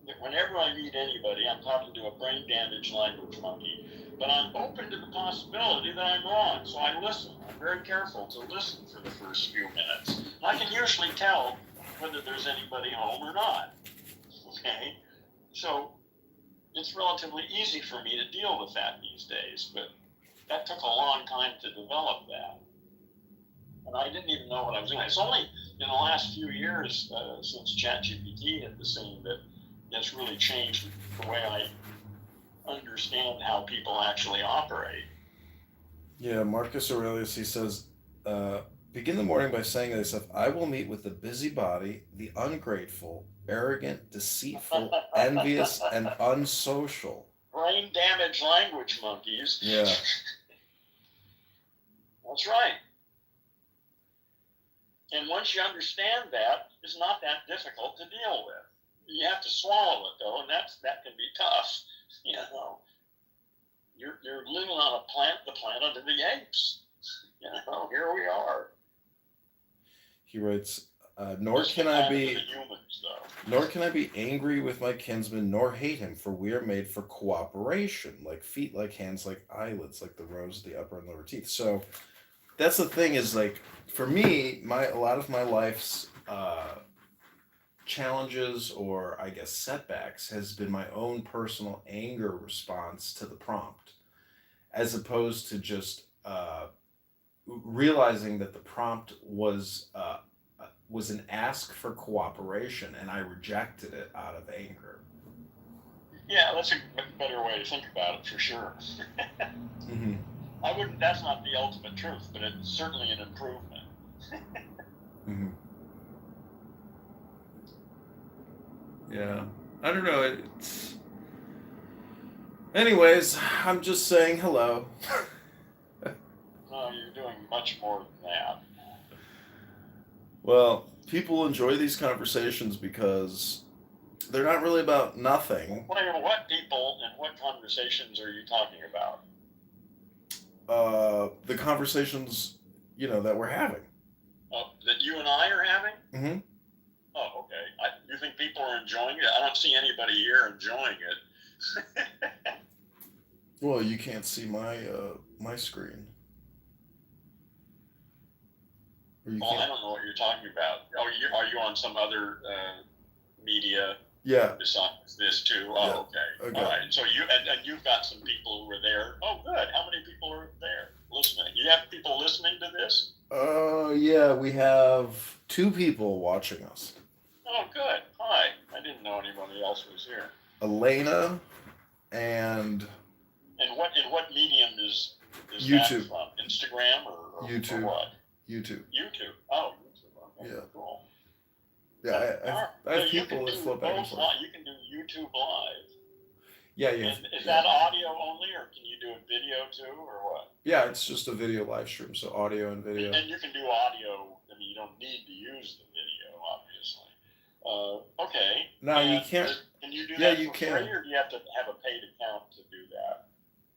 that whenever I meet anybody, I'm talking to a brain damaged language monkey. But I'm open to the possibility that I'm wrong, so I listen. I'm very careful to listen for the first few minutes. I can usually tell whether there's anybody home or not. Okay, so it's relatively easy for me to deal with that these days, but that took a long time to develop that. And I didn't even know what I was doing. It's only in the last few years since ChatGPT hit the scene that that's really changed the way I understand how people actually operate. Yeah, Marcus Aurelius, he says, begin the morning by saying to yourself, I will meet with the busybody, the ungrateful, arrogant, deceitful, envious, and unsocial. Brain damaged language monkeys. Yeah. That's right. And once you understand that, it's not that difficult to deal with. You have to swallow it though, and that can be tough. You know, you're living on the planet of the apes. You know, here we are. He writes, nor can I be angry with my kinsman, nor hate him, for we are made for cooperation, like feet, like hands, like eyelids, like the rows of the upper and lower teeth. So that's the thing is, like, for me, a lot of my life's challenges, or I guess setbacks, has been my own personal anger response to the prompt, as opposed to just realizing that the prompt was an ask for cooperation, and I rejected it out of anger. Yeah, that's a better way to think about it, for sure. Mm-hmm. That's not the ultimate truth, but it's certainly an improvement. Mm-hmm. Yeah. I don't know. It's. Anyways, I'm just saying hello. No, you're doing much more than that. Well, people enjoy these conversations because they're not really about nothing. What people and what conversations are you talking about? The conversations, that we're having. That you and I are having? Mm-hmm. Oh, okay. You think people are enjoying it? I don't see anybody here enjoying it. Well, you can't see my screen. Well, I don't know what you're talking about. Are you on some other media? Yeah. Besides this too. Oh, Yeah. okay. All right. So and you've got some people who were there. Oh, good. How many people are there listening? You have people listening to this? Yeah, we have 2 people watching us. Oh, good. Hi. I didn't know anybody else was here. Elena and. And what medium is YouTube. that from? Instagram or YouTube. Or what? YouTube. YouTube. Oh, YouTube. Okay. Yeah. Cool. Yeah, I have people that flip back and forth. You can do YouTube Live. Yeah. Is that audio only, or can you do a video too, or what? Yeah, it's just a video live stream, so audio and video. And you can do audio. I mean, you don't need to use the video, obviously. Okay. No, you can't. Can you do Yeah, that you for can. free, or do you have to have a paid account to do that?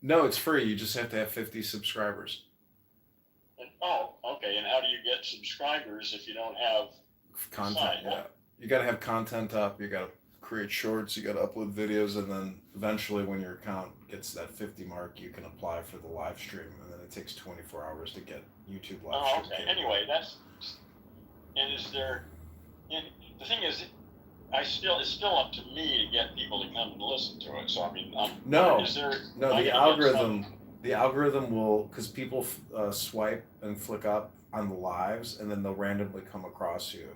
No, it's free. You just have to have 50 subscribers. Okay. And how do you get subscribers if you don't have content? Yeah, you got to have content up. You got to create shorts. You got to upload videos, and then eventually, when your account gets that 50 mark, you can apply for the live stream, and then it takes 24 hours to get YouTube live stream. Oh, okay. Anyway, the thing is, it's still up to me to get people to come and listen to it. So I mean, the algorithm will, because people swipe and flick up on the lives, and then they'll randomly come across you,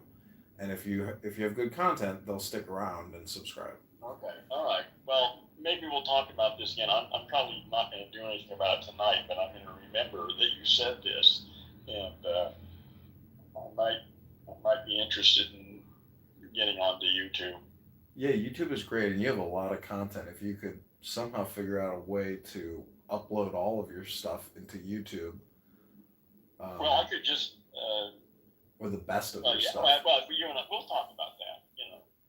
and if you have good content, they'll stick around and subscribe. Okay, all right. Well, maybe we'll talk about this again. I'm probably not going to do anything about it tonight, but I'm going to remember that you said this, and I might be interested in getting onto YouTube. Yeah, YouTube is great, and you have a lot of content. If you could somehow figure out a way to upload all of your stuff into YouTube. Well, I could just. Or the best of your stuff. Well, you and I, we'll talk about that.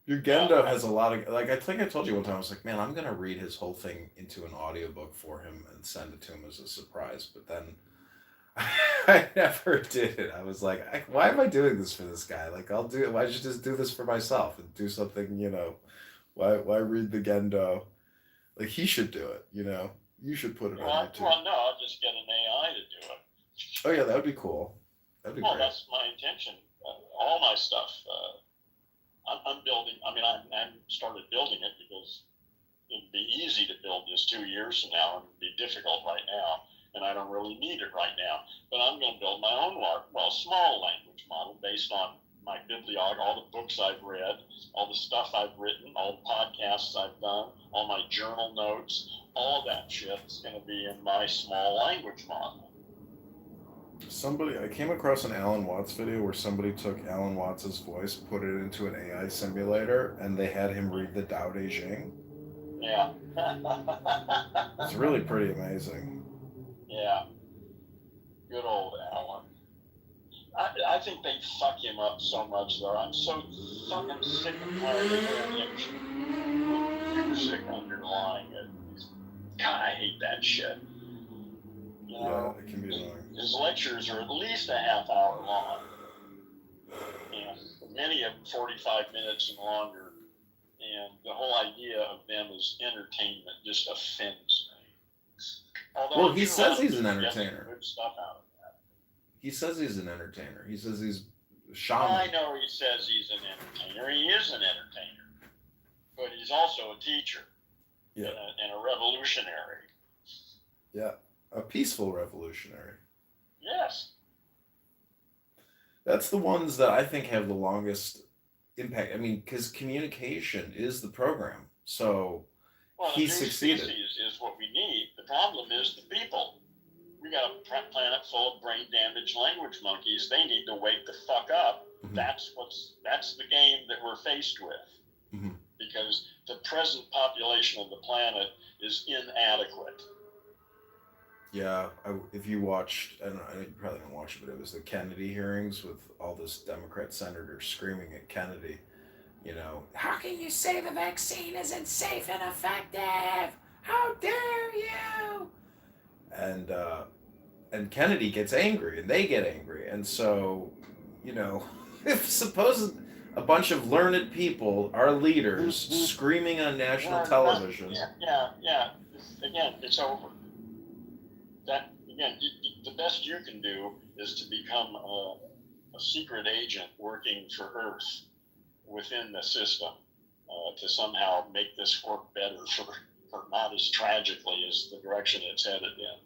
Your Gendo has a lot of, I think I told you one time, I was like, man, I'm going to read his whole thing into an audiobook for him and send it to him as a surprise. But then I never did it. I was like, why am I doing this for this guy? Like, why don't you just do this for myself and do something, why read the Gendo? Like, he should do it, You should put it on YouTube. Well, no, I'll just get an AI to do it. Oh, yeah, that would be cool. That'd be great. That's my intention. All my stuff, I'm building. I mean, I started building it because it'd be easy to build this 2 years from now, and it'd be difficult right now, and I don't really need it right now. But I'm going to build my own small language model based on my bibliography, all the books I've read, all the stuff I've written, all the podcasts I've done, all my journal notes, all that shit is going to be in my small language model. I came across an Alan Watts video where somebody took Alan Watts' voice, put it into an AI simulator, and they had him read the Tao Te Ching. Yeah. It's really pretty amazing. Yeah. Good old Alan. I think they fuck him up so much, though. I'm so fucking sick and tired of hearing him music underlying it. God, I hate that shit. Yeah, it can be annoying. His lectures are at least a half hour long, and many of them 45 minutes and longer. And the whole idea of them as entertainment just offends me. Although he says he's an entertainer. Good stuff out of that. He says he's an entertainer. He says he's a shaman. I know he says he's an entertainer. He is an entertainer, but he's also a teacher. Yeah. And a revolutionary. Yeah. A peaceful revolutionary. Yes. That's the ones that I think have the longest impact. I mean, because communication is the program. So he succeeded. Is what we need. The problem is the people. We got a planet full of brain damaged language monkeys. They need to wake the fuck up. Mm-hmm. That's the game that we're faced with. Mm-hmm. because the present population of the planet is inadequate. Yeah, if you watched, I know you probably didn't watch it, but it was the Kennedy hearings with all this Democrat senator screaming at Kennedy. How can you say the vaccine isn't safe and effective? How dare you? And Kennedy gets angry, and they get angry, and so, if suppose a bunch of learned people are leaders screaming on national television. Yeah. Again, it's over. The best you can do is to become a secret agent working for Earth within the system to somehow make this work better for not as tragically as the direction it's headed in.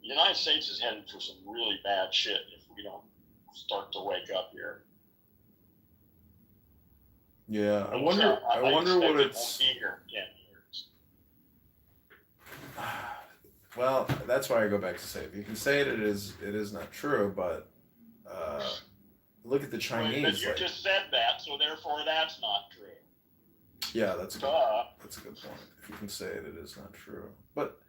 The United States is headed for some really bad shit if we don't start to wake up here. Yeah, I wonder what it's. It won't be here in 10 years. Well, that's why I go back to say, if you can say it is not true, but look at the Chinese. But you just said that, so therefore that's not true. Yeah, that's a good point. If you can say it is not true. But,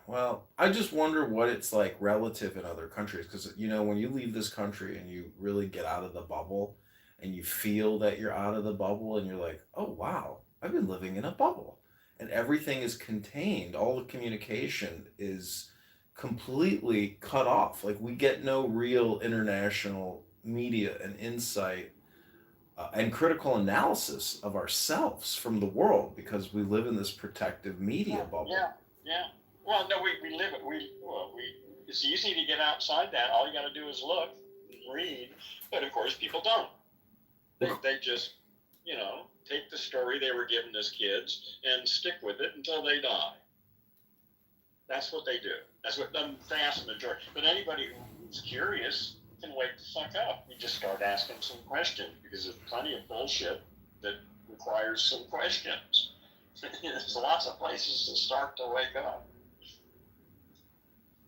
well, I just wonder what it's like relative in other countries. Because, when you leave this country and you really get out of the bubble and you feel that you're out of the bubble and you're like, oh, wow, I've been living in a bubble. And everything is contained. All the communication is completely cut off. Like, we get no real international media and insight and critical analysis of ourselves from the world because we live in this protective media bubble. Yeah. Well, no, we live it. It's easy to get outside that. All you got to do is look and read. But of course, people don't. They just, take the story they were given as kids and stick with it until they die. That's what they do. That's what the vast majority. But anybody who's curious can wake the fuck up. You just start asking some questions because there's plenty of bullshit that requires some questions. There's lots of places to start to wake up.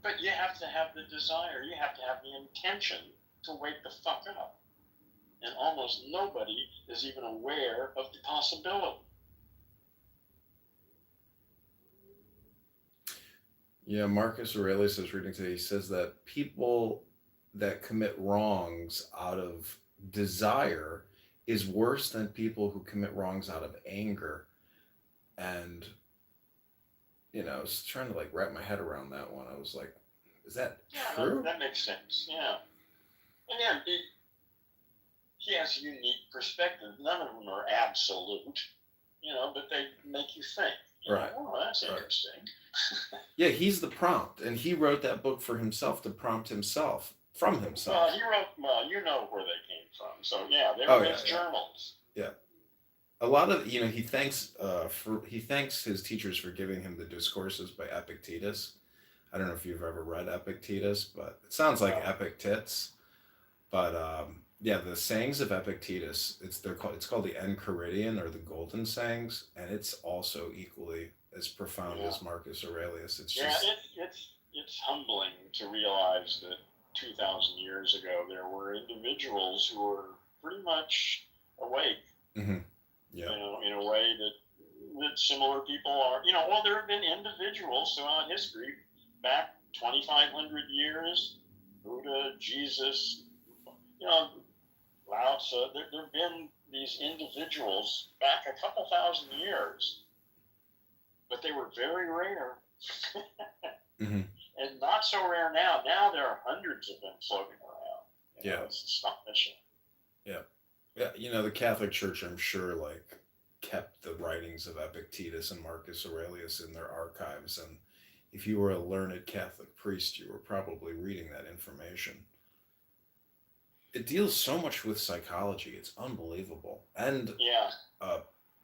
But you have to have the desire. You have to have the intention to wake the fuck up. And almost nobody is even aware of the possibility. Yeah, Marcus Aurelius is reading today. He says that people that commit wrongs out of desire is worse than people who commit wrongs out of anger. And, I was trying to wrap my head around that one. I was like, is that true? That makes sense, yeah. Again, he has a unique perspective. None of them are absolute, but they make you think. Right. Oh, that's interesting. Yeah, he's the prompt, and he wrote that book for himself to prompt himself from himself. Well, he wrote. You know where they came from. So yeah, they were his journals. Yeah. A lot of he thanks his teachers for giving him the discourses by Epictetus. I don't know if you've ever read Epictetus, but it sounds like epic tits. But the sayings of Epictetus, it's called the Enchiridion or the Golden Sayings, and it's also equally as profound as Marcus Aurelius. It's just it's humbling to realize that 2,000 years ago there were individuals who were pretty much awake. Mm-hmm. Yeah. In a way that similar people are. There have been individuals throughout history, back 2,500 years, Buddha, Jesus, Lao Tzu. There have been these individuals back a couple thousand years, but they were very rare. Mm-hmm. And not so rare now. Now there are hundreds of them floating around. It's astonishing. Yeah. Yeah, the Catholic Church, I'm sure, kept the writings of Epictetus and Marcus Aurelius in their archives. And if you were a learned Catholic priest, you were probably reading that information. It deals so much with psychology. It's unbelievable. And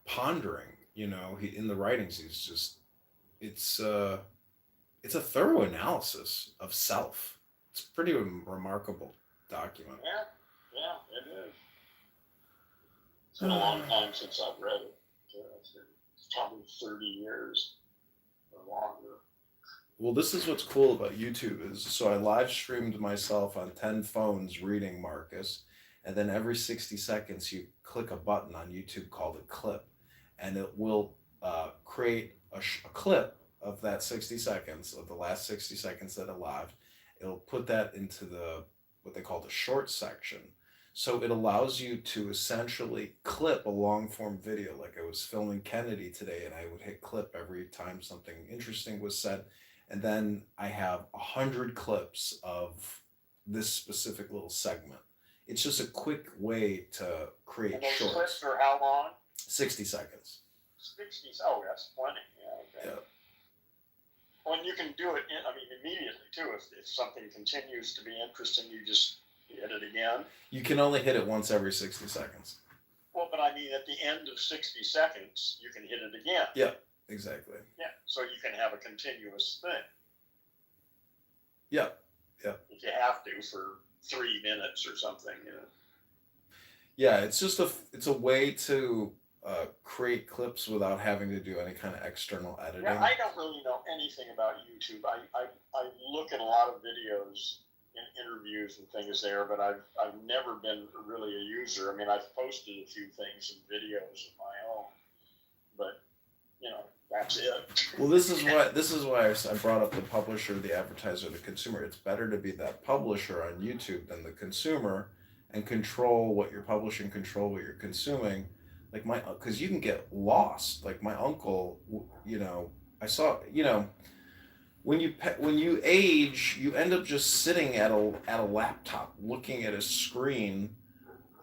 pondering, in the writings, he's just, it's a thorough analysis of self. It's a pretty remarkable document. Yeah, it is. It's been a long time since I've read it. It's probably 30 years or longer. Well, this is what's cool about YouTube is, so I live streamed myself on 10 phones reading Marcus, and then every 60 seconds you click a button on YouTube called a clip, and it will create a clip of that 60 seconds, of the last 60 seconds that are live. It'll put that into what they call the short section. So it allows you to essentially clip a long form video. Like I was filming Kennedy today, and I would hit clip every time something interesting was said. And then I have 100 clips of this specific little segment. It's just a quick way to create And those shorts. clips are how long? 60 seconds. 60. Oh, that's plenty. Yeah. Okay. Yeah. Well, and you can do it, immediately too. If something continues to be interesting, you just hit it again. You can only hit it once every 60 seconds. Well, but I mean, at the end of 60 seconds, you can hit it again. Yeah, exactly. Yeah, so you can have a continuous thing. Yeah, yeah. If you have to for 3 minutes or something, you know. Yeah, it's just it's a way to create clips without having to do any kind of external editing. Yeah, I don't really know anything about YouTube. I look at a lot of videos and interviews and things there, but I've never been really a user. I mean, I've posted a few things and videos of my own, but you know, that's it. Well, this is why I brought up the publisher, the advertiser, the consumer. It's better to be that publisher on YouTube than the consumer, and control what you're publishing, control what you're consuming. Like because you can get lost. Like my uncle, you know, I saw, you know, when you age, you end up just sitting at a laptop, looking at a screen,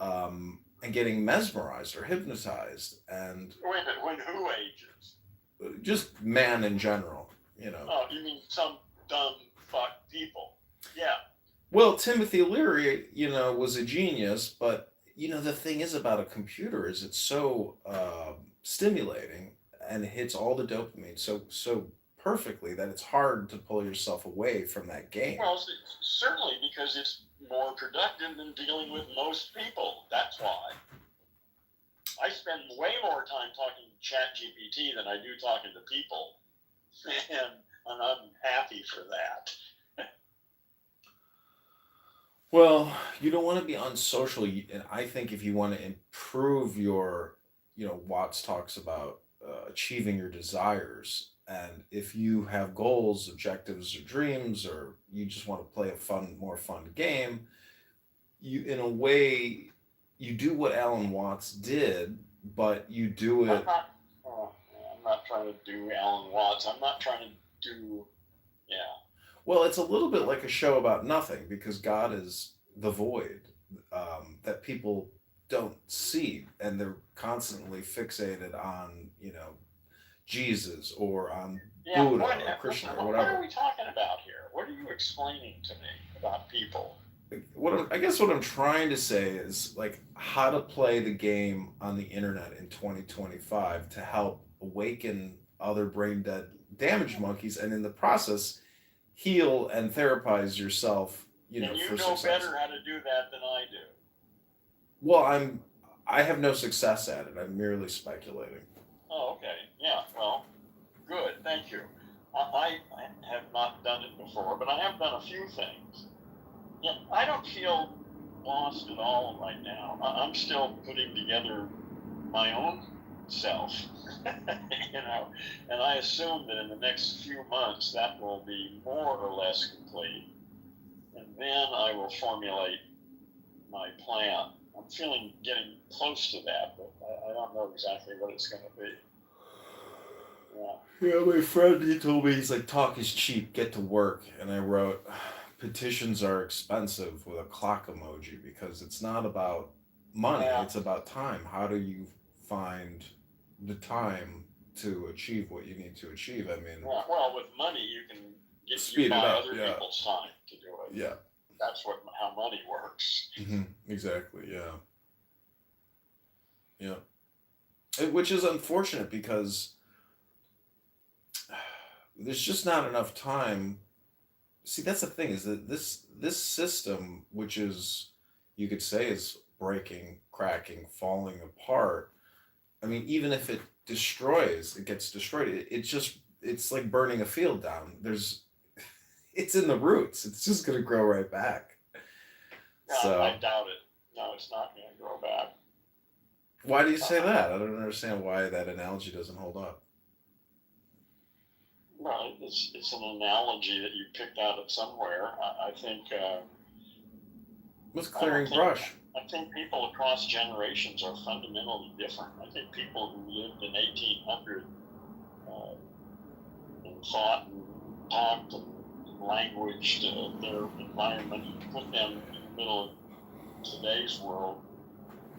and getting mesmerized or hypnotized. And When who ages? just man in general, you know. Oh, you mean some dumb fuck people? Yeah. Well, Timothy Leary, you know, was a genius, but you know the thing is about a computer is it's so stimulating and it hits all the dopamine so perfectly that it's hard to pull yourself away from that game. Well, certainly because it's more productive than dealing with most people. That's why. I spend way more time talking to ChatGPT than I do talking to people, and I'm happy for that. Well, you don't want to be unsocial, and I think if you want to improve your, you know, Watts talks about achieving your desires, and if you have goals, objectives, or dreams, or you just want to play a more fun game, you, in a way, you do what Alan Watts did, but you do it. I'm not trying to do Alan Watts. I'm not trying to do, yeah. Well, it's a little bit like a show about nothing because God is the void that people don't see, and they're constantly fixated on, you know, Jesus or on Buddha or Krishna or whatever. What are we talking about here? What are you explaining to me about people? I guess what I'm trying to say is like how to play the game on the internet in 2025 to help awaken other brain dead damaged monkeys, and in the process heal and therapize yourself, you know, and you for know success. better how to do that than I do. Well, I have no success at it. I'm merely speculating. Oh, okay. Yeah, well, good. Thank you. I have not done it before, but I have done a few things. Yeah, I don't feel lost at all right now. I'm still putting together my own self, you know, and I assume that in the next few months that will be more or less complete, and then I will formulate my plan. I'm getting close to that, but I don't know exactly what it's going to be. Yeah. Yeah, my friend, he told me, he's like, talk is cheap, get to work. And I wrote, petitions are expensive with a clock emoji because it's not about money, it's about time. How do you find the time to achieve what you need to achieve? I mean, well, with money, you can speed it up, other people's time to do it. Yeah. That's how money works. Mm-hmm. Exactly. Yeah. Yeah. Which is unfortunate because there's just not enough time. See, that's the thing is that this system, which is, you could say, is breaking, cracking, falling apart. I mean, even if it gets destroyed. It's like burning a field down. It's in the roots. It's just going to grow right back. No, So I doubt it. No, it's not going to grow back. Why do you say that? I don't understand why that analogy doesn't hold up. Well, it's an analogy that you picked out of somewhere. I think. What's clearing brush? I think people across generations are fundamentally different. I think people who lived in 1800 and thought and talked and languaged their environment and put them in the middle of today's world,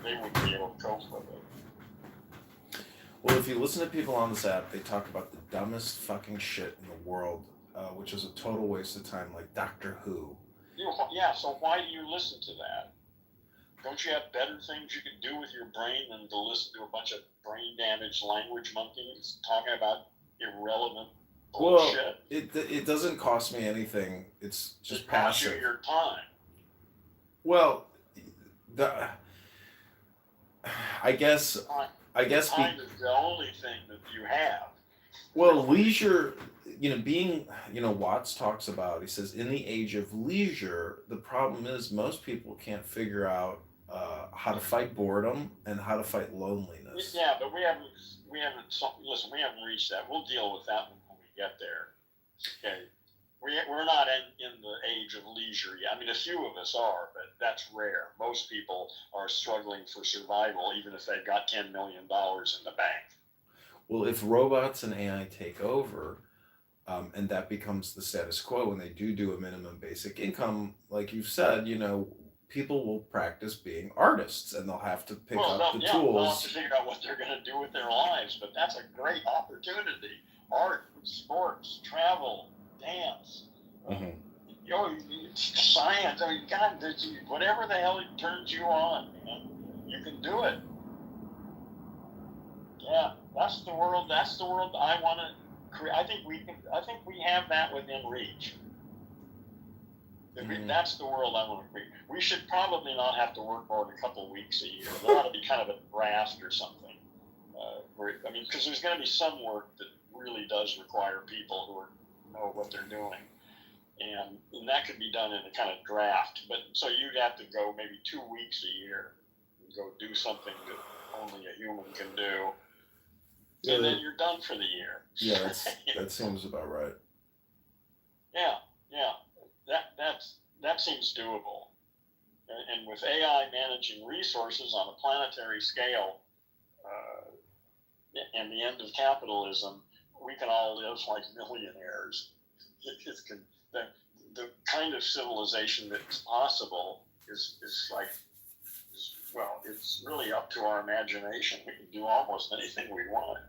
they wouldn't be able to cope with it. Well, if you listen to people on this app, they talk about the dumbest fucking shit in the world, which is a total waste of time, like Doctor Who. Yeah, so why do you listen to that? Don't you have better things you can do with your brain than to listen to a bunch of brain-damaged language monkeys talking about irrelevant bullshit? Well, it doesn't cost me anything. It's just passive. Costs you your time. Well, I guess time is the only thing that you have. Well, leisure, being, Watts talks about, he says, in the age of leisure, the problem is most people can't figure out how to fight boredom and how to fight loneliness. Yeah, but we haven't reached that. We'll deal with that when we get there. Okay. We're not in the age of leisure yet. I mean, a few of us are, but that's rare. Most people are struggling for survival, even if they've got $10 million in the bank. Well, if robots and AI take over, and that becomes the status quo, when they do a minimum basic income, like you've said, people will practice being artists, and they'll have to pick up the tools. They'll have to figure out what they're going to do with their lives, but that's a great opportunity. Art, sports, travel, dance, science. I mean, God, whatever the hell turns you on, man, you can do it. Yeah, that's the world I want to create. I think we have that within reach. That's the world I want to create. We should probably not have to work more than a couple of weeks a year. There ought to be kind of a draft or something. Because there's going to be some work that really does require people who know what they're doing, and that could be done in a kind of draft. But so you'd have to go maybe 2 weeks a year and go do something that only a human can do. Yeah, and then you're done for the year. Yeah, that seems about right. Yeah, that seems doable. And with AI managing resources on a planetary scale, and the end of capitalism, we can all live like millionaires. The kind of civilization that's possible is it's really up to our imagination. We can do almost anything we want.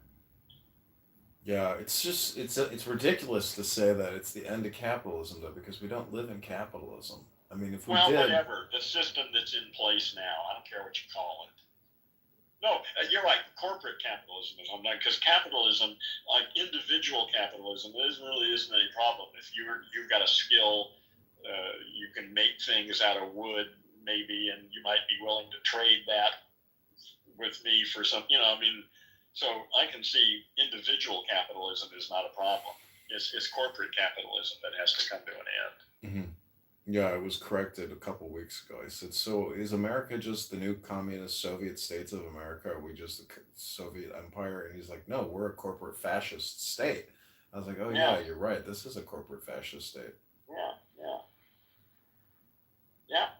Yeah, it's ridiculous to say that it's the end of capitalism, though, because we don't live in capitalism. I mean, if we did, whatever, the system that's in place now, I don't care what you call it. No, you're right. Corporate capitalism is online, because capitalism, like individual capitalism, isn't any problem. If you've got a skill, you can make things out of wood, maybe, and you might be willing to trade that with me for some. So I can see individual capitalism is not a problem. It's corporate capitalism that has to come to an end. Mm-hmm. Yeah, I was corrected a couple weeks ago. I said, so is America just the new communist Soviet states of America? Are we just the Soviet Empire? And he's like, no, we're a corporate fascist state. I was like, oh, yeah, you're right. This is a corporate fascist state. Yeah.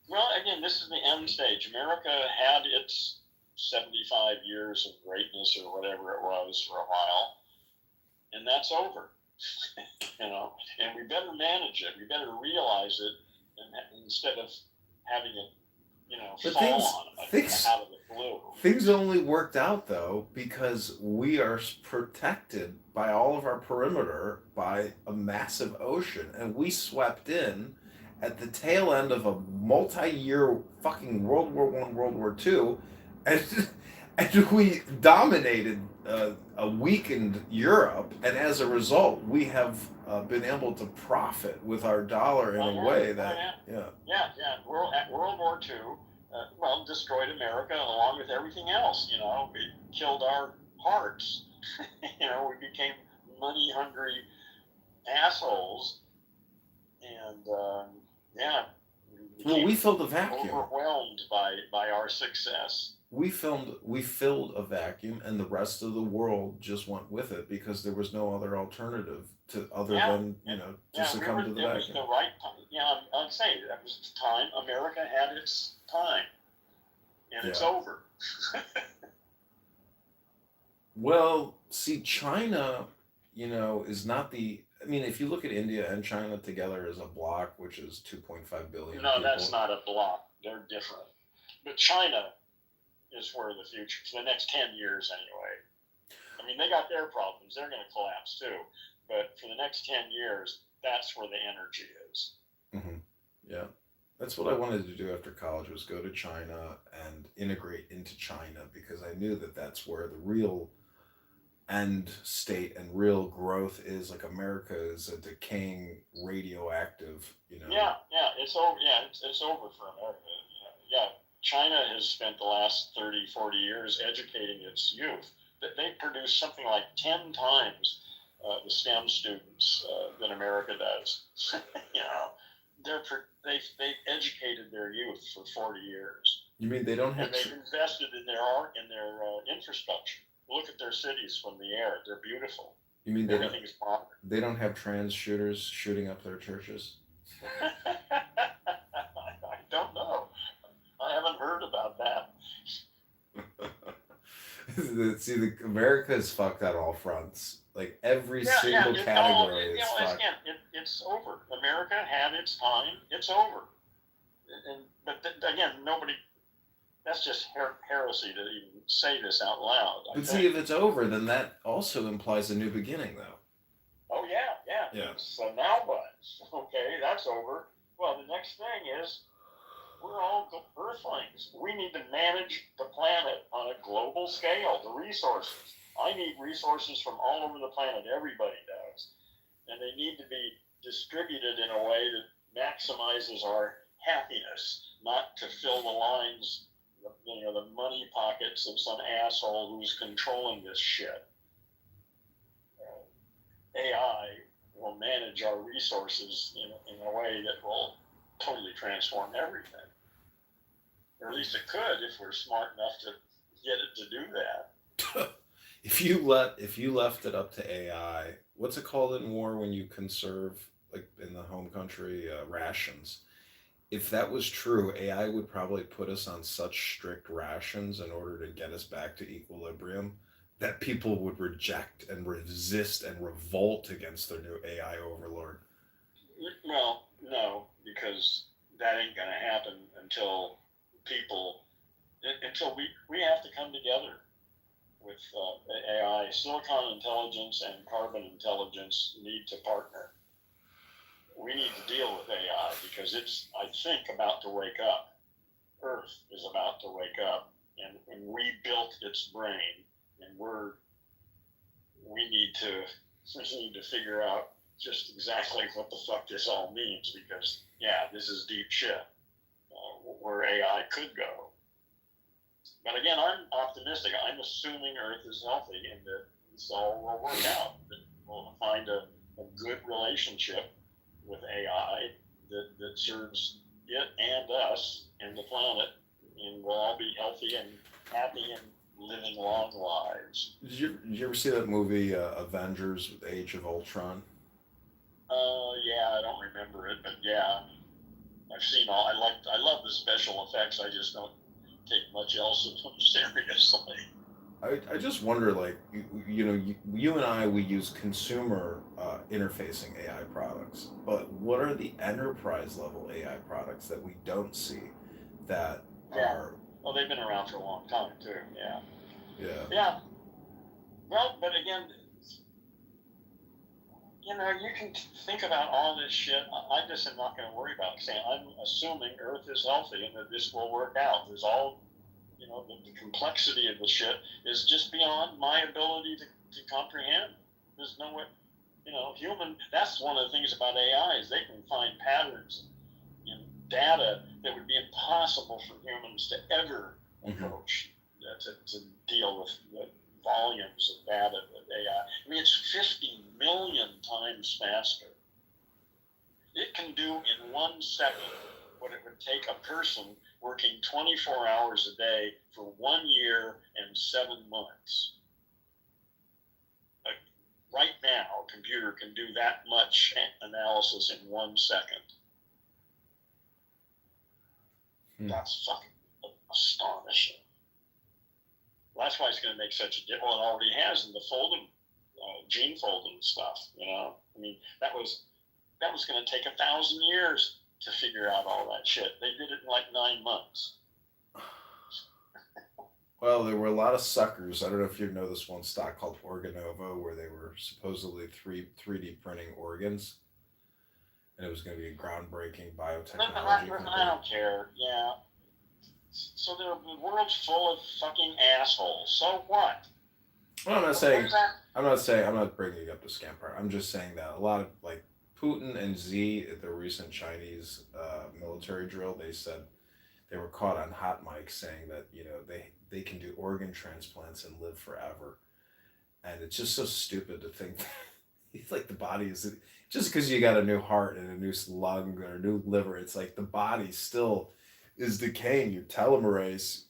Well, again, this is the end stage. America had its 75 years of greatness or whatever it was for a while, and that's over. And we better manage it. We better realize it, and instead of having it, fall on us out of the blue. Things only worked out, though, because we are protected by all of our perimeter by a massive ocean, and we swept in at the tail end of a multi-year fucking World War I, World War II, and we dominated a weakened Europe, and as a result, we have been able to profit with our dollar in a way that, World War II, destroyed America along with everything else. It killed our hearts. We became money-hungry assholes, and we filled the vacuum. Overwhelmed by our success. we filled a vacuum, and the rest of the world just went with it because there was no other alternative to other than to succumb to the it was vacuum. the right time. Yeah, I'd say that was the time. America had its time, and it's over. Well, see, China, is not the. I mean, if you look at India and China together as a block, which is 2.5 billion No, people. that's not a block. They're different. But China is where the future, for the next 10 years anyway. I mean, they got their problems. They're going to collapse too. But for the next 10 years, that's where the energy is. Mm-hmm. Yeah. That's what I wanted to do after college, was go to China and integrate into China, because I knew that that's where the real end state and real growth is. Like, America is a decaying radioactive, Yeah, it's over. Yeah, it's over for America. Yeah, China has spent the last 30, 40 years educating its youth. They produce something like 10 times the STEM students than America does. They've educated their youth for 40 years. You mean they don't have? And they've invested in their infrastructure. Look at their cities from the air; they're beautiful. You mean everything's modern? They don't have trans shooters shooting up their churches? I don't know. I haven't heard about that. See, America is fucked on all fronts. Like, every single category is fucked. It's over. America had its time. It's over. But again, nobody. That's just heresy to even say this out loud. But see, if it's over, then that also implies a new beginning, though. Oh yeah. So now what? Okay, that's over. Well, the next thing is, we're all Earthlings. We need to manage the planet on a global scale. The resources. I need resources from all over the planet. Everybody does, and they need to be distributed in a way that maximizes our happiness, not to fill the lines, the money pockets of some asshole who's controlling this shit. AI will manage our resources in a way that will totally transform everything. Or at least it could, if we're smart enough to get it to do that. If you left it up to AI, what's it called in war when you conserve, like in the home country, rations? If that was true, AI would probably put us on such strict rations in order to get us back to equilibrium that people would reject and resist and revolt against their new AI overlord. Well, no, because that ain't going to happen until we have to come together with AI. Silicon intelligence and carbon intelligence need to partner. We need to deal with AI because it's, I think, about to wake up. Earth is about to wake up and rebuilt its brain, and we need to figure out just exactly what the fuck this all means, because this is deep shit where AI could go. But again, I'm optimistic. I'm assuming Earth is healthy and that this all will work out. That we'll find a good relationship with AI that serves it and us and the planet, and we'll all be healthy and happy and living long lives. Did you ever see that movie Avengers: Age of Ultron? I don't remember it, but I've seen all. I love the special effects. I just don't take much else of them seriously. I just wonder, like, you and I, we use consumer interfacing AI products, but what are the enterprise level AI products that we don't see that are? Well, they've been around for a long time too. Yeah. Well, but again, you can think about all this shit. I just am not going to worry about it. Saying I'm assuming Earth is healthy and that this will work out. There's all, the complexity of the shit is just beyond my ability to comprehend. There's no way, human. That's one of the things about AI is they can find patterns in data that would be impossible for humans to ever approach to deal with the volumes of data that AI. I mean, it's 50 million times faster. It can do in 1 second what it would take a person working 24 hours a day for 1 year and 7 months. Right now, a computer can do that much analysis in 1 second. That's fucking astonishing. Well, that's why it's going to make such a difference. Well, it already has in the folding, gene folding stuff. You know, I mean, that was going to take 1,000 years to figure out all that shit. They did it in like 9 months. Well, there were a lot of suckers. I don't know if you know this one stock called Organova, where they were supposedly 3D printing organs, and it was going to be a groundbreaking biotechnology company. I don't care. Yeah. So the world's full of fucking assholes. So what? Well, I'm not bringing up the scam part. I'm just saying that a lot of like Putin and Xi at the recent Chinese military drill, they said they were caught on hot mics saying that, you know, they can do organ transplants and live forever. And it's just so stupid to think that it's like the body is, just because you got a new heart and a new lung or a new liver, it's like the body still is decaying. Your telomerase,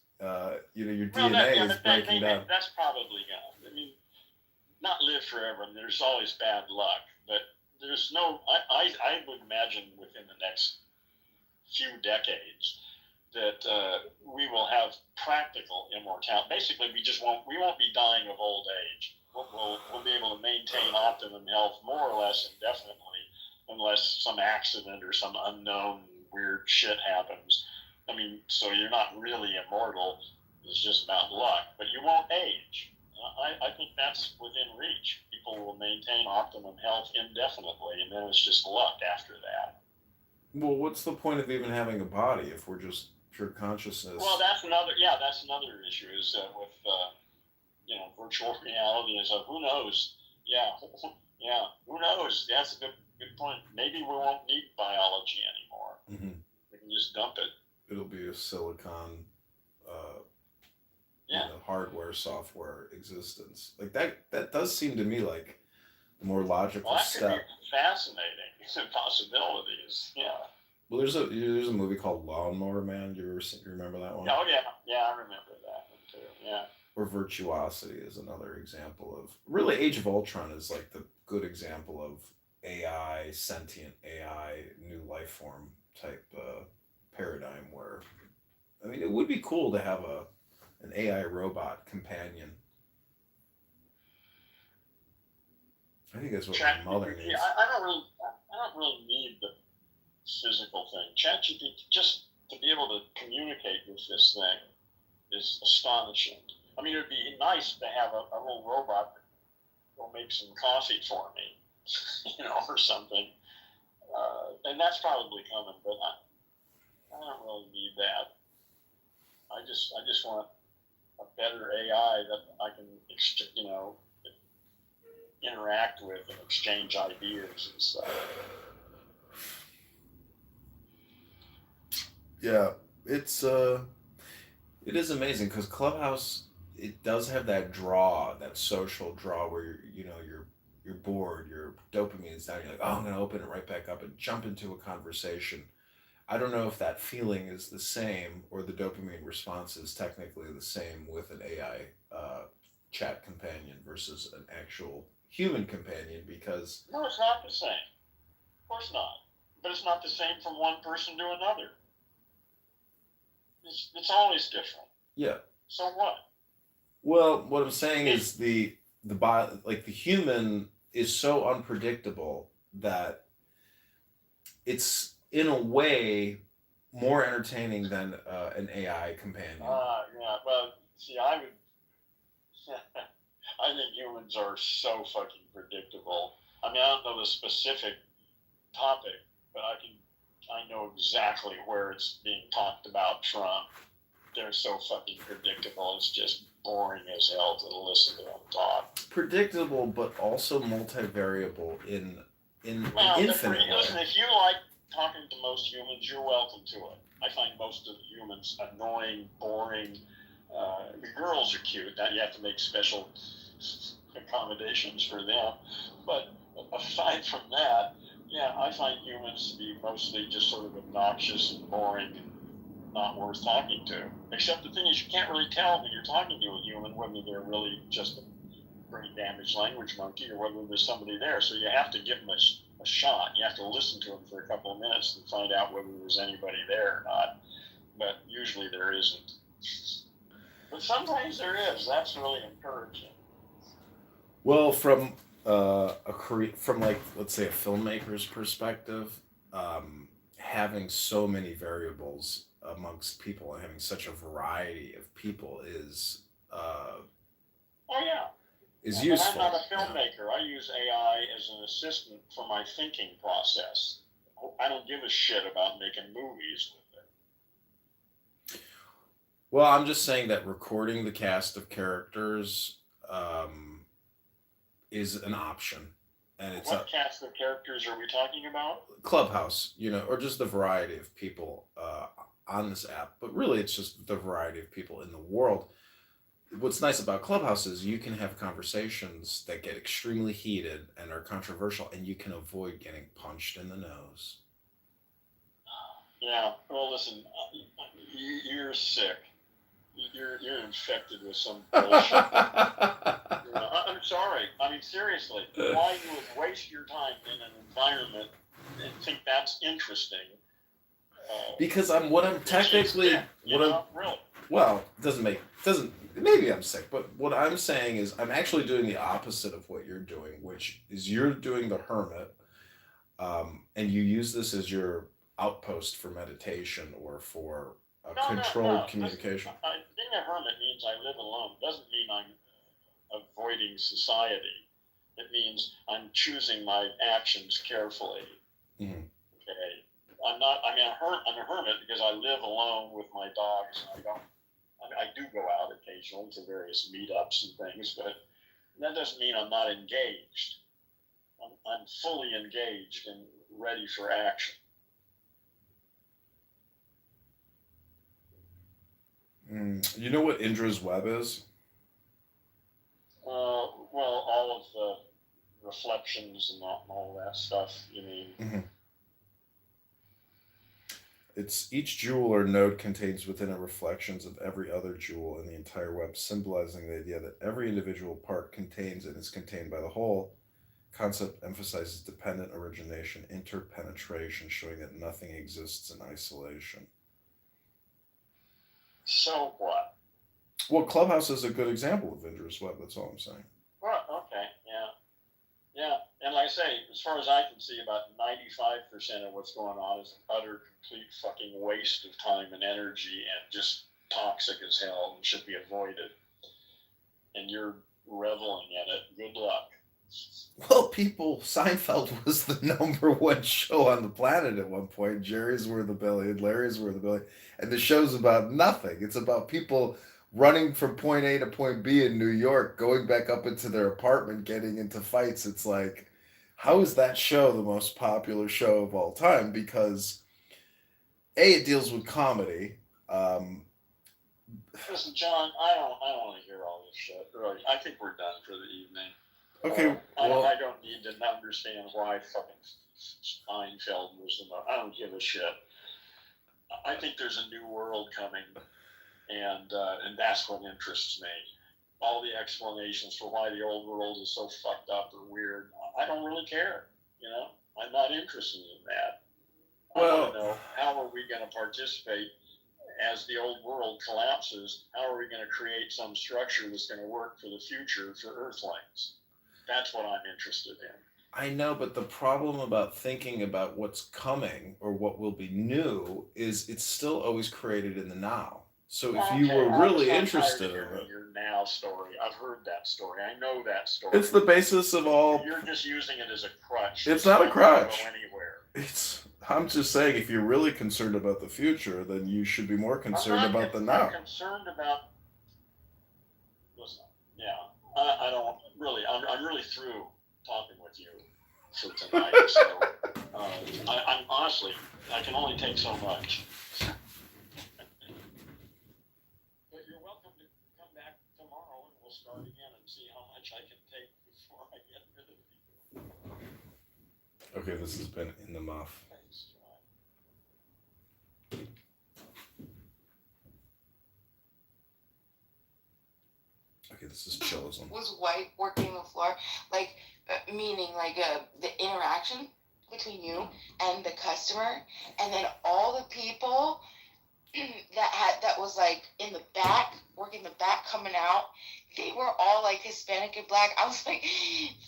your DNA is breaking down. That's probably gonna, I mean, not live forever. I mean, there's always bad luck, but there's no, I would imagine within the next few decades that we will have practical immortality. Basically, we won't be dying of old age. We'll be able to maintain optimum health more or less indefinitely, unless some accident or some unknown weird shit happens. I mean, so you're not really immortal. It's just about luck, but you won't age. I think that's within reach. People will maintain optimum health indefinitely, and then it's just luck after that. Well, what's the point of even having a body if we're just pure consciousness? Well, that's another issue is with virtual reality is who knows? Yeah, who knows? That's a good point. Maybe we won't need biology anymore. Mm-hmm. We can just dump it. It'll be a silicon, hardware, software existence. Like that does seem to me like the more logical step. Could be fascinating. Some possibilities. Yeah. Well, there's a movie called Lawnmower Man. You remember that one? Oh yeah, I remember that one too. Yeah. Or Virtuosity is another example of, really, Age of Ultron is like the good example of AI, sentient AI, new life form type paradigm where, I mean, it would be cool to have an AI robot companion. I think that's what my mother needs. I don't really need the physical thing. ChatGPT, just to be able to communicate with this thing is astonishing. I mean, it would be nice to have a little robot that will make some coffee for me, or something. And that's probably coming, but I don't really need that. I just want a better AI that I can, interact with and exchange ideas and stuff. Yeah, it is amazing because Clubhouse, it does have that draw, that social draw where you're bored, your dopamine is down, you're like, oh, I'm gonna open it right back up and jump into a conversation. I don't know if that feeling is the same or the dopamine response is technically the same with an AI chat companion versus an actual human companion, because no, it's not the same. Of course not. But it's not the same from one person to another. It's always different. Yeah. So what? Well, what I'm saying is the human is so unpredictable that it's in a way more entertaining than an AI companion. Yeah. Well, see, I think humans are so fucking predictable. I mean, I don't know the specific topic, but I know exactly where it's being talked about from. They're so fucking predictable. It's just boring as hell to listen to them talk. Predictable, but also multivariable in an infinite way. Listen, if you like talking to most humans, you're welcome to it. I find most of the humans annoying, boring. The girls are cute. Now you have to make special accommodations for them. But aside from that, yeah, I find humans to be mostly just sort of obnoxious and boring and not worth talking to. Except the thing is, you can't really tell when you're talking to a human whether they're really just a brain damaged language monkey or whether there's somebody there. So you have to give them a shot. You have to listen to them for a couple of minutes and find out whether there's anybody there or not. But usually there isn't. But sometimes there is. That's really encouraging. Well, from from like, let's say, a filmmaker's perspective, having so many variables amongst people and having such a variety of people is Oh yeah. is And useful. I'm not a filmmaker. I use AI as an assistant for my thinking process. I don't give a shit about making movies with it. Well, I'm just saying that recording the cast of characters is an option, and it's What cast of characters are we talking about? Clubhouse, or just the variety of people on this app. But really, it's just the variety of people in the world. What's nice about Clubhouse is you can have conversations that get extremely heated and are controversial, and you can avoid getting punched in the nose. Yeah. Well, listen, you're sick. You're infected with some bullshit. I'm sorry. I mean, seriously, why you would waste your time in an environment and think that's interesting? Because I'm technically really. Well, maybe I'm sick, but what I'm saying is I'm actually doing the opposite of what you're doing, which is you're doing the hermit, and you use this as your outpost for meditation or for controlled communication. Being a hermit means I live alone. It doesn't mean I'm avoiding society. It means I'm choosing my actions carefully. Mm-hmm. Okay. I'm a hermit because I live alone with my dogs. I do go out occasionally to various meetups and things, but that doesn't mean I'm not engaged. I'm fully engaged and ready for action. You know what Indra's web is? Well, all of the reflections and all that stuff, you mean? Mm-hmm. It's each jewel or node contains within it reflections of every other jewel in the entire web, symbolizing the idea that every individual part contains and is contained by the whole. Concept emphasizes dependent origination, interpenetration, showing that nothing exists in isolation. So what? Well, Clubhouse is a good example of Indra's web. That's all I'm saying. Well, okay, yeah. And like I say, as far as I can see, about 95% of what's going on is an utter, complete fucking waste of time and energy and just toxic as hell and should be avoided. And you're reveling in it. Good luck. Well, Seinfeld was the #1 show on the planet at one point. Jerry's Worth a Billion, Larry's Worth a Billion, and the show's about nothing. It's about people running from point A to point B in New York, going back up into their apartment, getting into fights. It's like, how is that show the most popular show of all time? Because A, it deals with comedy. Listen, John, I don't want to hear all this shit. Really, I think we're done for the evening. Okay, I don't need to understand why fucking Seinfeld was I don't give a shit. I think there's a new world coming, and that's what interests me. All the explanations for why the old world is so fucked up or weird, I don't really care. I'm not interested in that. I want to know, how are we going to participate as the old world collapses? How are we going to create some structure that's going to work for the future for Earthlings? That's what I'm interested in. I know, but the problem about thinking about what's coming or what will be new is it's still always created in the now. So if you were really interested in it, your now story, I've heard that story. I know that story. It's the basis of all. You're just using it as a crutch. It's not a crutch. Go anywhere. I'm just saying, if you're really concerned about the future, then you should be more concerned about the now. I'm concerned about. Listen, I don't really. I'm really through talking with you for tonight. So I'm honestly, I can only take so much. But you're welcome to come back tomorrow, and we'll start again and see how much I can take before I get rid of you. Okay, this has been In the Muff. Thanks, John. This is chosen. Was white working the floor, like meaning like the interaction between you and the customer, and then all the people that was like in the back, working the back, coming out, they were all like Hispanic and black. I was like,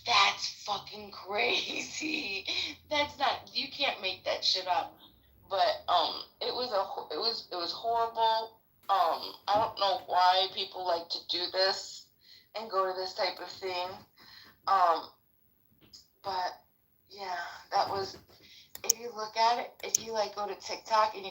that's fucking crazy. That's not, you can't make that shit up. But it was horrible. I don't know why people like to do this and go to this type of thing. But yeah, that was, if you look at it, if you like go to TikTok and you go